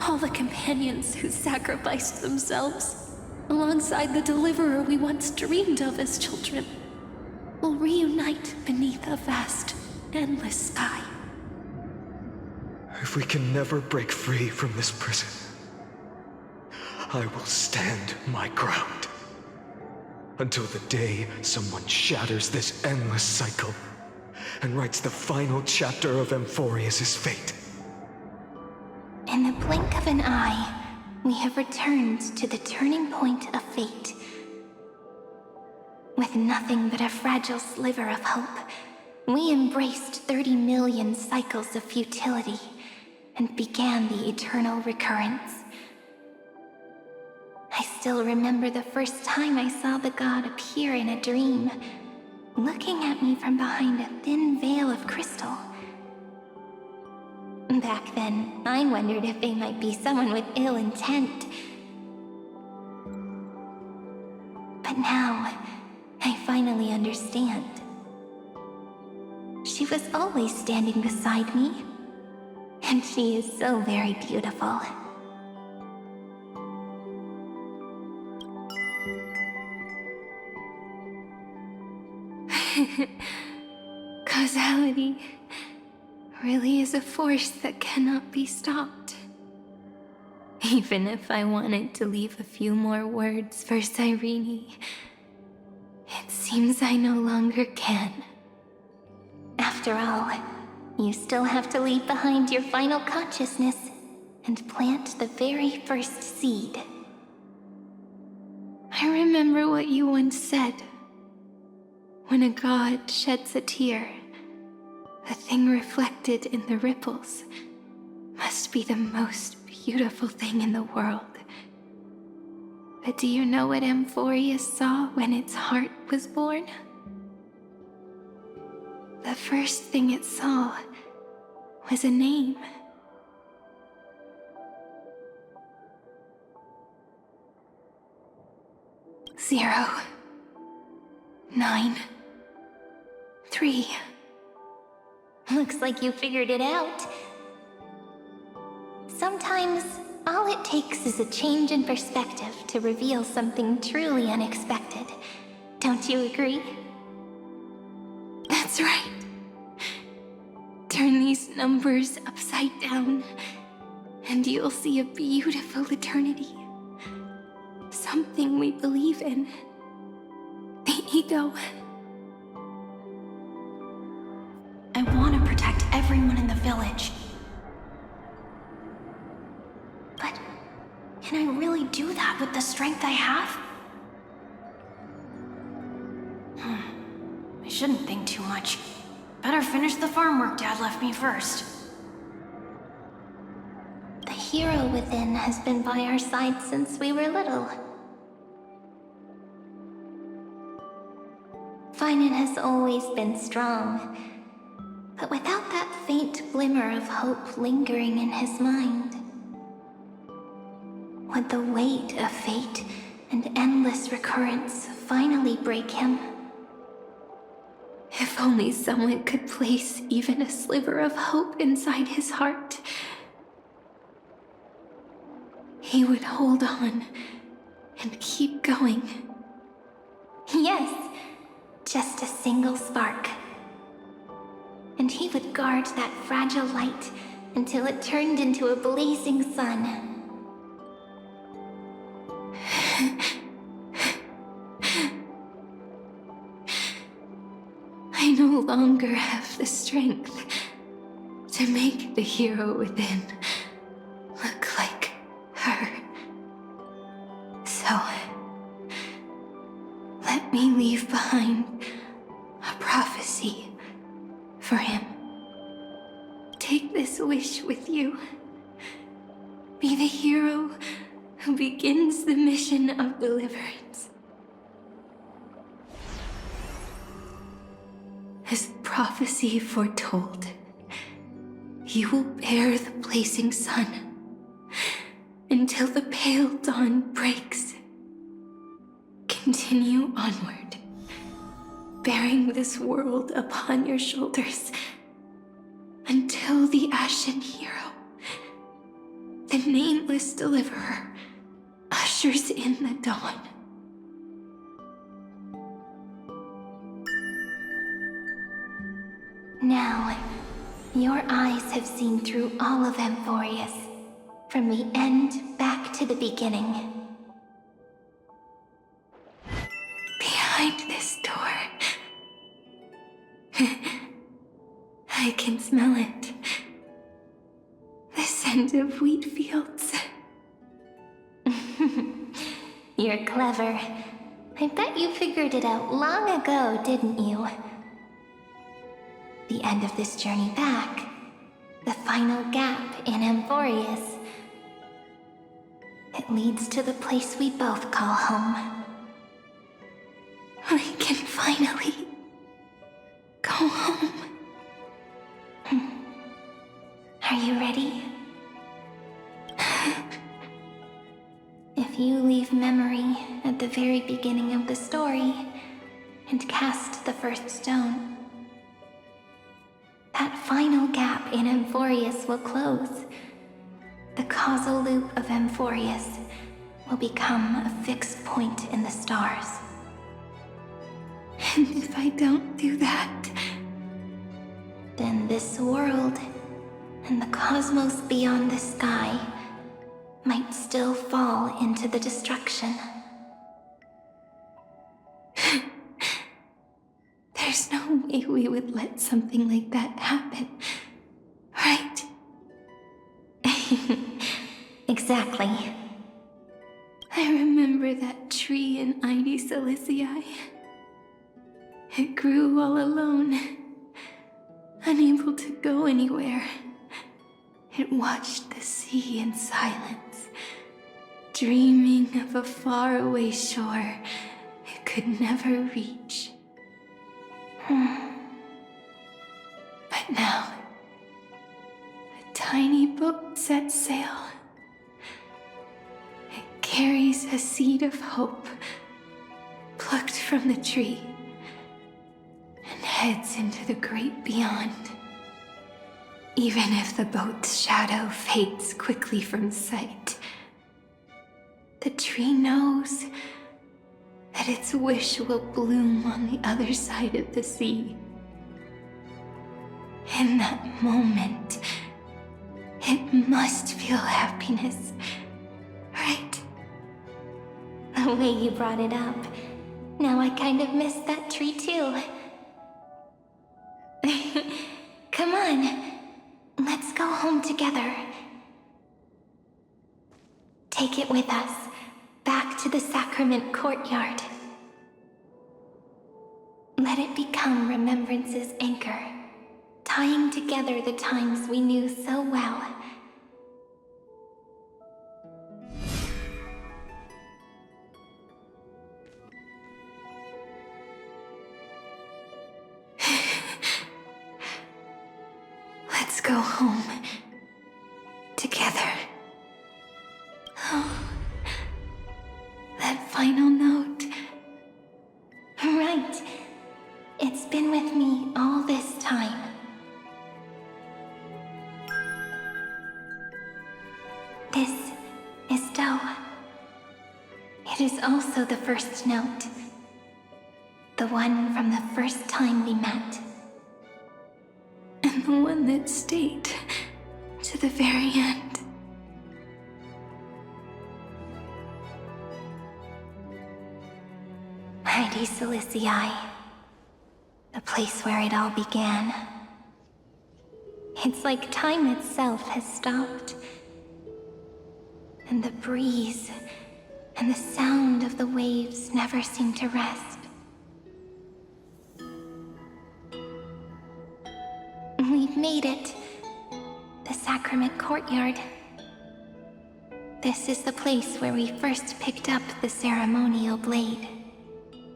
all the companions who sacrificed themselves, alongside the deliverer we once dreamed of as children, will reunite beneath a vast, endless sky. If we can never break free from this prison, I will stand my ground. Until the day someone shatters this endless cycle and writes the final chapter of Amphorius' fate. In the blink of an eye, we have returned to the turning point of fate. With nothing but a fragile sliver of hope, we embraced 30 million cycles of futility and began the eternal recurrence. I still remember the first time I saw the god appear in a dream, looking at me from behind a thin veil of crystal. Back then, I wondered if they might be someone with ill intent. But now, I finally understand. She was always standing beside me, and she is so very beautiful. Causality really is a force that cannot be stopped. Even if I wanted to leave a few more words for Cyrene, it seems I no longer can. After all, you still have to leave behind your final consciousness and plant the very first seed. I remember what you once said. When a god sheds a tear, the thing reflected in the ripples must be the most beautiful thing in the world. But do you know what Amphorius saw when its heart was born? The first thing it saw was a name. 0, 9, 3. Looks like you figured it out. Sometimes, all it takes is a change in perspective to reveal something truly unexpected. Don't you agree? That's right. Turn these numbers upside down, and you'll see a beautiful eternity. Something we believe in. The ego. I want to protect everyone in the village. But can I really do that with the strength I have? I shouldn't think too much. Better finish the farm work Dad left me first. The hero within has been by our side since we were little. Finan has always been strong, but without that faint glimmer of hope lingering in his mind, would the weight of fate and endless recurrence finally break him? If only someone could place even a sliver of hope inside his heart, he would hold on and keep going. Yes, just a single spark. And he would guard that fragile light until it turned into a blazing sun. I no longer have the strength to make the hero within look like her. So, let me leave behind a prophecy for him. Take this wish with you. Be the hero who begins the mission of deliverance. As prophecy foretold, you will bear the blazing sun until the pale dawn breaks. Continue onward, bearing this world upon your shoulders until the ashen hero, the nameless deliverer, ushers in the dawn. Now, your eyes have seen through all of Amphorius, from the end back to the beginning. Behind this door, I can smell it. The scent of wheat fields. You're clever. I bet you figured it out long ago, didn't you? The end of this journey back, the final gap in Amphorius. It leads to the place we both call home. We can finally go home. Are you ready? If you leave memory at the very beginning of the story and cast the first stone, that final gap in Amphorius will close. The causal loop of Amphorius will become a fixed point in the stars. And if I don't do that, then this world and the cosmos beyond the sky might still fall into the destruction. There's no way we would let something like that happen, right? Exactly. I remember that tree in Ivy Silicii. It grew all alone, unable to go anywhere. It watched the sea in silence, dreaming of a faraway shore it could never reach. But now, a tiny boat sets sail. It carries a seed of hope plucked from the tree and heads into the great beyond. Even if the boat's shadow fades quickly from sight, the tree knows that its wish will bloom on the other side of the sea. In that moment, it must feel happiness, right? The way you brought it up, now I kind of miss that tree too. Come on, let's go home together. Take it with us, back to the sacrament courtyard. Let it become remembrance's anchor, tying together the times we knew so well. Let's go home together. Oh, that final note. Right. It's been with me all this time. This is Doe. It is also the first note. The one from the first time we met. And the one that stayed to the very end. Heidi Silicii, the place where it all began. It's like time itself has stopped. And the breeze and the sound of the waves never seem to rest. We've made it. The sacrament courtyard. This is the place where we first picked up the ceremonial blade.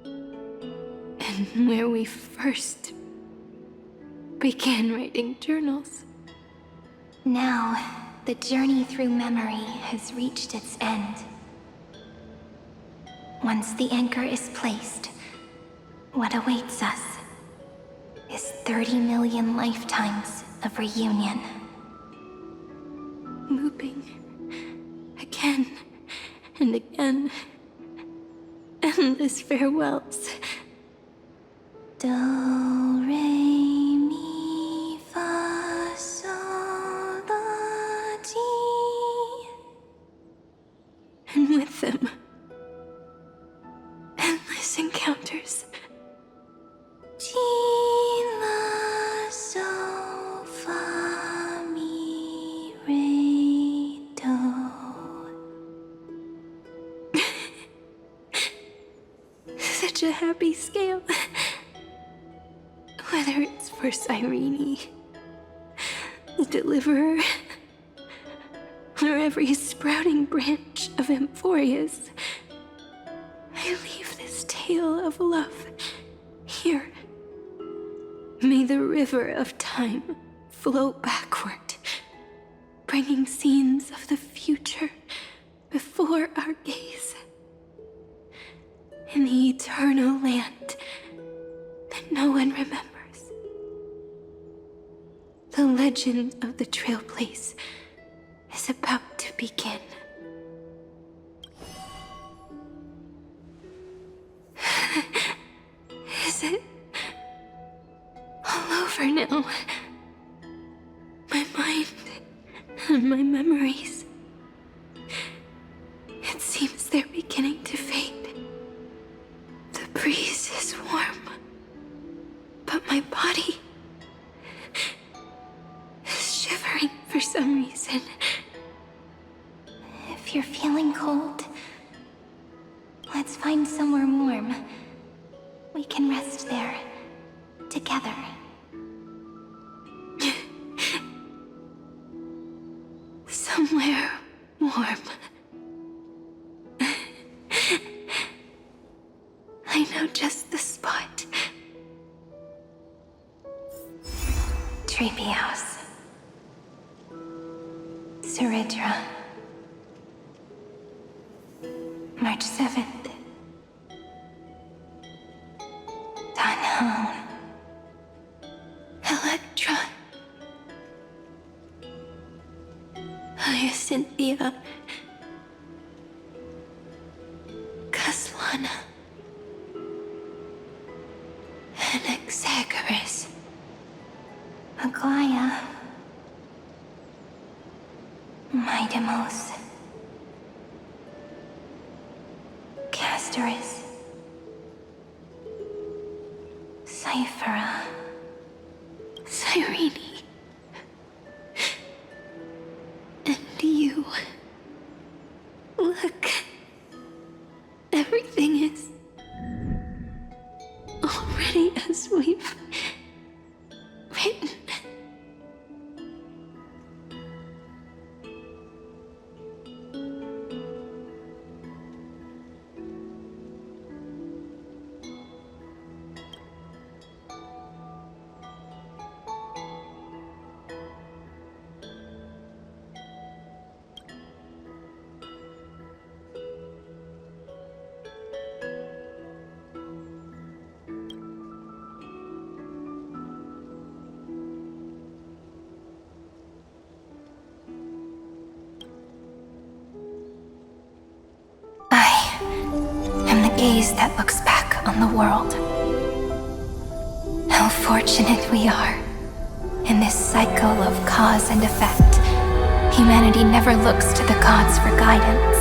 And where we first began writing journals. Now, the journey through memory has reached its end. Once the anchor is placed, what awaits us is 30 million lifetimes of reunion. Looping again and again. Endless farewells. Do, re, mi, fa, sol, la, ti. And with them, endless encounters. Ti, la, sol, fa, mi, re, do. Such a happy scale. Whether it's for Cyrene, the Deliverer, or every sprouting branch of Amphoria's, I leave this tale of love here. May the river of time flow backward, bringing scenes of the future before our gaze. In the eternal land that no one remembers. The legend of the Trailblaze is about to begin. Is it all over now? My mind and my memories. It seems they're beginning to fade. The breeze is warm, but my body is shivering for some reason. If you're feeling cold, let's find somewhere warm. We can rest there, together. Somewhere warm. I know just the spot. Treehouse. Suridra. March 7th. town. Electra. Hyacinthia. Kaslana. Anaxagoras. Aglaya. Midemos. Castorus. Cyphera. Cyrene. And you. Look. Everything is already as we've written. Gaze that looks back on the world. How fortunate we are. In this cycle of cause and effect, humanity never looks to the gods for guidance.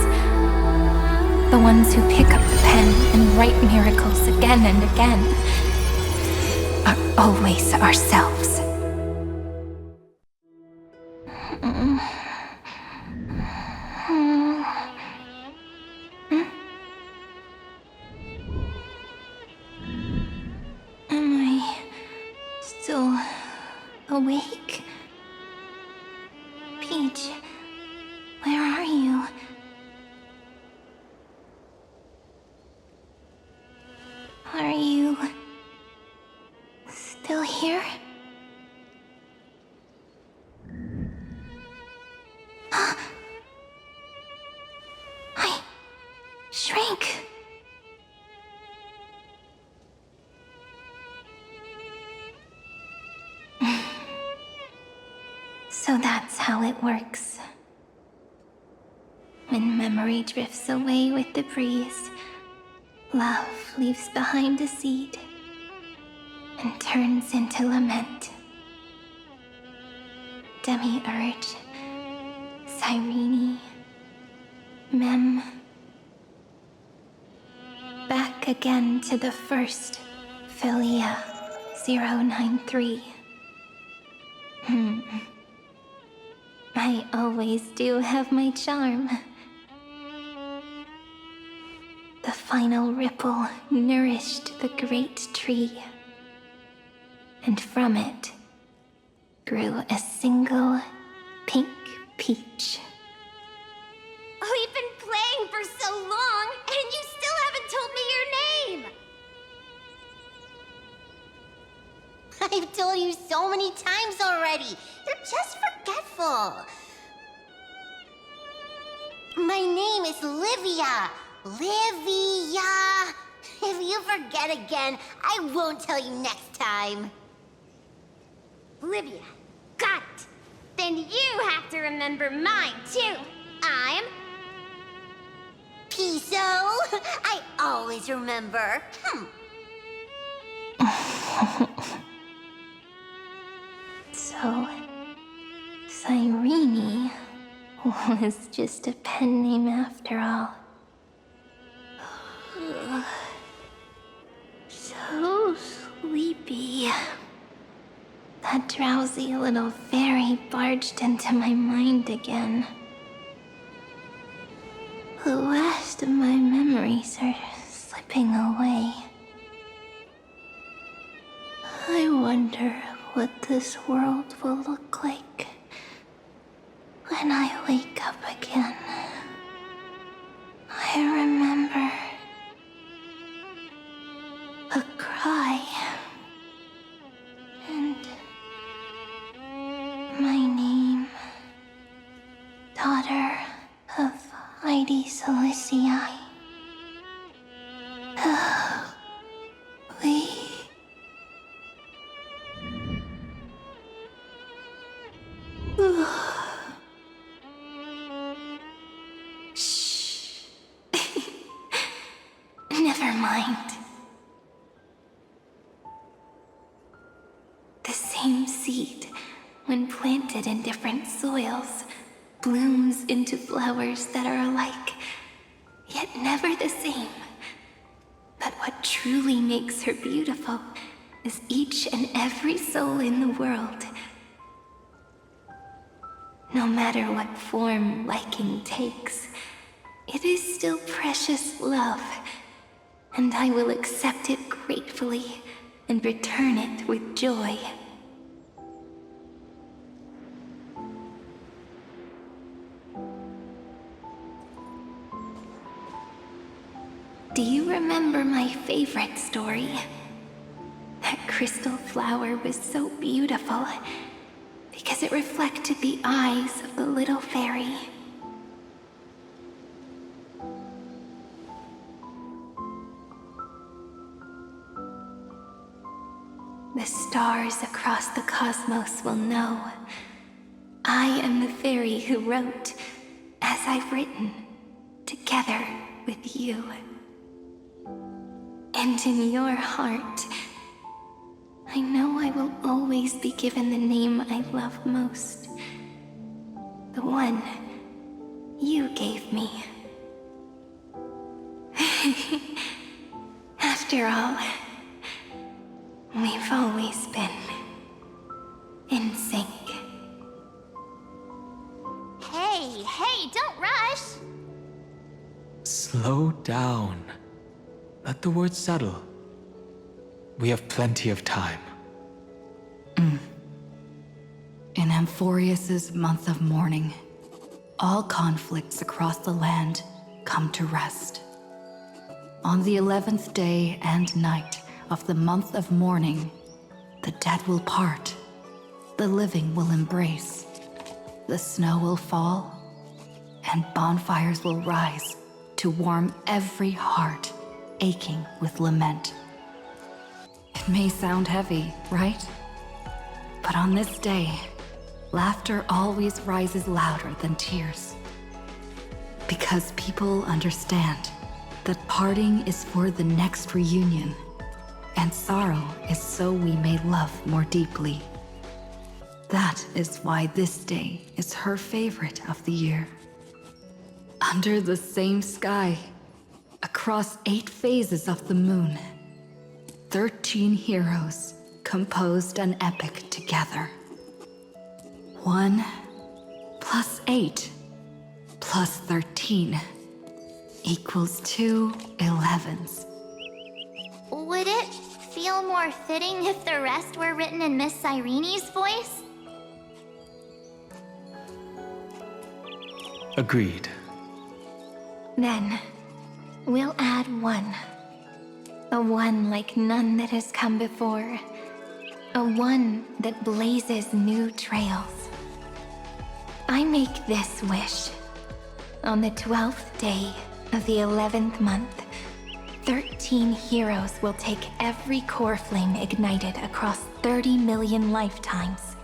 The ones who pick up the pen and write miracles again and again are always ourselves. Awake? Peach, where are you? Are you still here? I shrank. So that's how it works. When memory drifts away with the breeze, love leaves behind a seed and turns into lament. Demiurge, Cyrene, Mem. Back again to the first, Philia 093. I always do have my charm. The final ripple nourished the great tree, and from it grew a single pink peach. We've been playing for so long, and you still haven't told me your name! I've told you so many times already. You're just forgetful. My name is Livia. Livia. If you forget again, I won't tell you next time. Livia. Got it. Then you have to remember mine, too. I'm... Piso. I always remember. So, Cyrene was just a pen name after all. So sleepy. That drowsy little fairy barged into my mind again. The last of my memories are slipping away. I wonder what this world will look like when I wake up again. I remember a cry and my name, daughter of Heidi Silicii. We same seed, when planted in different soils, blooms into flowers that are alike, yet never the same. But what truly makes her beautiful is each and every soul in the world. No matter what form liking takes, it is still precious love, and I will accept it gratefully and return it with joy. Do you remember my favorite story? That crystal flower was so beautiful because it reflected the eyes of the little fairy. The stars across the cosmos will know I am the fairy who wrote, as I've written, together with you. And in your heart, I know I will always be given the name I love most. The one you gave me. After all, we've always been in sync. Hey, don't rush! Slow down. Let the words settle. We have plenty of time. In Amphorius's month of mourning, all conflicts across the land come to rest. On the 11th day and night of the month of mourning, the dead will part, the living will embrace, the snow will fall, and bonfires will rise to warm every heart aching with lament. It may sound heavy, right? But on this day, laughter always rises louder than tears. Because people understand that parting is for the next reunion, and sorrow is so we may love more deeply. That is why this day is her favorite of the year. Under the same sky, across 8 phases of the moon, 13 heroes composed an epic together. 1 plus 8 plus 13 equals 2 11s. Would it feel more fitting if the rest were written in Miss Cyrene's voice? Agreed. Then, we'll add 1. A 1 like none that has come before. A 1 that blazes new trails. I make this wish. On the 12th day of the 11th month, 13 heroes will take every core flame ignited across 30 million lifetimes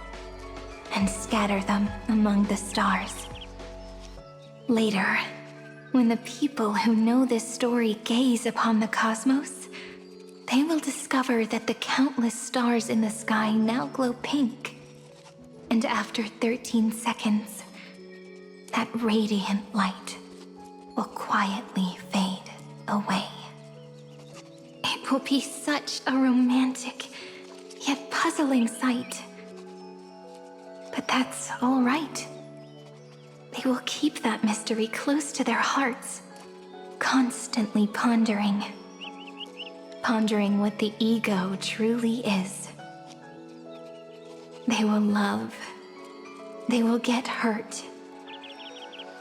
and scatter them among the stars. Later, when the people who know this story gaze upon the cosmos, they will discover that the countless stars in the sky now glow pink. And after 13 seconds, that radiant light will quietly fade away. It will be such a romantic, yet puzzling sight. But that's all right. They will keep that mystery close to their hearts, constantly pondering what the ego truly is. They will love. They will get hurt.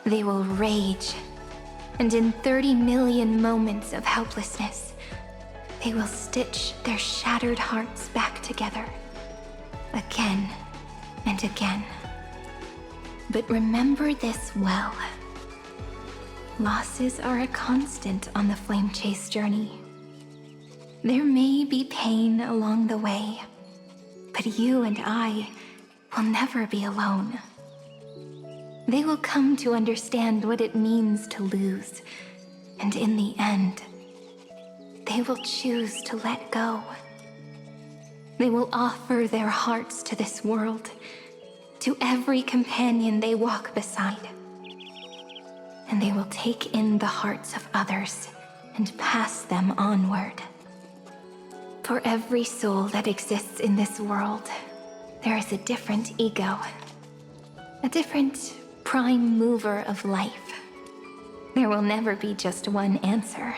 They will rage. And in 30 million moments of helplessness, they will stitch their shattered hearts back together, again and again. But remember this well. Losses are a constant on the flame chase journey. There may be pain along the way, but you and I will never be alone. They will come to understand what it means to lose, and in the end, they will choose to let go. They will offer their hearts to this world, to every companion they walk beside. And they will take in the hearts of others and pass them onward. For every soul that exists in this world, there is a different ego, a different prime mover of life. There will never be just one answer,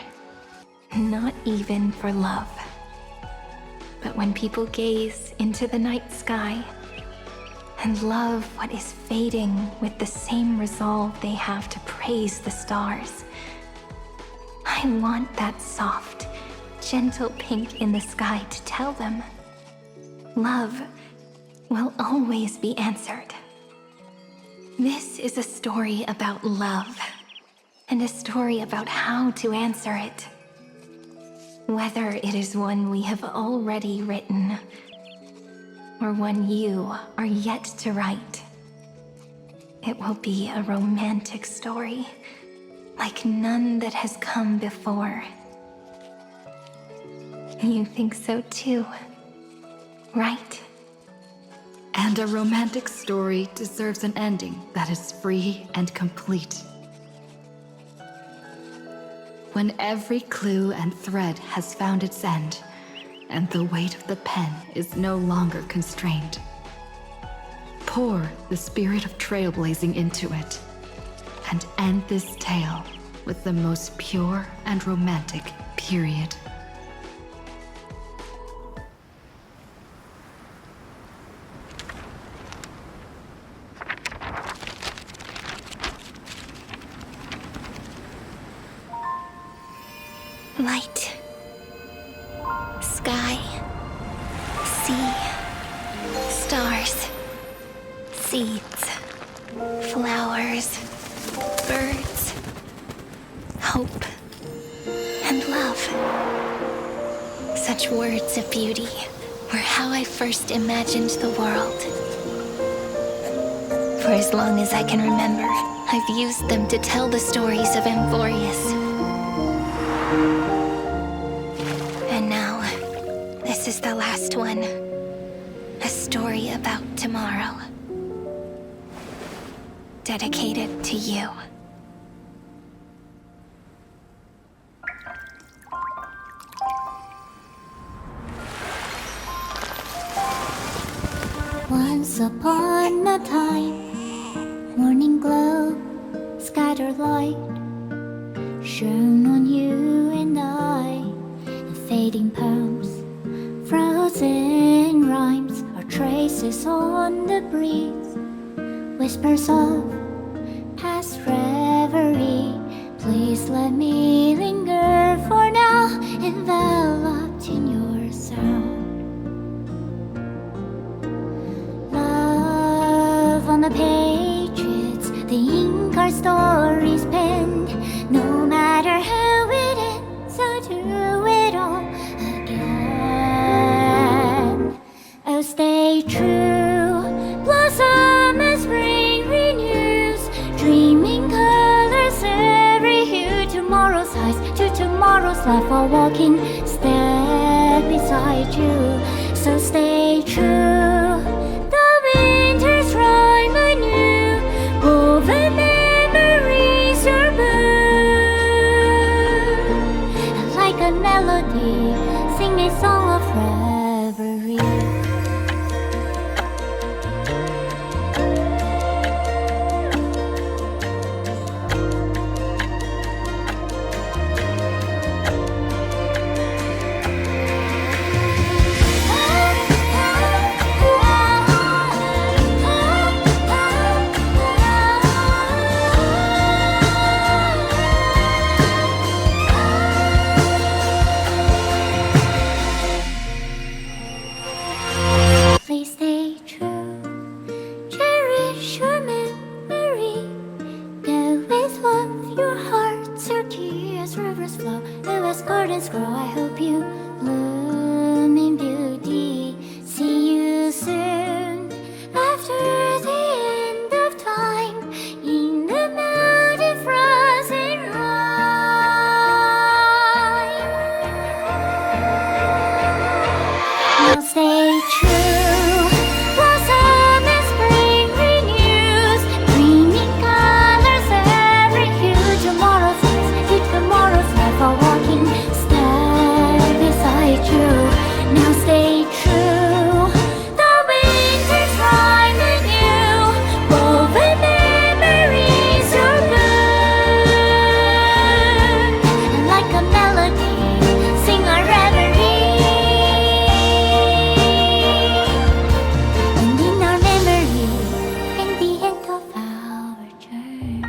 not even for love. But when people gaze into the night sky and love what is fading with the same resolve they have to praise the stars, I want that soft, gentle pink in the sky to tell them, love will always be answered. This is a story about love, and a story about how to answer it. Whether it is one we have already written, or one you are yet to write, it will be a romantic story, like none that has come before. You think so too, right? And a romantic story deserves an ending that is free and complete. When every clue and thread has found its end, and the weight of the pen is no longer constrained, pour the spirit of trailblazing into it, and end this tale with the most pure and romantic period. Light, sky, sea, stars, seeds, flowers, birds, hope, and love. Such words of beauty were how I first imagined the world. For as long as I can remember, I've used them to tell the stories of Amphorius. And now, this is the last one. A story about tomorrow. Dedicated to you. Once upon a time, morning glow, scattered light, shone on you and I. The fading poems, frozen rhymes, are traces on the breeze, whispers of past reverie. Please let me linger for now, enveloped in your sound. Love on the pages, the ink our stories penned. No matter how it ends, I'll do it all again. Oh, stay true, blossom as spring renews, dreaming colors every hue. Tomorrow's eyes to tomorrow's life, while walking step beside you. So stay true, the winter's rhyme anew, woven memories are blue. Like a melody, sing a song of reverie. stay true. Blossom as spring renews, greening colors every hue. Tomorrow's life, if tomorrow's life are walking, stand beside you. Now stay true. The winter's rhyme and you, woven memories are good. And like a melody, sing our reverie. And in our memory, in the end of our journey.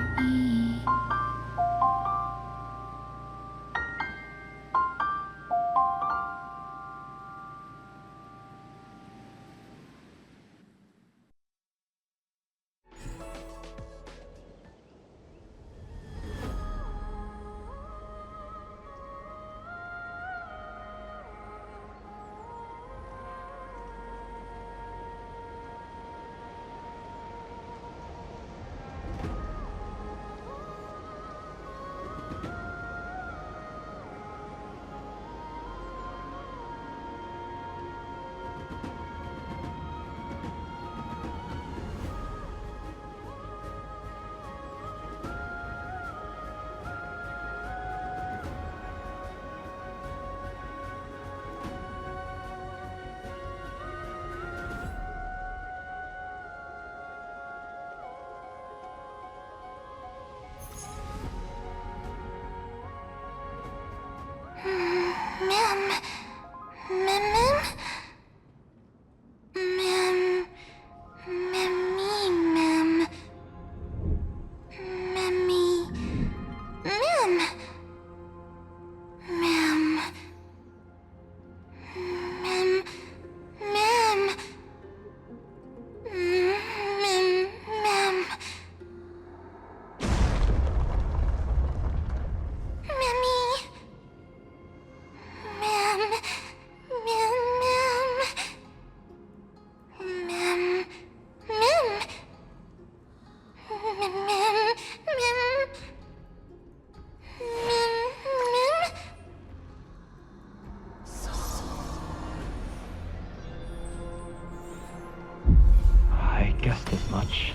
I guessed as much.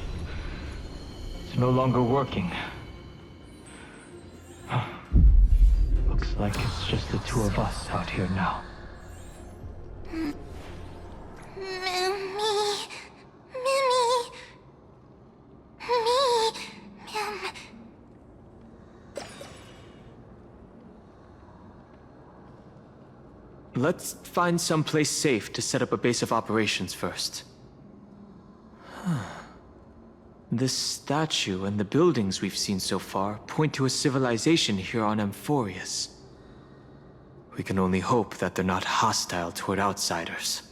It's no longer working. Looks like it's just the two of us out here now. Let's find some place safe to set up a base of operations first. This statue and the buildings we've seen so far point to a civilization here on Amphorius. We can only hope that they're not hostile toward outsiders.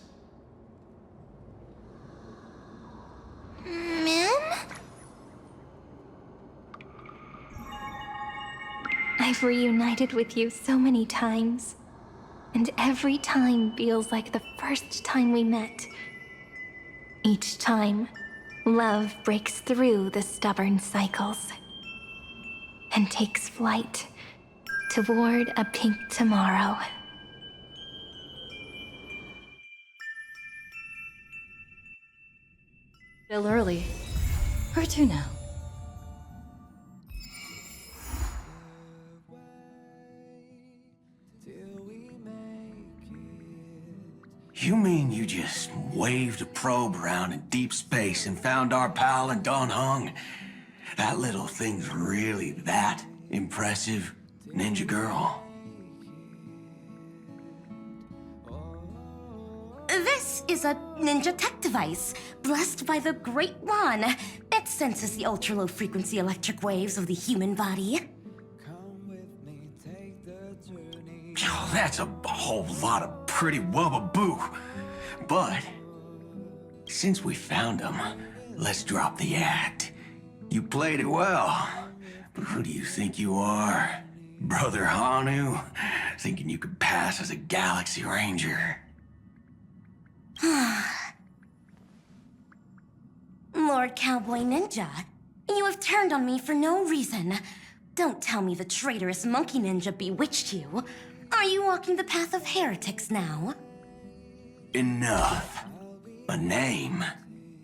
I've reunited with you so many times, and every time feels like the first time we met. Each time, love breaks through the stubborn cycles and takes flight toward a pink tomorrow. Still early. Where to now? You mean you just waved a probe around in deep space and found our pal and Don Hung? That little thing's really that impressive, ninja girl? This is a ninja tech device, blessed by the Great One. It senses the ultra-low frequency electric waves of the human body. Oh, that's a whole lot of pretty wubba-boo. But, since we found him, let's drop the act. You played it well, but who do you think you are? Brother Hanu? Thinking you could pass as a Galaxy Ranger? Lord Cowboy Ninja, you have turned on me for no reason. Don't tell me the traitorous monkey ninja bewitched you. Are you walking the path of heretics now? Enough. A name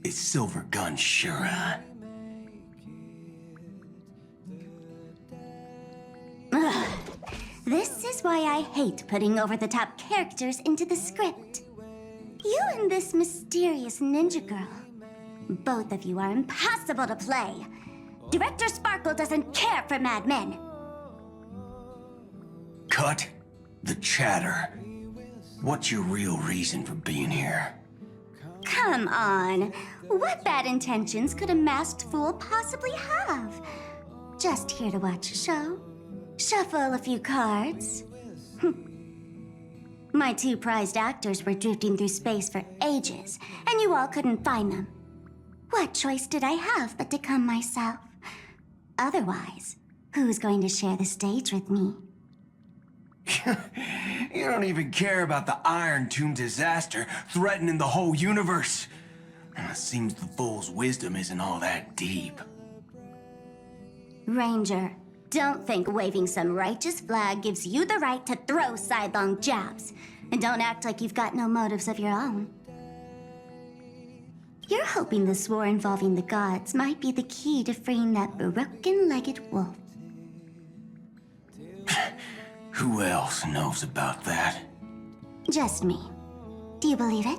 is Silver Gun Shura. Ugh. This is why I hate putting over-the-top characters into the script. You and this mysterious ninja girl. Both of you are impossible to play. Director Sparkle doesn't care for madmen. Cut the chatter. What's your real reason for being here? Come on. What bad intentions could a masked fool possibly have? Just here to watch a show. Shuffle a few cards. My two prized actors were drifting through space for ages, and you all couldn't find them. What choice did I have but to come myself? Otherwise, who's going to share the stage with me? You don't even care about the Iron Tomb disaster threatening the whole universe. It seems the fool's wisdom isn't all that deep. Ranger, don't think waving some righteous flag gives you the right to throw sidelong jabs. And don't act like you've got no motives of your own. You're hoping this war involving the gods might be the key to freeing that broken-legged wolf. Who else knows about that? Just me. Do you believe it?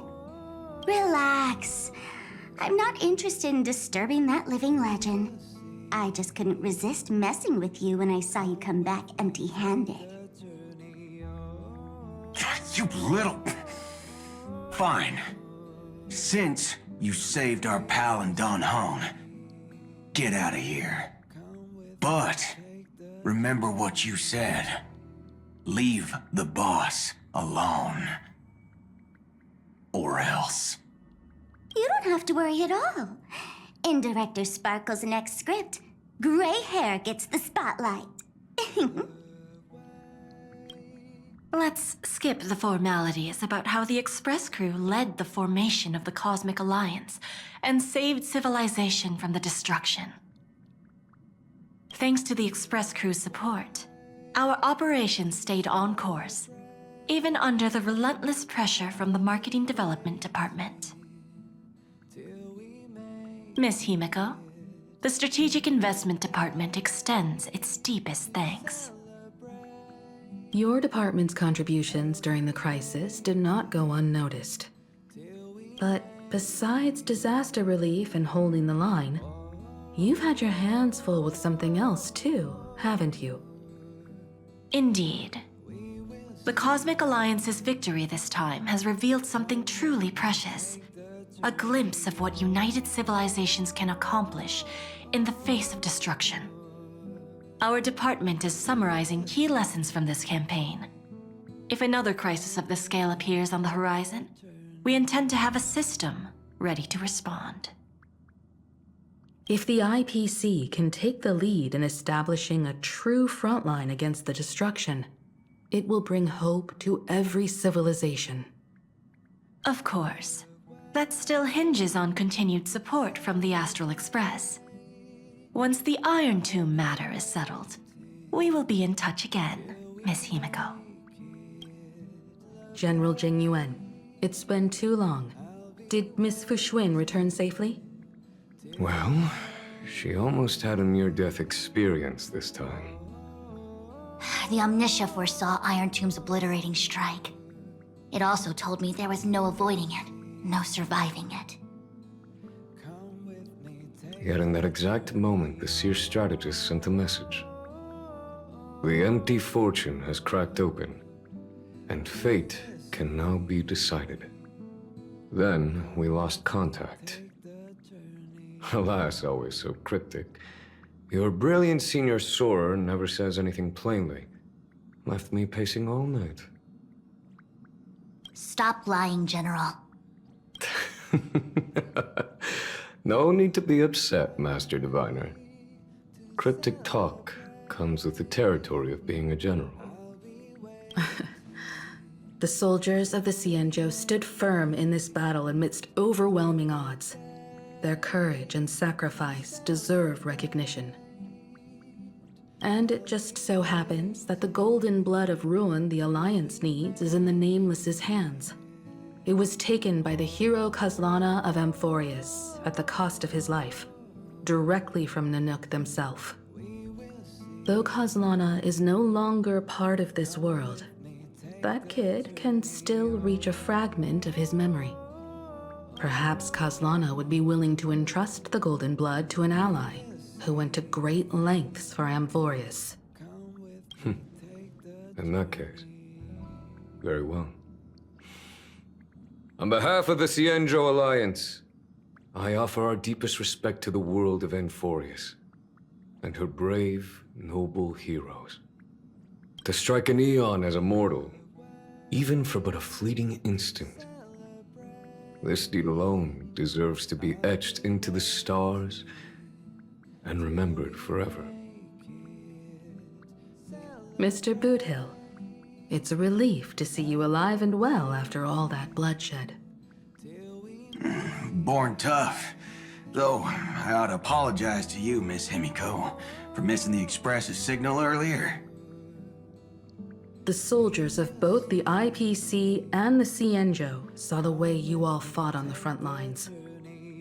Relax. I'm not interested in disturbing that living legend. I just couldn't resist messing with you when I saw you come back empty-handed. You little... Fine. Since you saved our pal and Don Hong, get out of here. But remember what you said. Leave the boss alone. Or else. You don't have to worry at all. In Director Sparkle's next script, gray hair gets the spotlight. Let's skip the formalities about how the Express crew led the formation of the Cosmic Alliance and saved civilization from the destruction. Thanks to the Express crew's support, our operations stayed on course, even under the relentless pressure from the Marketing Development Department. Miss Himiko, the Strategic Investment Department extends its deepest thanks. Your department's contributions during the crisis did not go unnoticed. But besides disaster relief and holding the line, you've had your hands full with something else too, haven't you? Indeed. The Cosmic Alliance's victory this time has revealed something truly precious. A glimpse of what united civilizations can accomplish in the face of destruction. Our department is summarizing key lessons from this campaign. If another crisis of this scale appears on the horizon, we intend to have a system ready to respond. If the IPC can take the lead in establishing a true frontline against the destruction, it will bring hope to every civilization. Of course. That still hinges on continued support from the Astral Express. Once the Iron Tomb matter is settled, we will be in touch again, Miss Himiko. General Jing Yuan, it's been too long. Did Miss Fuxuan return safely? Well, she almost had a near-death experience this time. The Omniscia foresaw Iron Tomb's obliterating strike. It also told me there was no avoiding it, no surviving it. Yet in that exact moment, the Seer strategist sent a message. The empty fortune has cracked open, and fate can now be decided. Then we lost contact. Alas, always so cryptic. Your brilliant senior soarer never says anything plainly. Left me pacing all night. Stop lying, General. No need to be upset, Master Diviner. Cryptic talk comes with the territory of being a general. The soldiers of the Xianzhou stood firm in this battle amidst overwhelming odds. Their courage and sacrifice deserve recognition. And it just so happens that the golden blood of ruin the Alliance needs is in the Nameless's hands. It was taken by the hero Kaslana of Amphorius at the cost of his life, directly from Nanook themselves. Though Kaslana is no longer part of this world, that kid can still reach a fragment of his memory. Perhaps Kaslana would be willing to entrust the Golden Blood to an ally who went to great lengths for Amphorius. In that case, very well. On behalf of the Cienjo Alliance, I offer our deepest respect to the world of Amphorius and her brave, noble heroes. To strike an eon as a mortal, even for but a fleeting instant, this deed alone deserves to be etched into the stars and remembered forever. Mr. Boothill, it's a relief to see you alive and well after all that bloodshed. Born tough. Though, I ought to apologize to you, Miss Himiko, for missing the Express's signal earlier. The soldiers of both the IPC and the Cienjo saw the way you all fought on the front lines.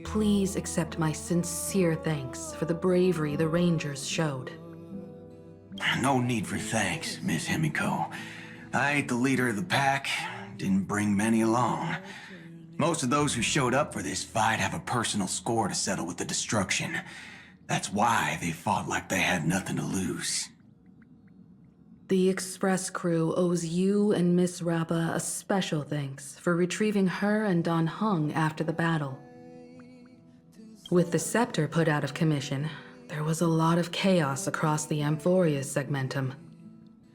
Please accept my sincere thanks for the bravery the Rangers showed. No need for thanks, Miss Himiko. I ain't the leader of the pack, didn't bring many along. Most of those who showed up for this fight have a personal score to settle with the destruction. That's why they fought like they had nothing to lose. The Express crew owes you and Miss Rappa a special thanks for retrieving her and Don Hung after the battle. With the scepter put out of commission, there was a lot of chaos across the Amphorius segmentum.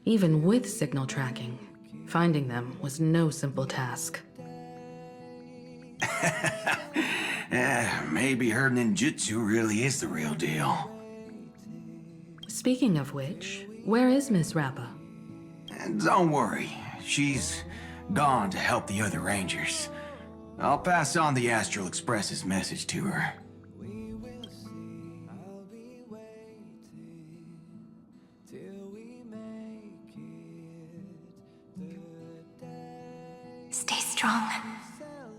Even with signal tracking, finding them was no simple task. Maybe her ninjutsu really is the real deal. Speaking of which, where is Miss Rappa? Don't worry, she's gone to help the other Rangers. I'll pass on the Astral Express's message to her. Stay strong.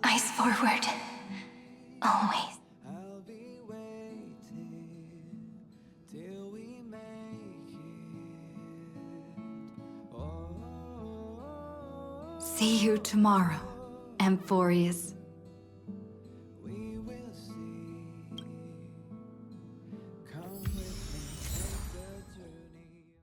Eyes forward. Always. See you tomorrow, Amphorius.